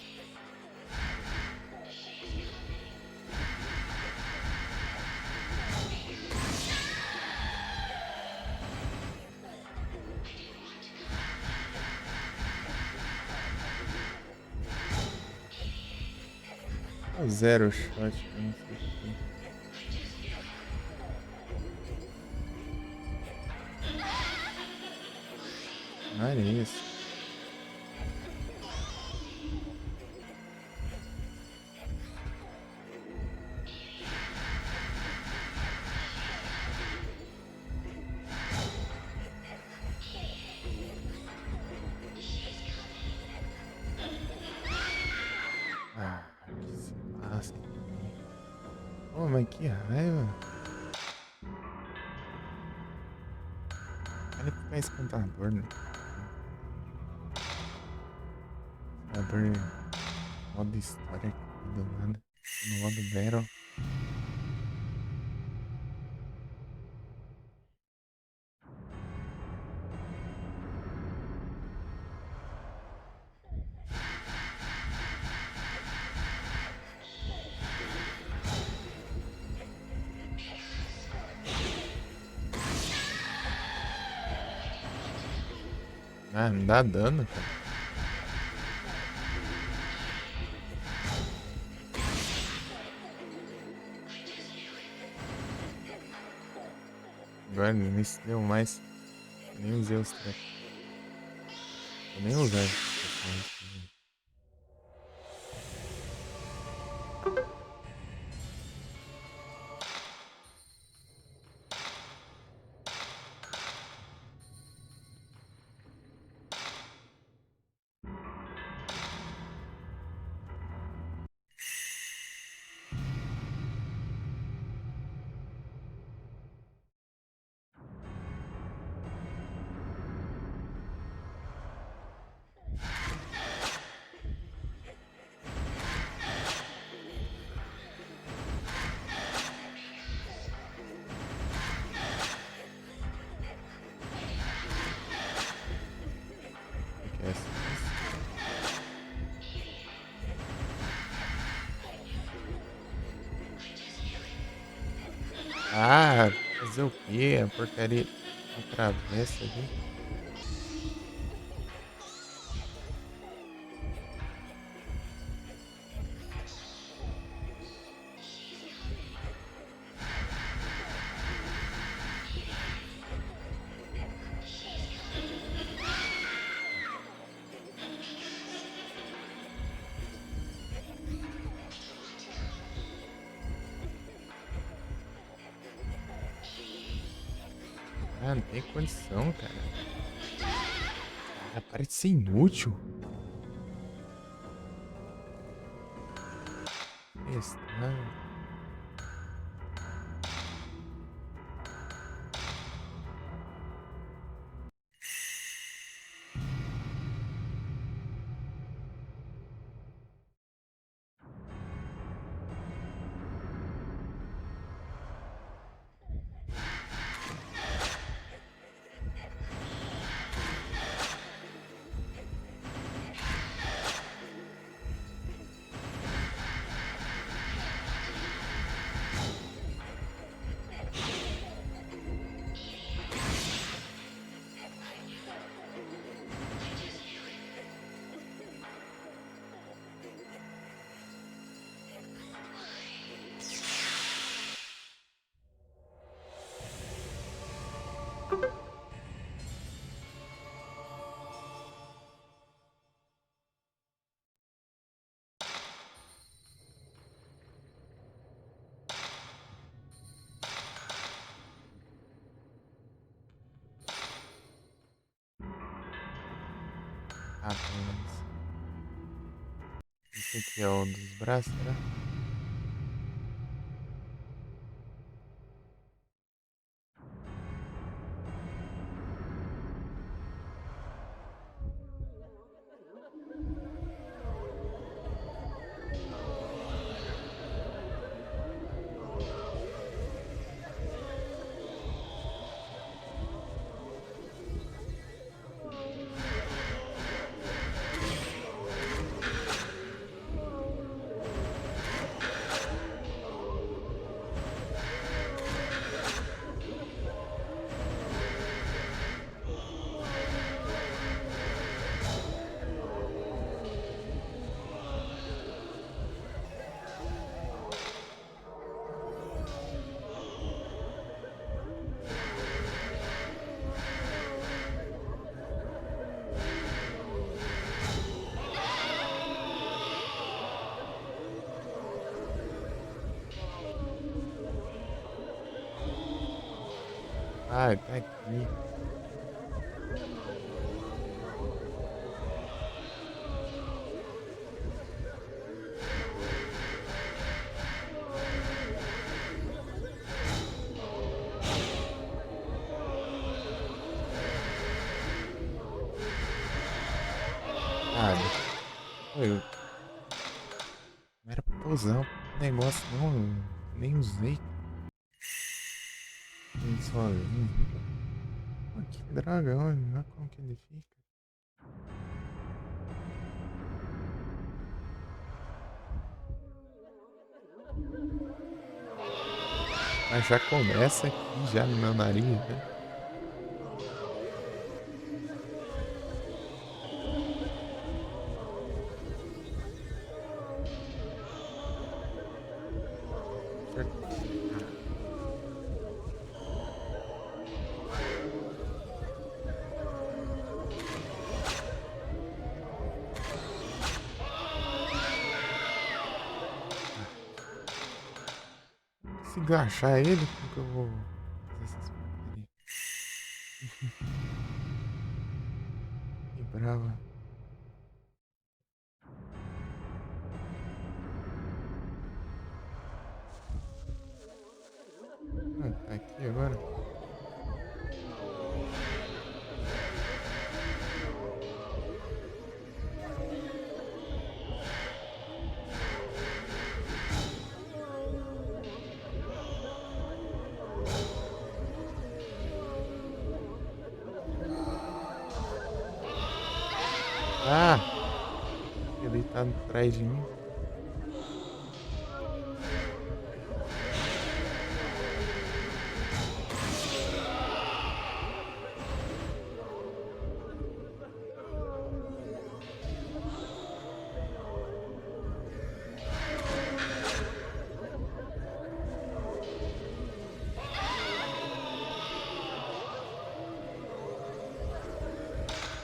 O zero shot, eu não sei o que tem. Olha isso. Ah, que se lasque. Pô, mas que raiva. Olha que é espantador, né? Espantador modo história aqui do nada. No modo Battle. Ah, não dá dano, cara. Agora nem se deu mais. Nem usei os trapos. Vou nem usar esse. Que é essa? Ah, fazer o quê? A porcaria atravessa ali. Ah, não tem condição, cara. Cara, para de ser inútil. Estranho. Apenas. Esse aqui é o dos braços, será? Ah, tá aqui. Pô, não era pra usar o negócio, não. Eu nem usei. Ele sozinho. Pô, que droga, olha como que ele fica. Mas já começa aqui, já no meu nariz, né? Se eu achar ele, como que eu vou fazer essas porcarias? Que brava. Ah, tá aqui agora. Ah! Ele tá atrás de mim.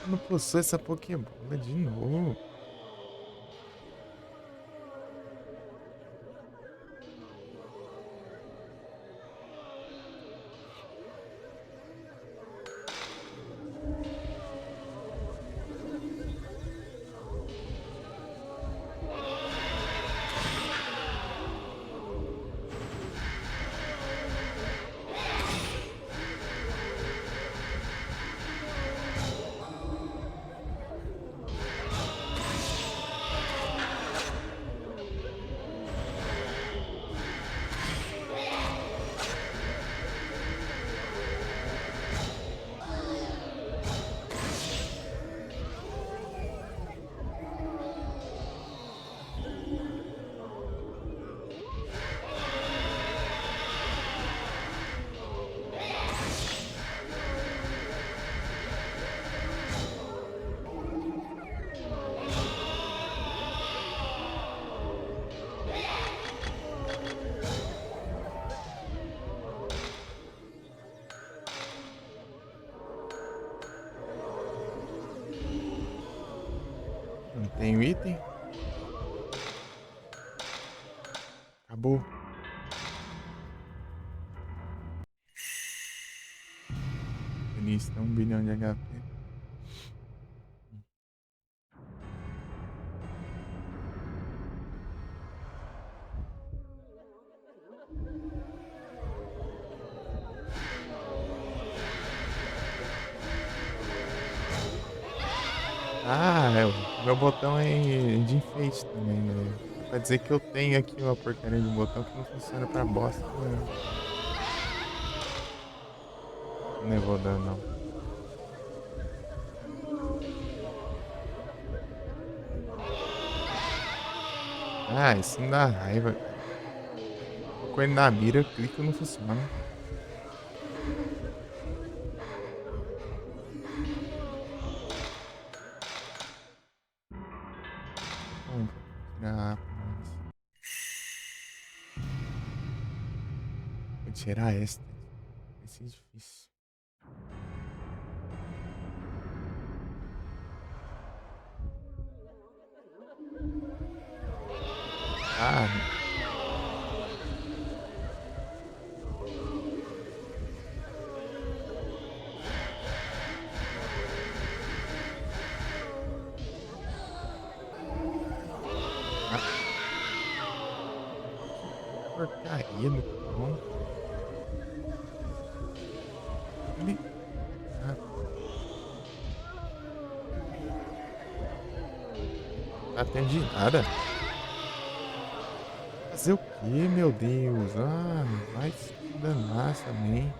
Não possui essa Pokébola de novo. Não tenho item. Acabou. Feliz, tem 1 bilhão de HP. Ah, o meu botão é de enfeite também, né? Pra dizer que eu tenho aqui uma porcaria de botão que não funciona pra bosta. Não vou dar, não. Ah, isso não dá raiva. Com ele na mira, eu clico e não funciona. Vamos tirar. Vou tirar esta. Vai ser difícil. Ah, porcaria do bom. Ele. Ah. Tá atendo de nada. Fazer o quê, meu Deus? Ah, vai se danar também.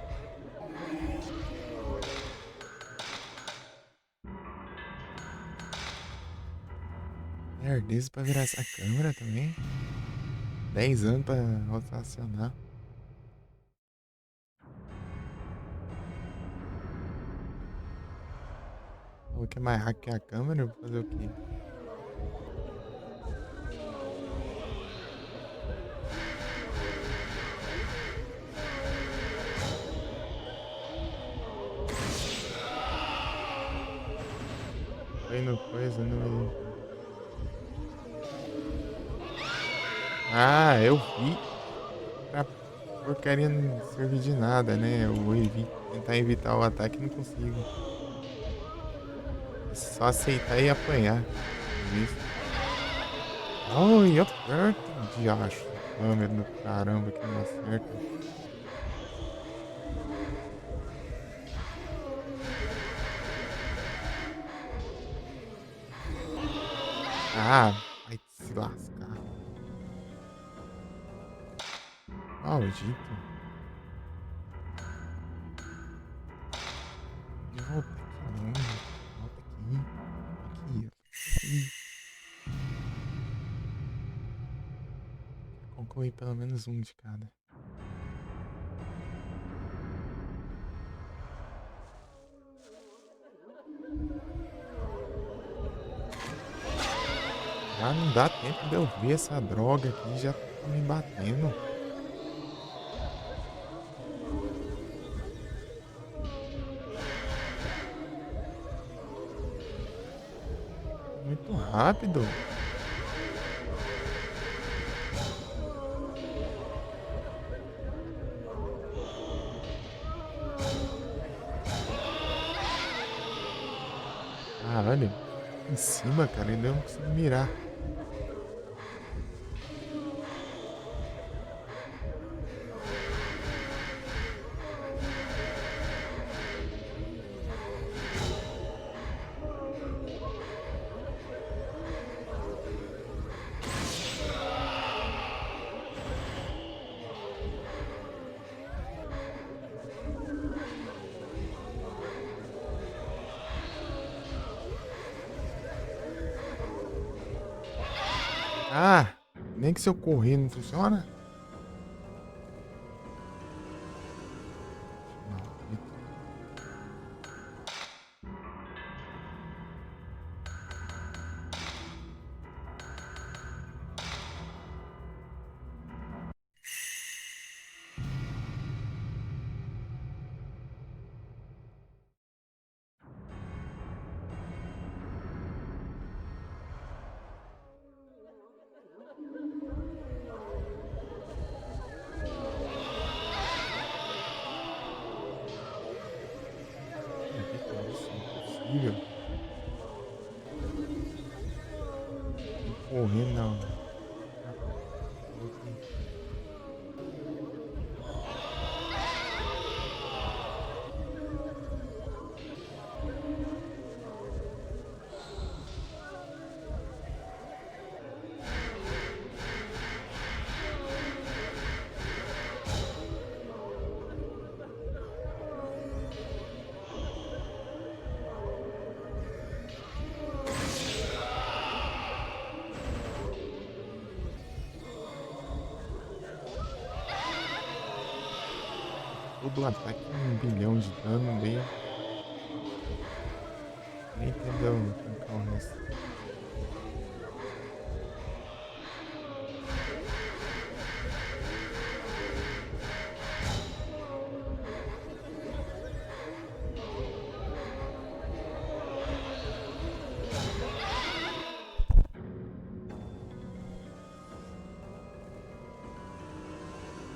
Nerdeza pra virar essa câmera também. 10 anos pra rotacionar. Vou que é mais hack que a câmera, eu vou fazer o quê? Foi no coisa, no... Ah, eu vi. Pra porcaria não servir de nada, né? Eu vou tentar evitar o ataque e não consigo. É só aceitar e apanhar. Isso. Ai, aperta, diacho. Câmera do caramba que não acerta. Ah, vai se lascar. Maldito. E volta aqui longe. Volta aqui. Aqui, aqui. Concluir pelo menos um de cada. Já não dá tempo de eu ver essa droga aqui, já tá me batendo. Muito rápido. Caralho. Em cima, cara, ainda não consigo mirar. Ah, nem que se eu correr não funciona? Maldito. Maldito, isso é impossível. Tem que correr, não. Ah, ok. Todo ataque 1 bilhão de dano, nem entendeu tancar o resto.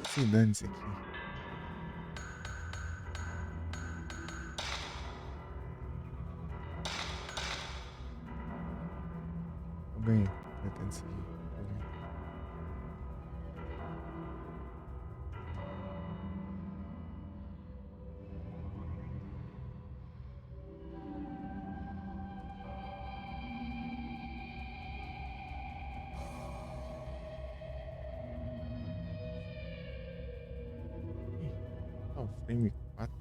Se dane isso aqui. Eu ganhei. Pretendo seguir. Eu ganhei. o frame 4.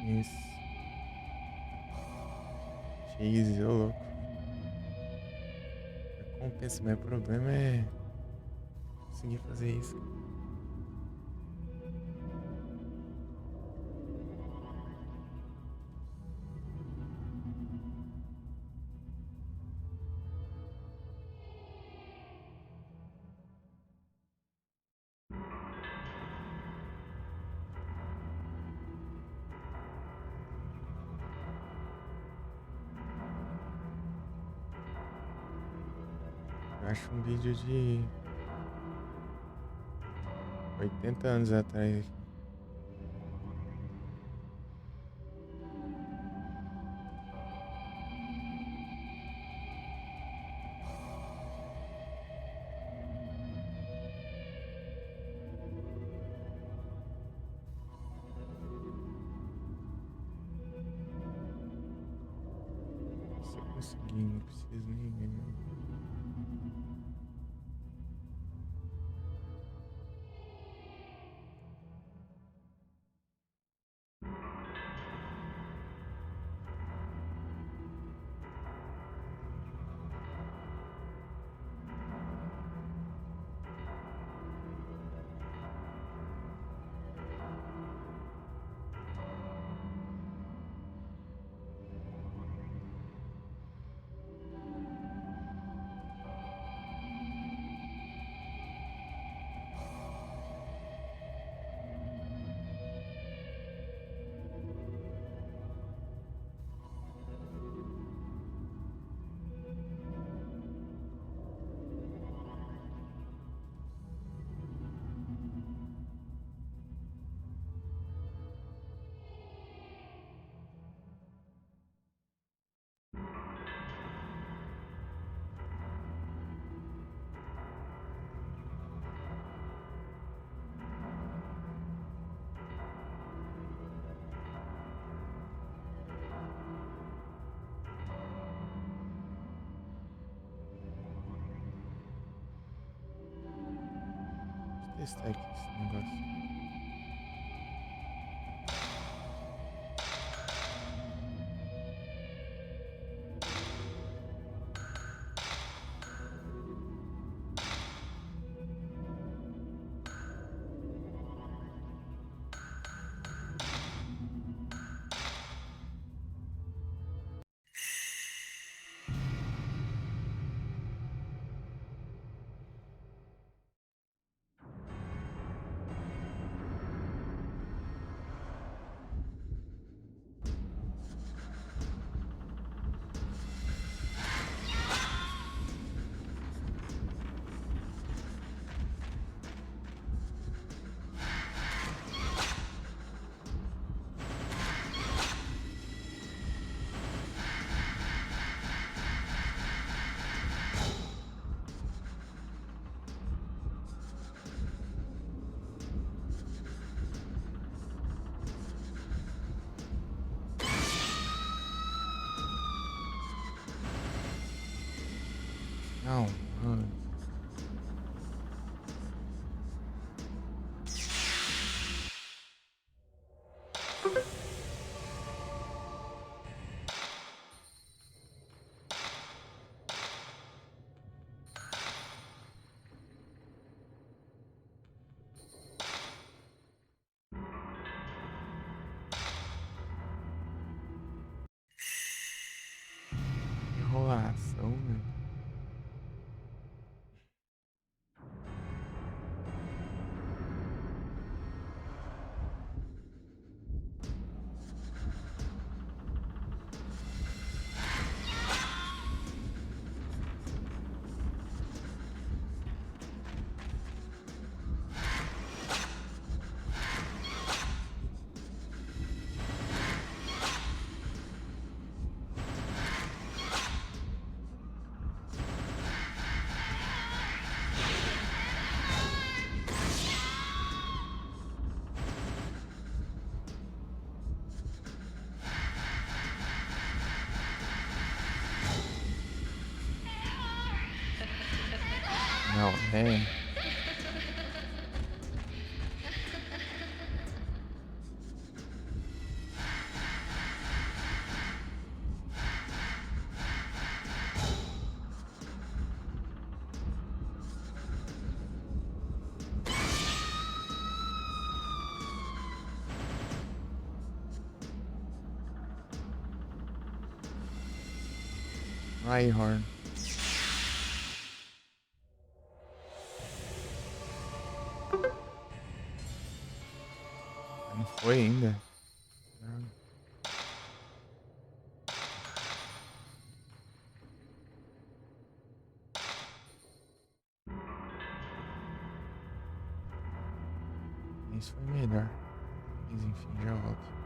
Isso. Cheese, ô louco. Compensa, mas o problema é conseguir fazer isso. Eu acho um vídeo de 80 anos atrás. Se eu conseguir, não preciso nem ver. Deixa eu testar aqui esse negócio. Não, mano. Enrolação, velho. Não, é. Aí, Horn. Não foi ainda. Não. Isso foi melhor. Mas enfim, já volto.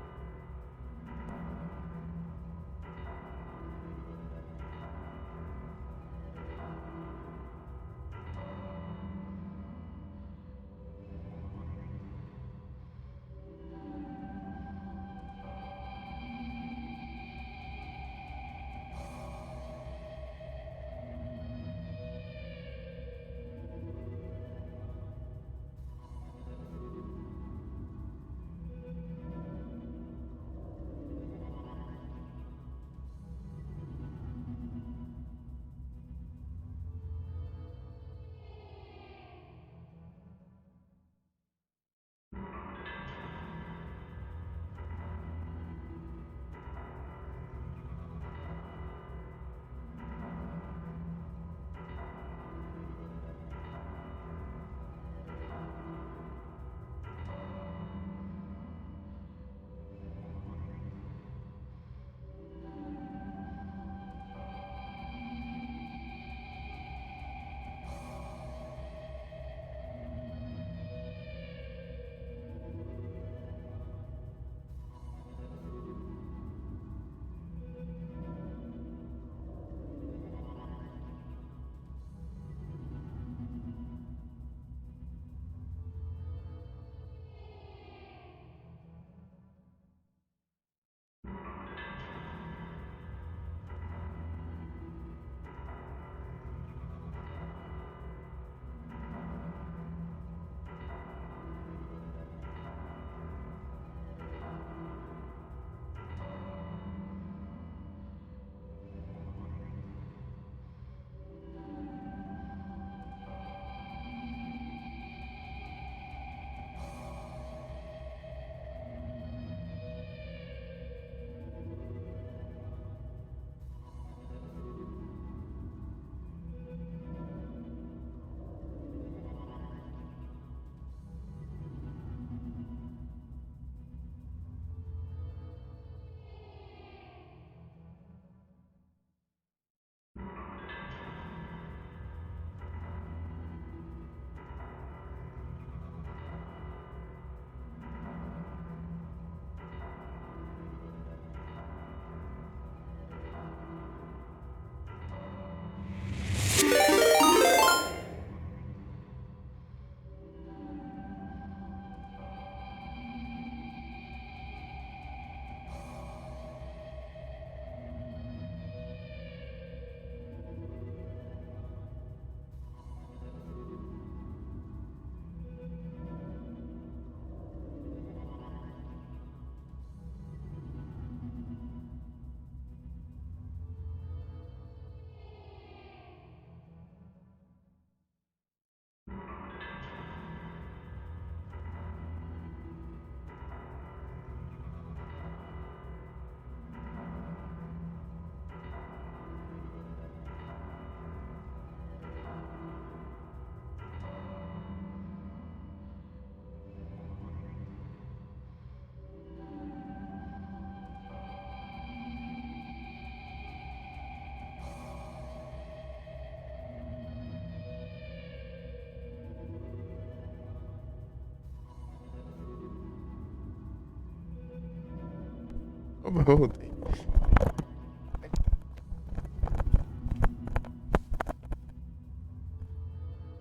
Opa, voltei.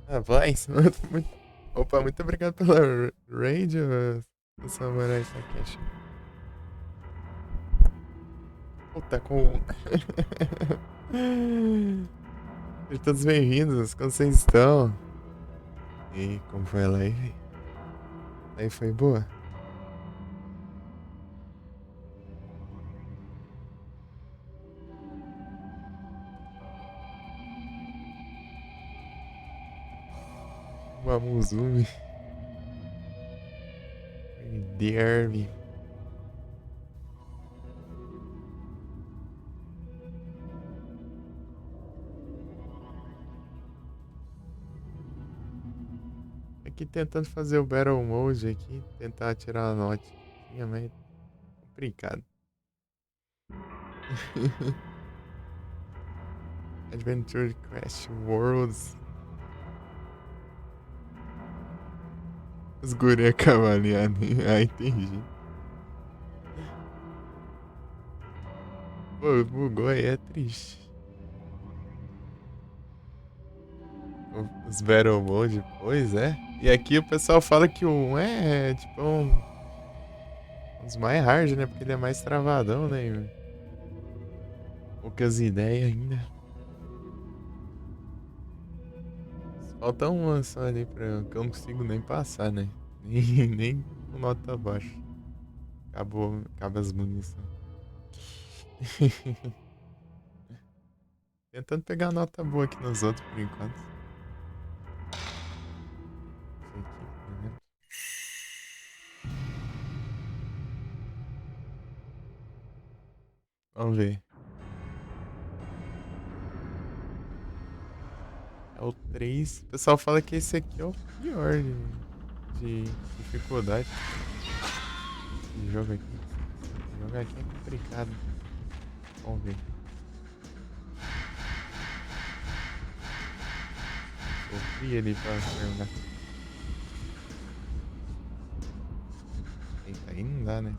Ah, voz? Opa, muito obrigado pela raid, Samurai Takeshi. Puta, com... Sejam todos bem-vindos, como vocês estão? E como foi a live? A live foi boa? Mamuzumi. Derby. Aqui tentando fazer o Battle Mode aqui, tentar tirar a notinha, mas complicado. Adventure Quest Worlds. Os guri é cavaleado. Ah, entendi. Pô, bugou aí, é triste. Os Battle Mode, pois é. E aqui o pessoal fala que o 1 é tipo um dos mais hard, né? Porque ele é mais travadão, né? Poucas ideias ainda. Falta uma só ali pra que eu não consigo nem passar, né? Nem com nota baixa. Acaba as munições. Tentando pegar nota boa aqui nos outros por enquanto. Esse aqui, por exemplo. Vamos ver. É o 3. O pessoal fala que esse aqui é o pior de dificuldade. Esse jogo aqui. Esse jogo aqui é complicado. Vamos ver. Sofri ali pra terminar. Eita, aí não dá, né?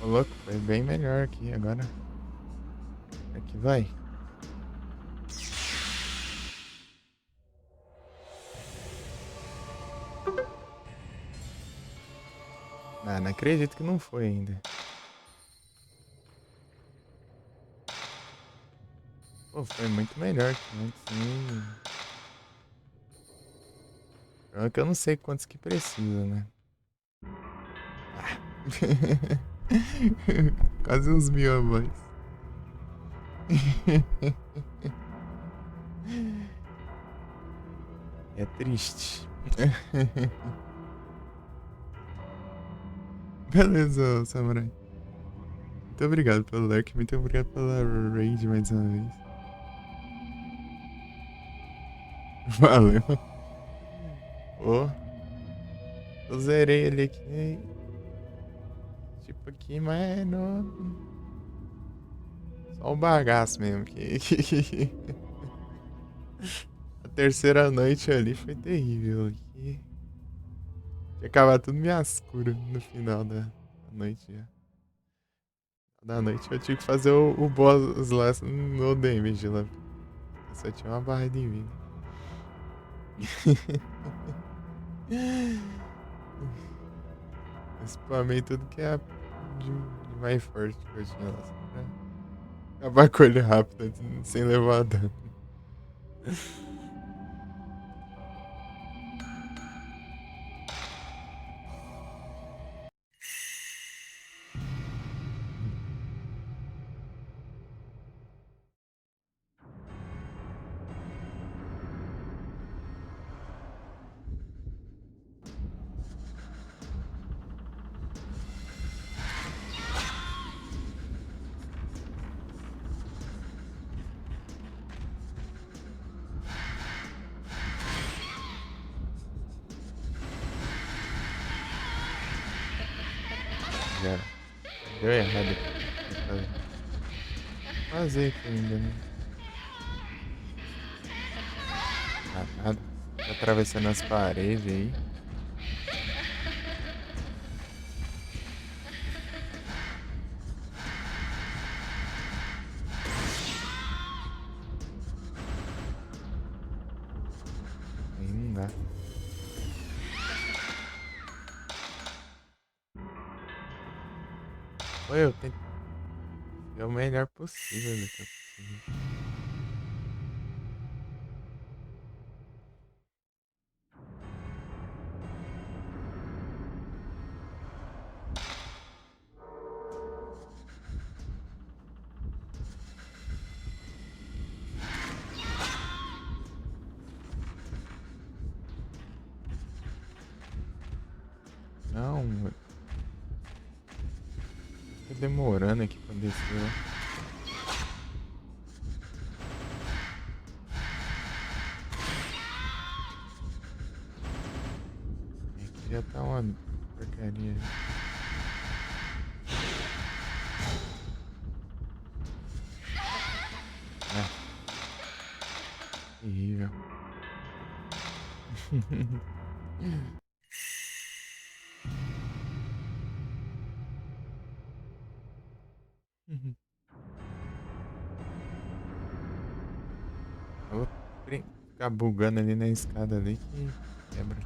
Ô, louco, foi bem melhor aqui agora. Aqui vai. Ah, não acredito que não foi ainda. Pô, foi muito melhor que antes, sim. É que eu não sei quantos que precisa, né? Ah. Quase uns 1000 a mais. É triste. Beleza, Samurai. Muito obrigado pelo like, muito obrigado pela raid mais uma vez. Valeu. Ô. Eu zerei ele aqui. Tipo aqui, mas não. Só o bagaço mesmo. A terceira noite ali foi terrível. Aqui. Tinha acabado tudo minhas curas no final da noite já. Da noite eu tive que fazer o boss lá no damage lá. Eu só tinha uma barra de vida. Eu spamei tudo que é de mais forte que eu tinha lá. Só pra acabar com ele rápido, sem levar dano. Já deu errado. Fazer aqui ainda, né? Ah, nada. Tô atravessando as paredes aí. Pô, eu tentei o melhor possível do que eu consegui. Não, mano. Tô demorando aqui pra descer. Aqui já tá uma porcaria. Ah, terrível. Eu vou ficar bugando ali na escada ali que quebra.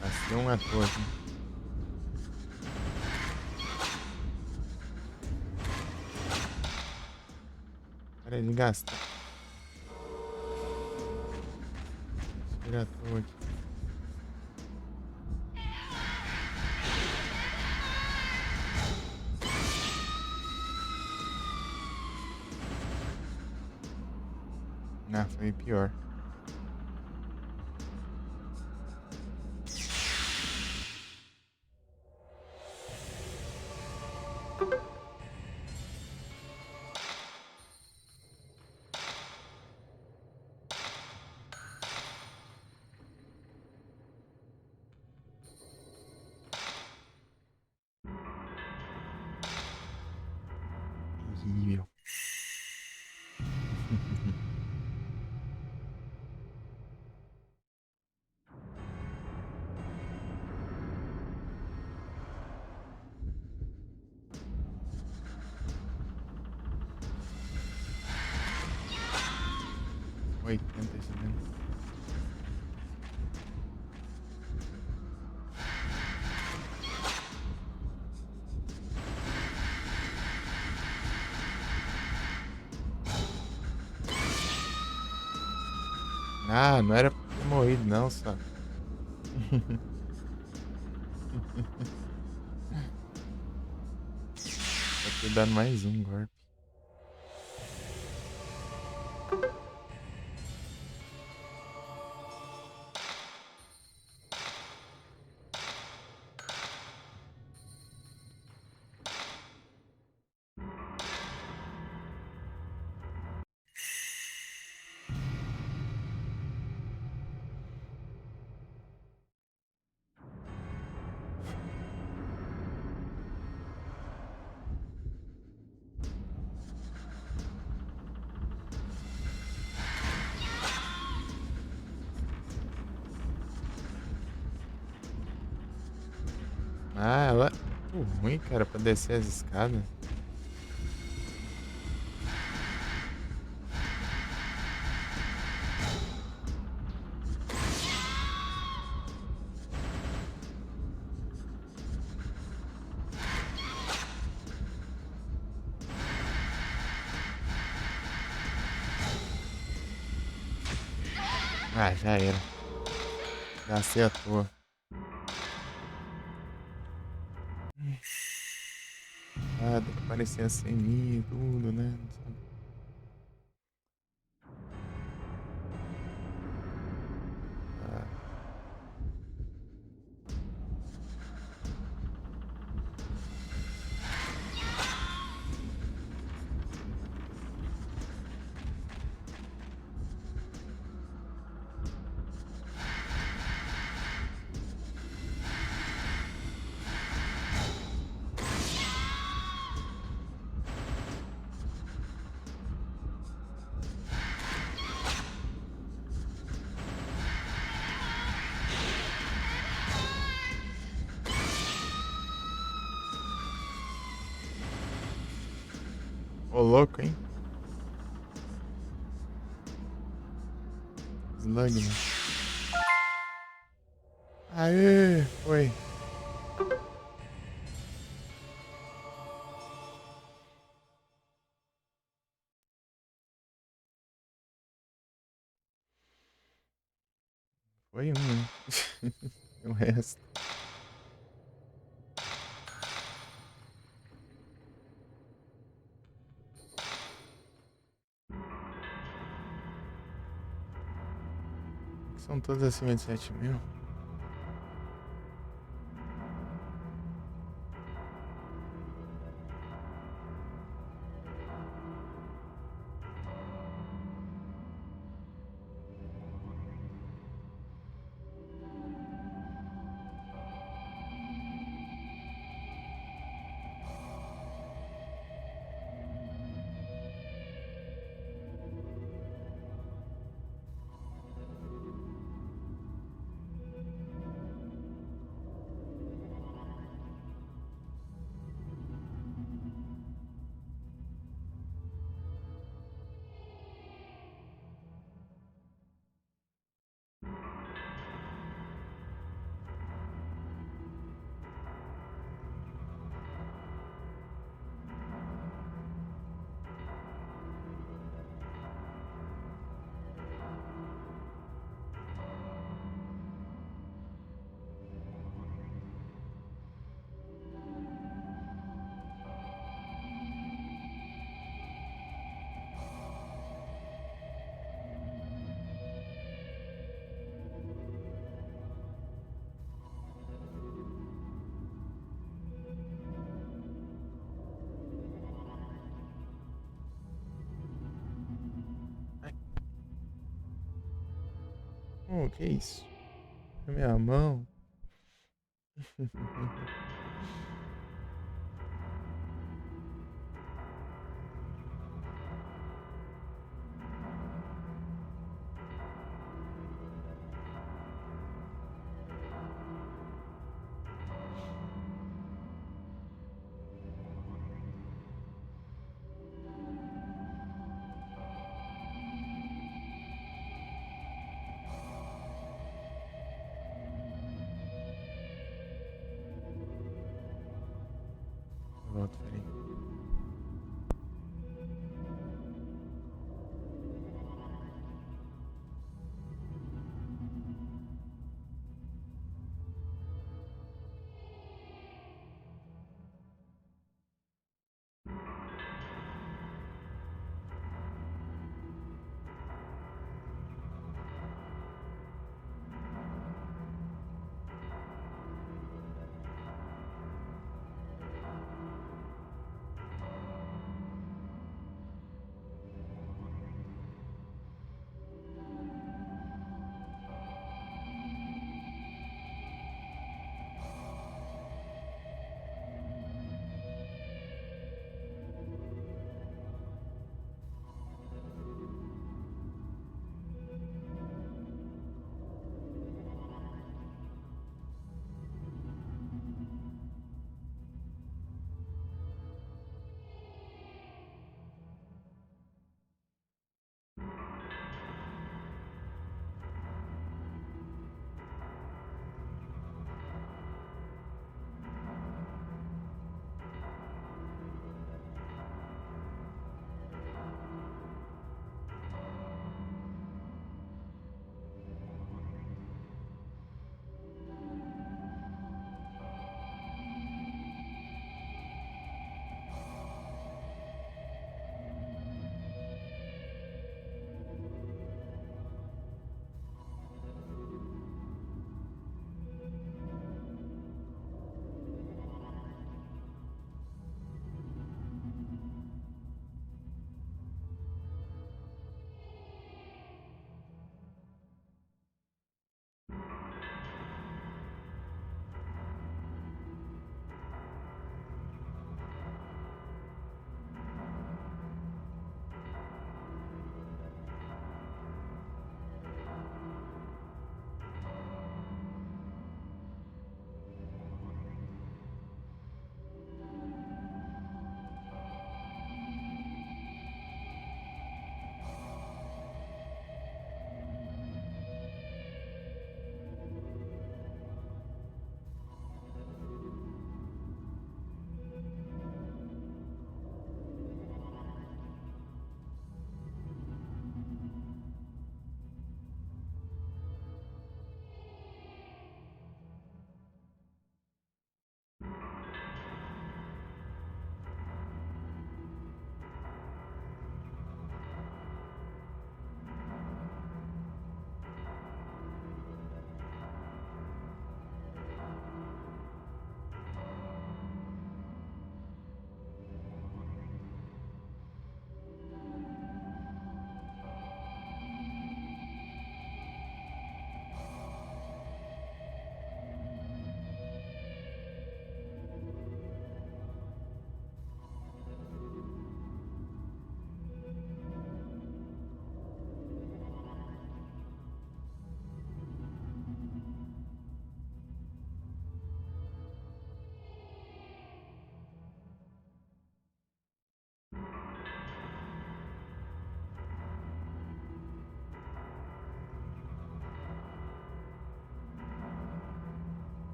Passei um ator aqui. Para de gastar. Tira a toa aqui. Ah, foi pior. Terrível. Oitenta segundos. Ah, não era pra ter morrido não, só. Pra ter dado mais um golpe. Ah, ela... Muito ruim, cara, pra descer as escadas. Ah, já era. Gastei à toa. Ah, tem que aparecer a ceninha e tudo, né? Não sabe. Ah, louco, hein? Slugman. Aê, foi. Foi um, né? O resto. São todos acima de 7.000. Oh, que isso? É minha mão. Volto, peraí.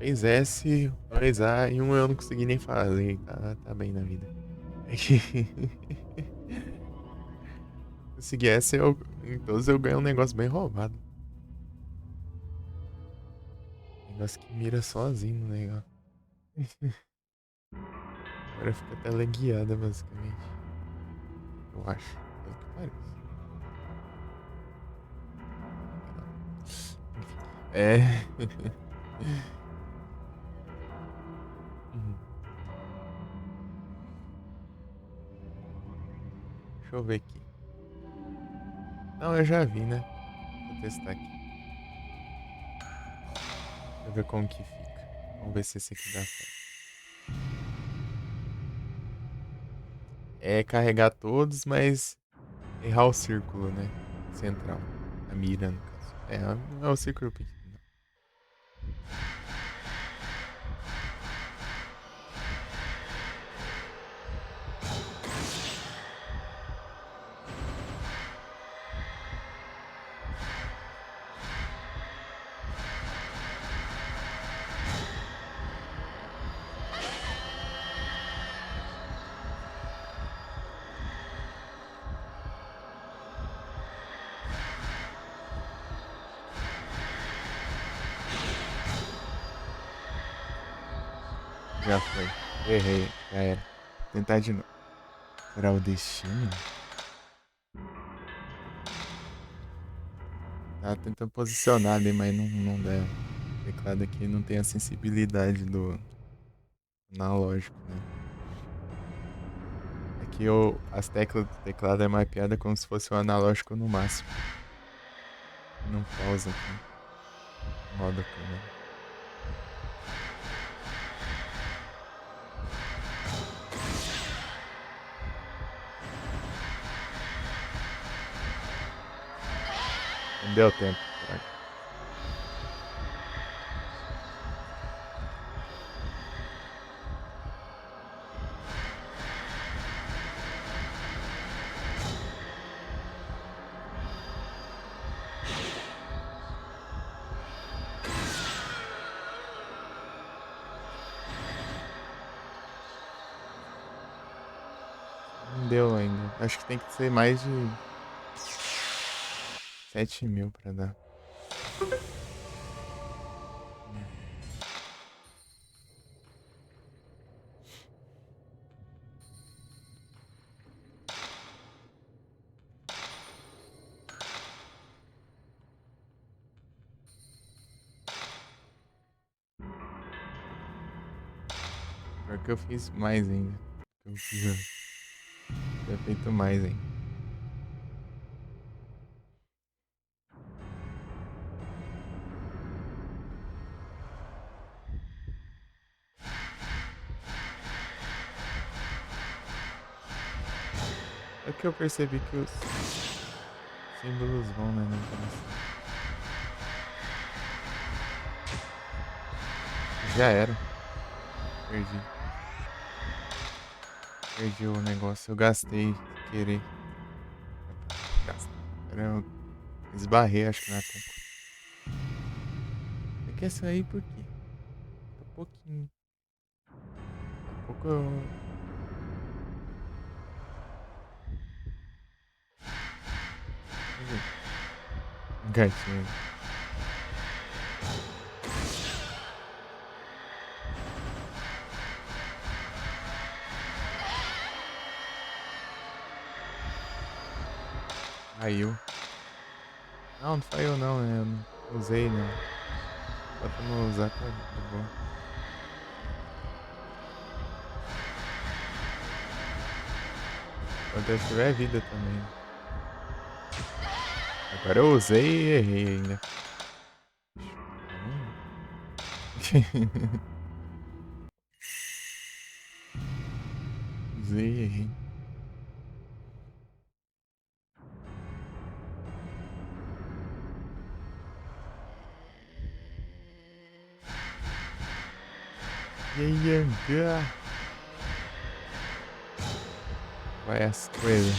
3 S, 2 A e um eu não consegui nem fazer. Tá bem na vida. É que. Consegui S, em todos eu ganho um negócio bem roubado. Negócio que mira sozinho no negócio. Agora fica teleguiada, basicamente. Eu acho. Pelo que parece. Enfim. É. Uhum. Deixa eu ver aqui. Não, eu já vi, né? Vou testar aqui. Deixa eu ver como que fica. Vamos ver se esse aqui dá certo. É carregar todos, mas errar o círculo, né? Central. A mira, no caso. Não é o círculo pequeno. Não. Já foi. Errei. Já era. Vou tentar de novo. Será o destino? Tava tentando posicionar ali, mas não dá. O teclado aqui não tem a sensibilidade do analógico, né? Aqui as teclas do teclado é mapeada como se fosse o analógico no máximo. Não pausa aqui. Modo câmera. Não deu tempo. Caraca. Não deu ainda. Acho que tem que ser mais de 7.000 pra dar. Pior que eu fiz mais ainda. Eu tinha feito mais ainda. É que eu percebi que os símbolos vão, né? Não parece. Já era. Perdi. Perdi o negócio. Eu gastei sem querer. Gastei. Eu esbarrei, acho que na tecla. Você quer sair por quê? Tô pouquinho. Daqui a pouco eu. Gatinho. Caiu. Não falhou não, né? Eu não usei, não. Só pra não usar, tá de boa. Quando eu tiver vida também. Agora eu usei e errei ainda. Usei e errei. Yanga. Vai as coisas.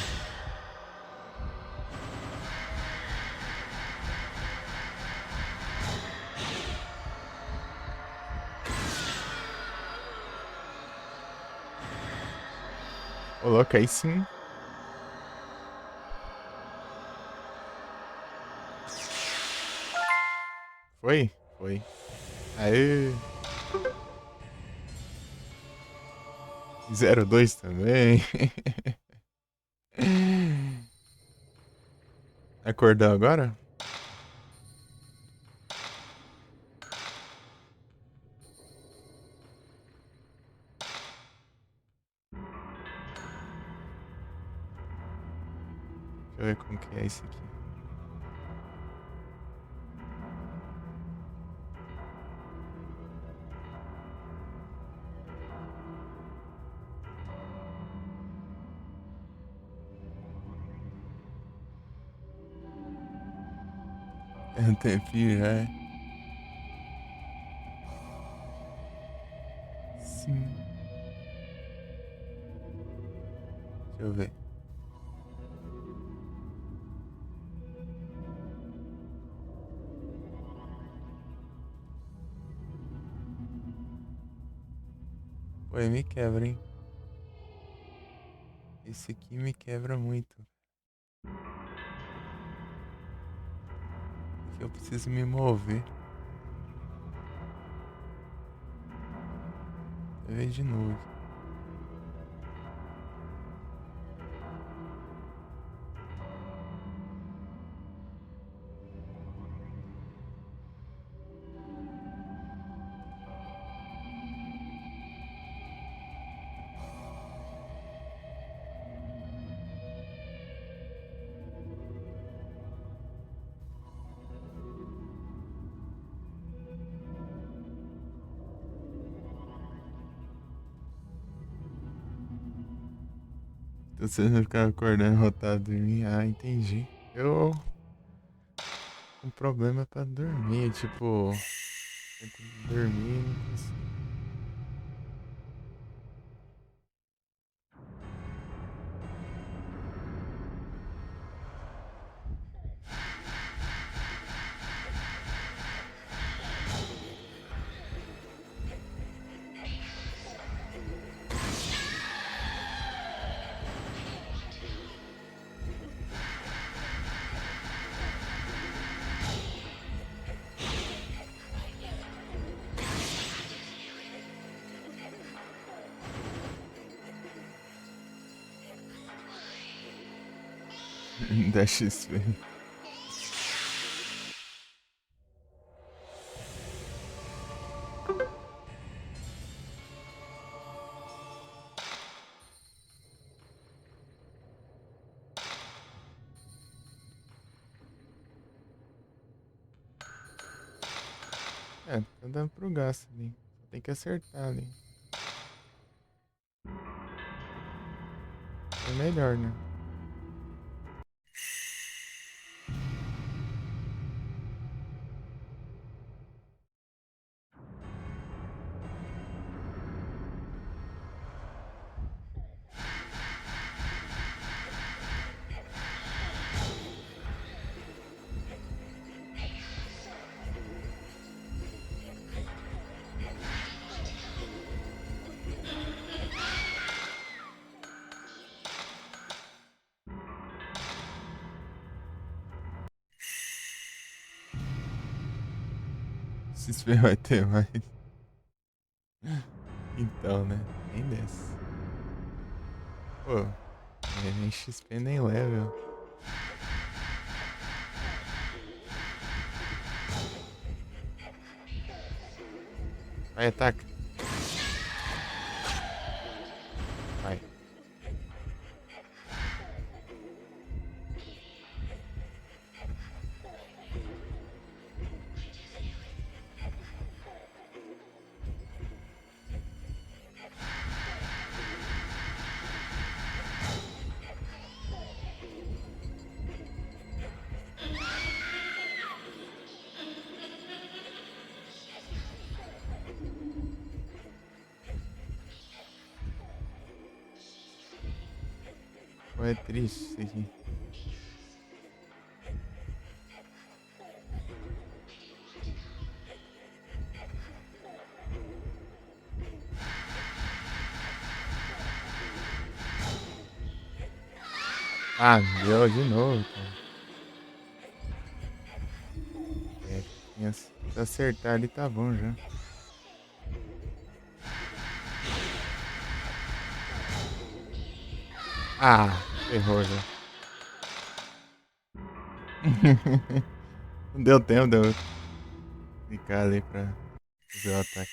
Coloca aí sim. Foi? Foi. Aê. 02 também. Acordou agora? Deixa eu ver como que é esse aqui. É um tempinho já. Sim. Deixa eu ver. Pô, aí me quebra, hein? Esse aqui me quebra muito. Aqui eu preciso me mover. Deixa eu ver de novo. Tô precisando ficar acordando, rotado dormir. Ah, entendi. Eu com problema pra dormir, tipo, tento dormir e não consigo. Da XP. É, tá dando pro gasto ali. Só tem que acertar ali. É melhor, né? Se XP vai ter mais. Então, né? Nem desce. Pô, nem XP nem level. Vai, ataca. Vai. Pô, é triste isso aqui. Ah, deu de novo, cara. Se acertar ali tá bom já. Ah, ferrou já. Não deu tempo de eu clicar ali pra fazer o ataque.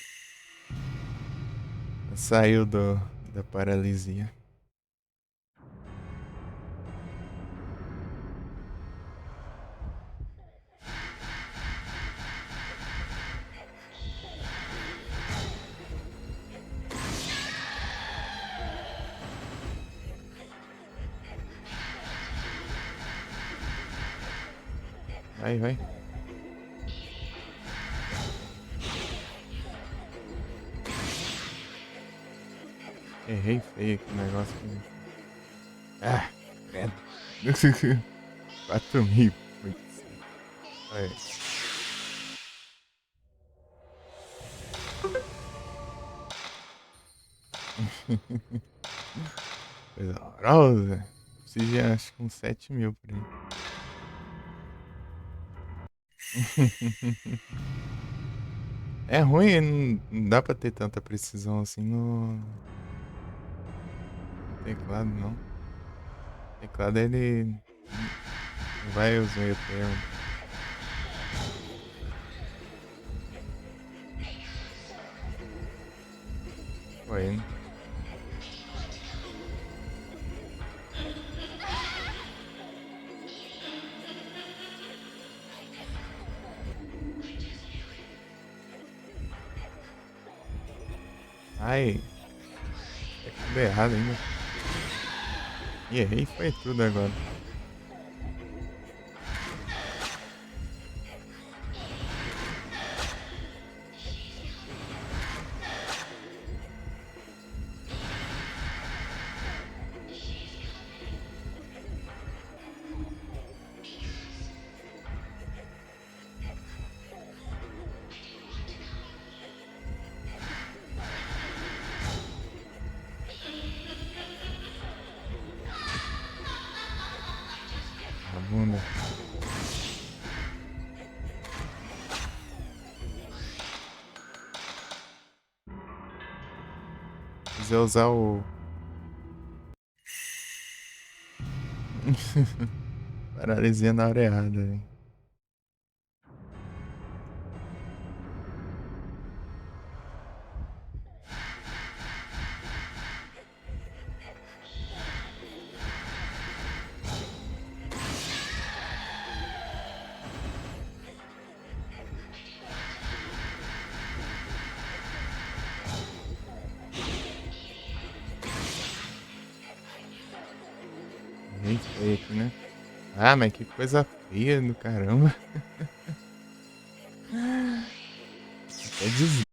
Saiu da paralisia. Vai, vai. Errei feio aqui o negócio. Ah, credo. 4.000. Aí. Coisa horrorosa. Preciso de acho que uns 7.000 por aí. É ruim, não dá pra ter tanta precisão assim no teclado, não. O teclado ele não vai os meio termo. Foi, né? Ai, é tudo errado ainda. E errei foi tudo agora. A bunda. Precisa usar o. Paralisia na hora errada, velho. Errei feio aqui, né? Ah, mas que coisa feia do caramba. Até desvia.